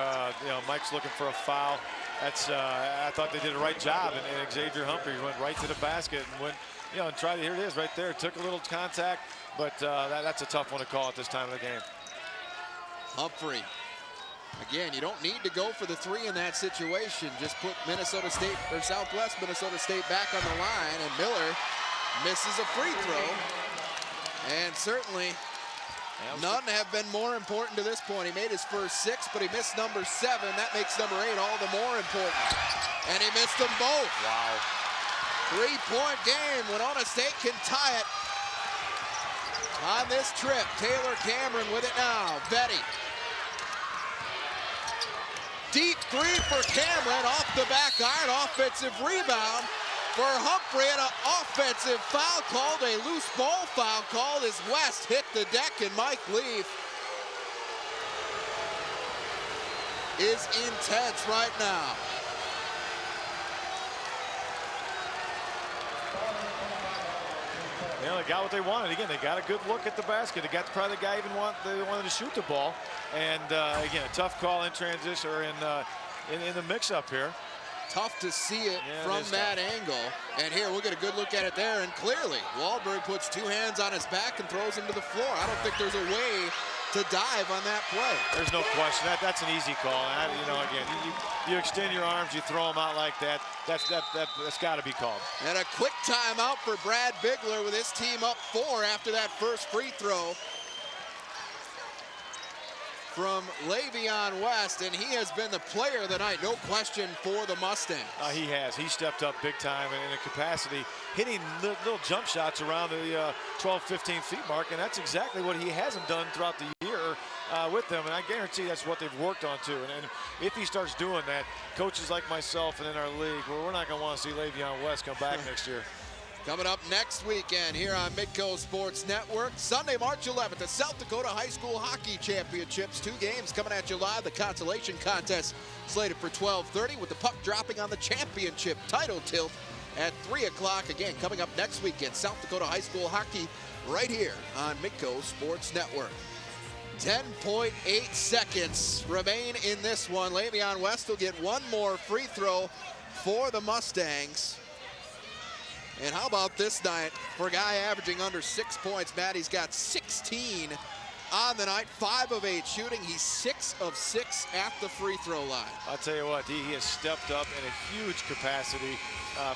Speaker 5: You know, Mike's looking for a foul. That's I thought they did a right job, and Xavier Humphrey went right to the basket and went, you know, and tried to, here it is right there. Took a little contact, but that's a tough one to call at this time of the game.
Speaker 4: Humphrey. Again, you don't need to go for the 3 in that situation. Just put Minnesota State or Southwest Minnesota State back on the line, and Miller misses a free throw. And certainly none have been more important to this point. He made his first 6, but he missed number 7. That makes number 8 all the more important. And he missed them both.
Speaker 5: Wow.
Speaker 4: 3-point game. Winona State can tie it on this trip. Taylor Cameron with it now. Vetty. Deep 3 for Cameron, off the back iron, offensive rebound for Humphrey, and an offensive foul called, a loose ball foul called as West hit the deck, and Mike Leaf is intense right now.
Speaker 5: You know, they got what they wanted. Again, they got a good look at the basket. They got probably the guy they wanted to shoot the ball. And again, a tough call in transition or in the mix-up here.
Speaker 4: Tough to see it from that angle. And here, we'll get a good look at it there. And clearly, Wahlberg puts 2 hands on his back and throws him to the floor. I don't think there's a way to dive on that play.
Speaker 5: There's no question. That's an easy call. And you know, again, you extend your arms, you throw them out like that. That's got to be called.
Speaker 4: And a quick timeout for Brad Bigler with his team up 4 after that first free throw from Le'Veon West, and he has been the player of the night, no question, for the Mustangs.
Speaker 5: He has. He stepped up big time in a capacity, hitting little jump shots around the 12, 15 feet mark, and that's exactly what he hasn't done throughout the year with them, and I guarantee that's what they've worked on too. And if he starts doing that, coaches like myself and in our league, well, we're not going to want to see Le'Veon West come back next year.
Speaker 4: Coming up next weekend here on Midco Sports Network, Sunday, March 11th, the South Dakota High School Hockey Championships. 2 games coming at you live. The consolation contest slated for 12:30 with the puck dropping on the championship title tilt at 3 o'clock. Again, coming up next weekend, South Dakota High School Hockey right here on Midco Sports Network. 10.8 seconds remain in this one. Le'Veon West will get 1 more free throw for the Mustangs. And how about this night for a guy averaging under 6 points? Matt, he's got 16 on the night, 5 of 8 shooting. He's 6 of 6 at the free throw line.
Speaker 5: I'll tell you what, he has stepped up in a huge capacity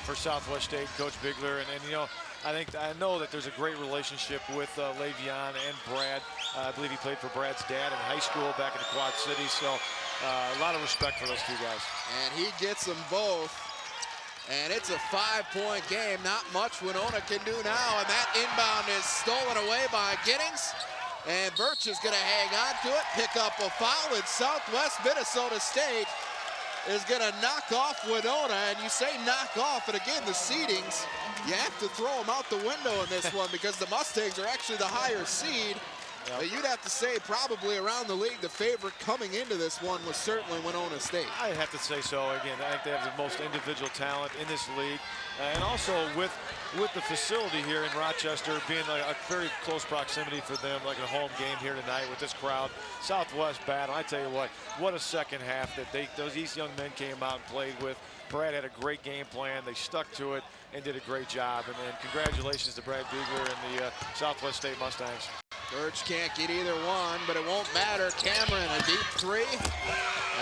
Speaker 5: for Southwest State, Coach Bigler. And you know, I know that there's a great relationship with Le'Veon and Brad. I believe he played for Brad's dad in high school back in the Quad Cities. So a lot of respect for those two guys. And
Speaker 4: he gets them both. And it's a 5-point game. Not much Winona can do now. And that inbound is stolen away by Giddings. And Birch is going to hang on to it, pick up a foul, and Southwest Minnesota State is going to knock off Winona. And you say knock off, and again, the seedings, you have to throw them out the window in this one because the Mustangs are actually the higher seed. But you'd have to say probably around the league, the favorite coming into this one was certainly Winona State.
Speaker 5: I'd have to say so. Again, I think they have the most individual talent in this league. And also with the facility here in Rochester being a very close proximity for them, like a home game here tonight with this crowd. Southwest battle, I tell you what a second half that these young men came out and played with. Brad had a great game plan. They stuck to it and did a great job. And then congratulations to Brad Biegler and the Southwest State Mustangs.
Speaker 4: Birch can't get either one, but it won't matter. Cameron, a deep three.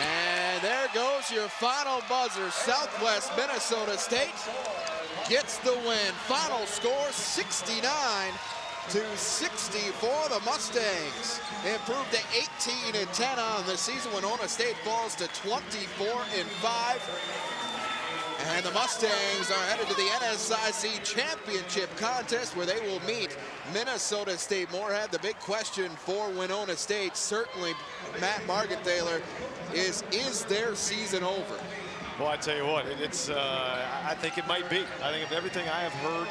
Speaker 4: And there goes your final buzzer. Southwest Minnesota State gets the win. Final score 69-60 for the Mustangs. Improved to 18-10 on the season. Winona State falls to 24-5. And the Mustangs are headed to the NSIC championship contest where they will meet Minnesota State Moorhead. The big question for Winona State, certainly Matt Margenthaler, is their season over?
Speaker 5: Well, I tell you what, I think it might be. I think of everything I have heard,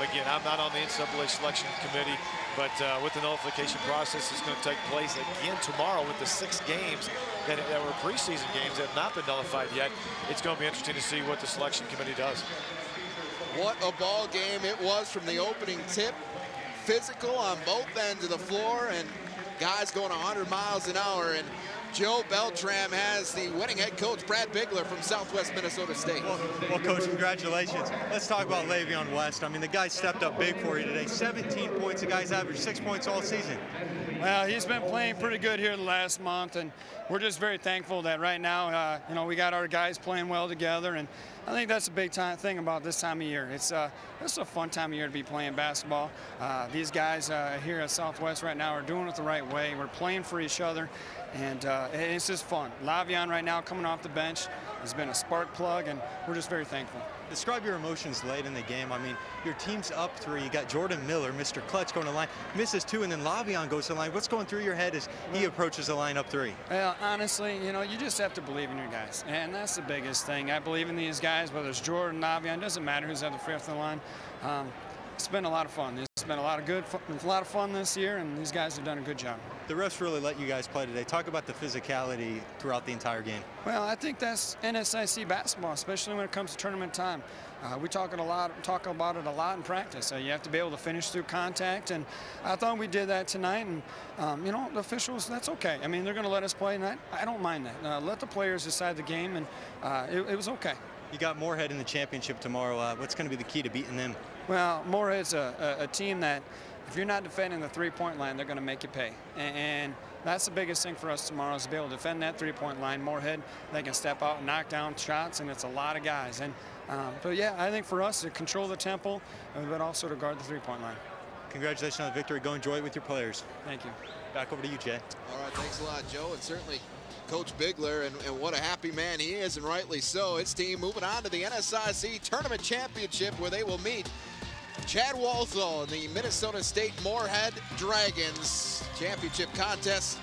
Speaker 5: again, I'm not on the NCAA selection committee, but with the nullification process, it's going to take place again tomorrow with the 6 games that were preseason games that have not been nullified yet. It's going to be interesting to see what the selection committee does.
Speaker 4: What a ball game it was from the opening tip. Physical on both ends of the floor, and guys going 100 miles an hour. And Joe Beltram has the winning head coach, Brad Biegler from Southwest Minnesota State.
Speaker 7: Well, Coach, congratulations. Let's talk about Le'Veon West. I mean, the guy stepped up big for you today. 17 points. The guy's averaged 6 points all season.
Speaker 9: Well, he's been playing pretty good here the last month, and we're just very thankful that right now, we got our guys playing well together, and I think that's a big thing about this time of year. It's a fun time of year to be playing basketball. These guys here at Southwest right now are doing it the right way. We're playing for each other, and it's just fun. Le'Veon right now coming off the bench has been a spark plug, and we're just very thankful.
Speaker 7: Describe your emotions late in the game. I mean, your team's up 3. You got Jordan Miller, Mr. Clutch, going to the line, misses 2, and then Le'Veon goes to the line. What's going through your head as he approaches the line up 3?
Speaker 9: Well, honestly, you just have to believe in your guys, and that's the biggest thing. I believe in these guys, whether it's Jordan, Le'Veon, doesn't matter who's at the free throw line. It's been a lot of fun. It's been a lot of fun this year, and these guys have done a good job.
Speaker 7: The refs really let you guys play today. Talk about the physicality throughout the entire game.
Speaker 9: Well, I think that's NSIC basketball, especially when it comes to tournament time. We talk about it a lot in practice. You have to be able to finish through contact, and I thought we did that tonight. And the officials, that's okay. I mean, they're going to let us play tonight. I don't mind that. Let the players decide the game, and it was okay.
Speaker 7: You got Moorhead in the championship tomorrow. What's going to be the key to beating them?
Speaker 9: Well, Moorhead's a team that, if you're not defending the three-point line, they're going to make you pay. And that's the biggest thing for us tomorrow, is to be able to defend that three-point line. Moorhead, they can step out and knock down shots, and it's a lot of guys. And but yeah, I think for us to control the tempo, but also to guard the three-point line.
Speaker 7: Congratulations on the victory. Go enjoy it with your players.
Speaker 9: Thank you.
Speaker 7: Back over to you, Jay.
Speaker 4: All right, thanks a lot, Joe, and certainly Coach Biegler, and what a happy man he is, and rightly so. His team moving on to the NSIC Tournament Championship, where they will meet Chad Walthall and the Minnesota State Moorhead Dragons. Championship contest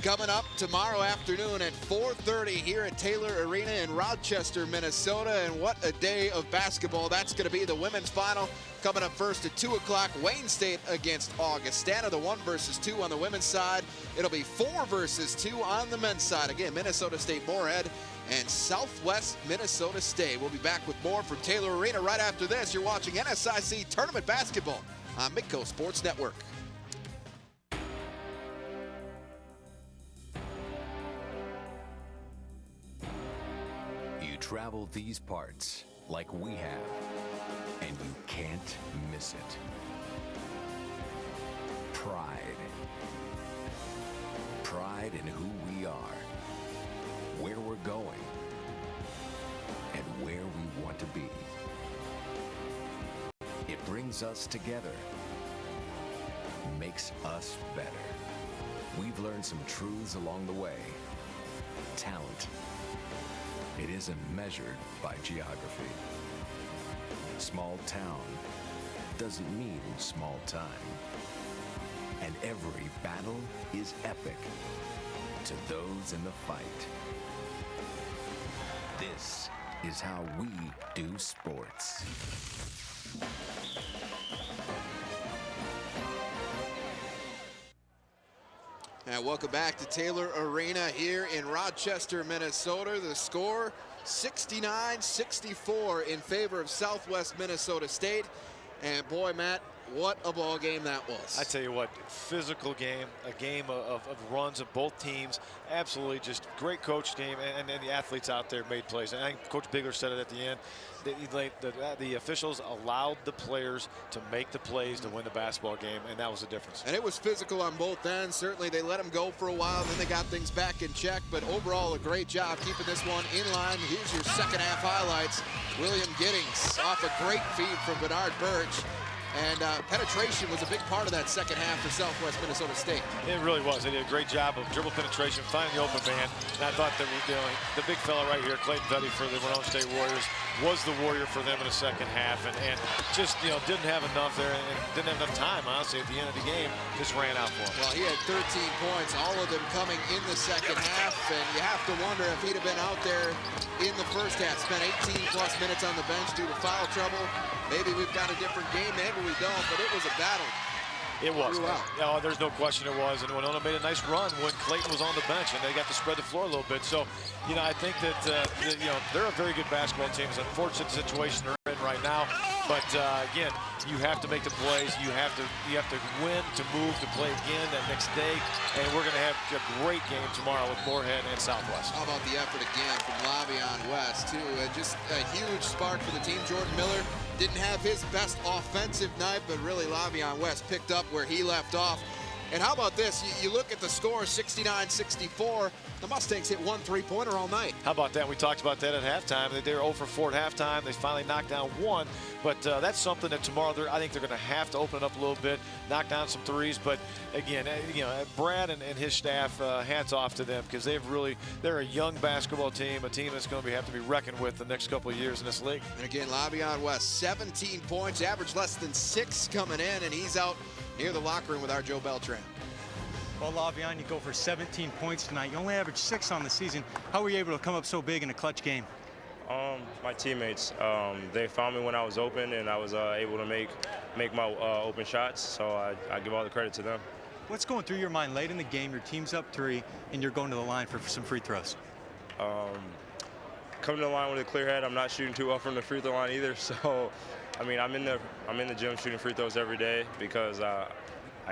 Speaker 4: coming up tomorrow afternoon at 4:30 here at Taylor Arena in Rochester, Minnesota. And what a day of basketball that's going to be. The women's final coming up first at 2 o'clock. Wayne State against Augustana, the 1 versus 2 on the women's side. It'll be 4 versus 2 on the men's side. Again, Minnesota State Moorhead and Southwest Minnesota State. We'll be back with more from Taylor Arena right after this. You're watching NSIC Tournament Basketball on Midco Sports Network.
Speaker 10: You travel these parts like we have, and you can't miss it. Pride, pride in who we are, where we're going, and where we want to be. It brings us together, makes us better. We've learned some truths along the way. Talent. It isn't measured by geography. Small town doesn't mean small time. And every battle is epic to those in the fight. This is how we do sports.
Speaker 4: And welcome back to Taylor Arena here in Rochester, Minnesota. The score 69-64 in favor of Southwest Minnesota State. And boy, Matt, what a ball game that was.
Speaker 5: I tell you what, physical game, a game of runs of both teams. Absolutely just great coach team, and the athletes out there made plays. And I think Coach Bigler said it at the end. The officials allowed the players to make the plays to win the basketball game, and that was the difference.
Speaker 4: And it was physical on both ends. Certainly they let them go for a while, then they got things back in check. But overall, a great job keeping this one in line. Here's your second half highlights. William Giddings off a great feed from Bernard Birch. And penetration was a big part of that second half for Southwest Minnesota State.
Speaker 5: It really was. They did a great job of dribble penetration, finding the open man. And I thought that the big fella right here, Clayton Vetty for the Winona State Warriors, was the warrior for them in the second half, and just didn't have enough there, and didn't have enough time, honestly, at the end of the game. Just ran out for him.
Speaker 4: Well, he had 13 points, all of them coming in the second half, and you have to wonder if he'd have been out there in the first half. Spent 18-plus minutes on the bench due to foul trouble. Maybe we've got a different game, maybe we don't, but it was a battle.
Speaker 5: It was. Oh, there's no question it was. And Winona made a nice run when Clayton was on the bench, and they got to spread the floor a little bit. So, I think that, they're a very good basketball team. It's an unfortunate situation they're in right now. But, again, you have to make the plays. You have to win to move to play again that next day. And we're going to have a great game tomorrow with Moorhead and Southwest.
Speaker 4: How about the effort again from Lavion West, too? Just a huge spark for the team. Jordan Miller didn't have his best offensive night, but really Lavion West picked up where he left off. And how about this? You look at the score, 69-64. The Mustangs hit one three-pointer all night.
Speaker 5: How about that? We talked about that at halftime. They were 0 for 4 at halftime. They finally knocked down one. But that's something that tomorrow I think they're going to have to open it up a little bit, knock down some threes. But again, Brad and his staff, hats off to them, because they're a young basketball team, a team that's going to have to be reckoned with the next couple of years in this league.
Speaker 4: And again, Lavion West, 17 points, average less than 6 coming in, and he's out near the locker room with our Joe Beltran.
Speaker 7: Well, Lavion, you go for 17 points tonight. You only averaged 6 on the season. How were you able to come up so big in a clutch game?
Speaker 3: My teammates, they found me when I was open, and I was able to make my open shots, so I give all the credit to them.
Speaker 7: What's going through your mind late in the game? Your team's up 3, and you're going to the line for some free throws.
Speaker 3: Coming to the line with a clear head, I'm not shooting too well from the free throw line either, so I'm in the gym shooting free throws every day because I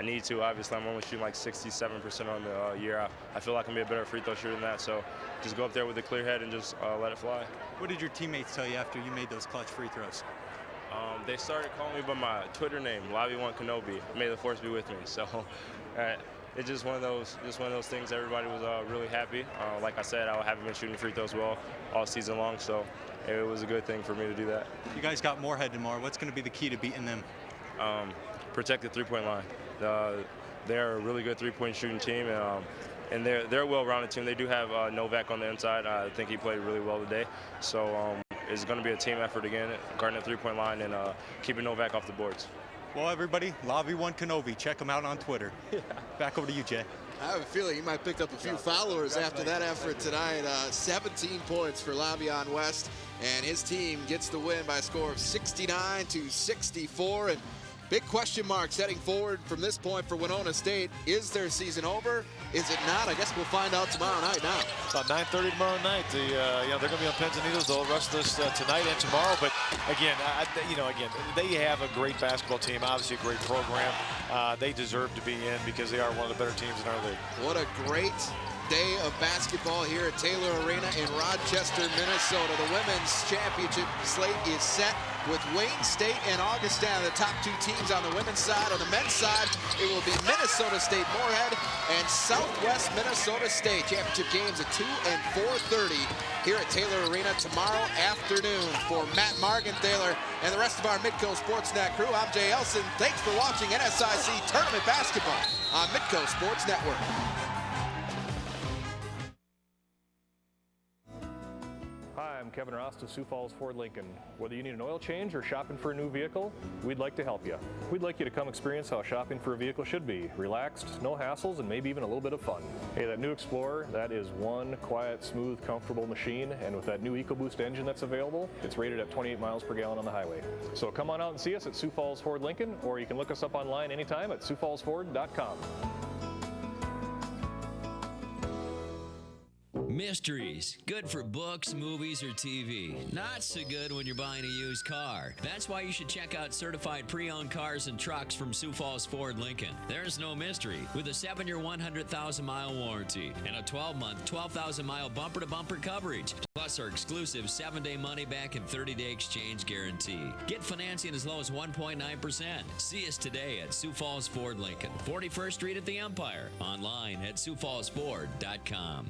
Speaker 3: need to. Obviously, I'm only shooting like 67% on the year. I feel like I can be a better free throw shooter than that, so just go up there with a clear head and just let it fly.
Speaker 7: What did your teammates tell you after you made those clutch free throws?
Speaker 3: They started calling me by my Twitter name, Lavi1 Kenobi. May the force be with me. So it's just one of those things. Everybody was really happy. Like I said, I haven't been shooting free throws well all season long, so it was a good thing for me to do that.
Speaker 7: You guys got Moorhead tomorrow. What's going to be the key to beating them?
Speaker 3: Protect the three-point line. They're a really good three-point shooting team, and they're a well-rounded team. They do have Novak on the inside. I think he played really well today. So it's going to be a team effort again, guarding the three-point line and keeping Novak off the boards.
Speaker 7: Well, everybody, Lavi1 Kenobi. Check him out on Twitter. Yeah. Back over to you, Jay.
Speaker 4: I have a feeling he might pick up a few followers after that effort tonight. 17 points for Lavion West, and his team gets the win by a score of 69-64. And big question marks heading forward from this point for Winona State. Is their season over? Is it not? I guess we'll find out tomorrow night now.
Speaker 5: About 9:30 tomorrow night. They're going to be on pins and needles. They'll rest this tonight and tomorrow. But again, they have a great basketball team. Obviously, a great program. They deserve to be in because they are one of the better teams in our league.
Speaker 4: What a great day of basketball here at Taylor Arena in Rochester, Minnesota. The women's championship slate is set. with Wayne State and Augustana, the top two teams on the women's side. On the men's side, it will be Minnesota State Moorhead and Southwest Minnesota State. Championship games at 2 and 4:30 here at Taylor Arena tomorrow afternoon. For Matt Margenthaler and the rest of our Midco Sportsnet crew, I'm Jay Elson. Thanks for watching NSIC Tournament Basketball on Midco Sports Network.
Speaker 2: Hi, I'm Kevin Rost of Sioux Falls Ford Lincoln. Whether you need an oil change or shopping for a new vehicle, we'd like to help you. We'd like you to come experience how shopping for a vehicle should be. Relaxed, no hassles, and maybe even a little bit of fun. Hey, that new Explorer, that is one quiet, smooth, comfortable machine, and with that new EcoBoost engine that's available, it's rated at 28 miles per gallon on the highway. So come on out and see us at Sioux Falls Ford Lincoln, or you can look us up online anytime at siouxfallsford.com.
Speaker 11: Mysteries. Good for books, movies, or TV. Not so good when you're buying a used car. That's why you should check out certified pre-owned cars and trucks from Sioux Falls Ford Lincoln. There's no mystery. With a 7-year, 100,000-mile warranty and a 12-month, 12,000-mile bumper-to-bumper coverage. Plus our exclusive 7-day money-back and 30-day exchange guarantee. Get financing as low as 1.9%. See us today at Sioux Falls Ford Lincoln, 41st Street at the Empire. Online at siouxfallsford.com.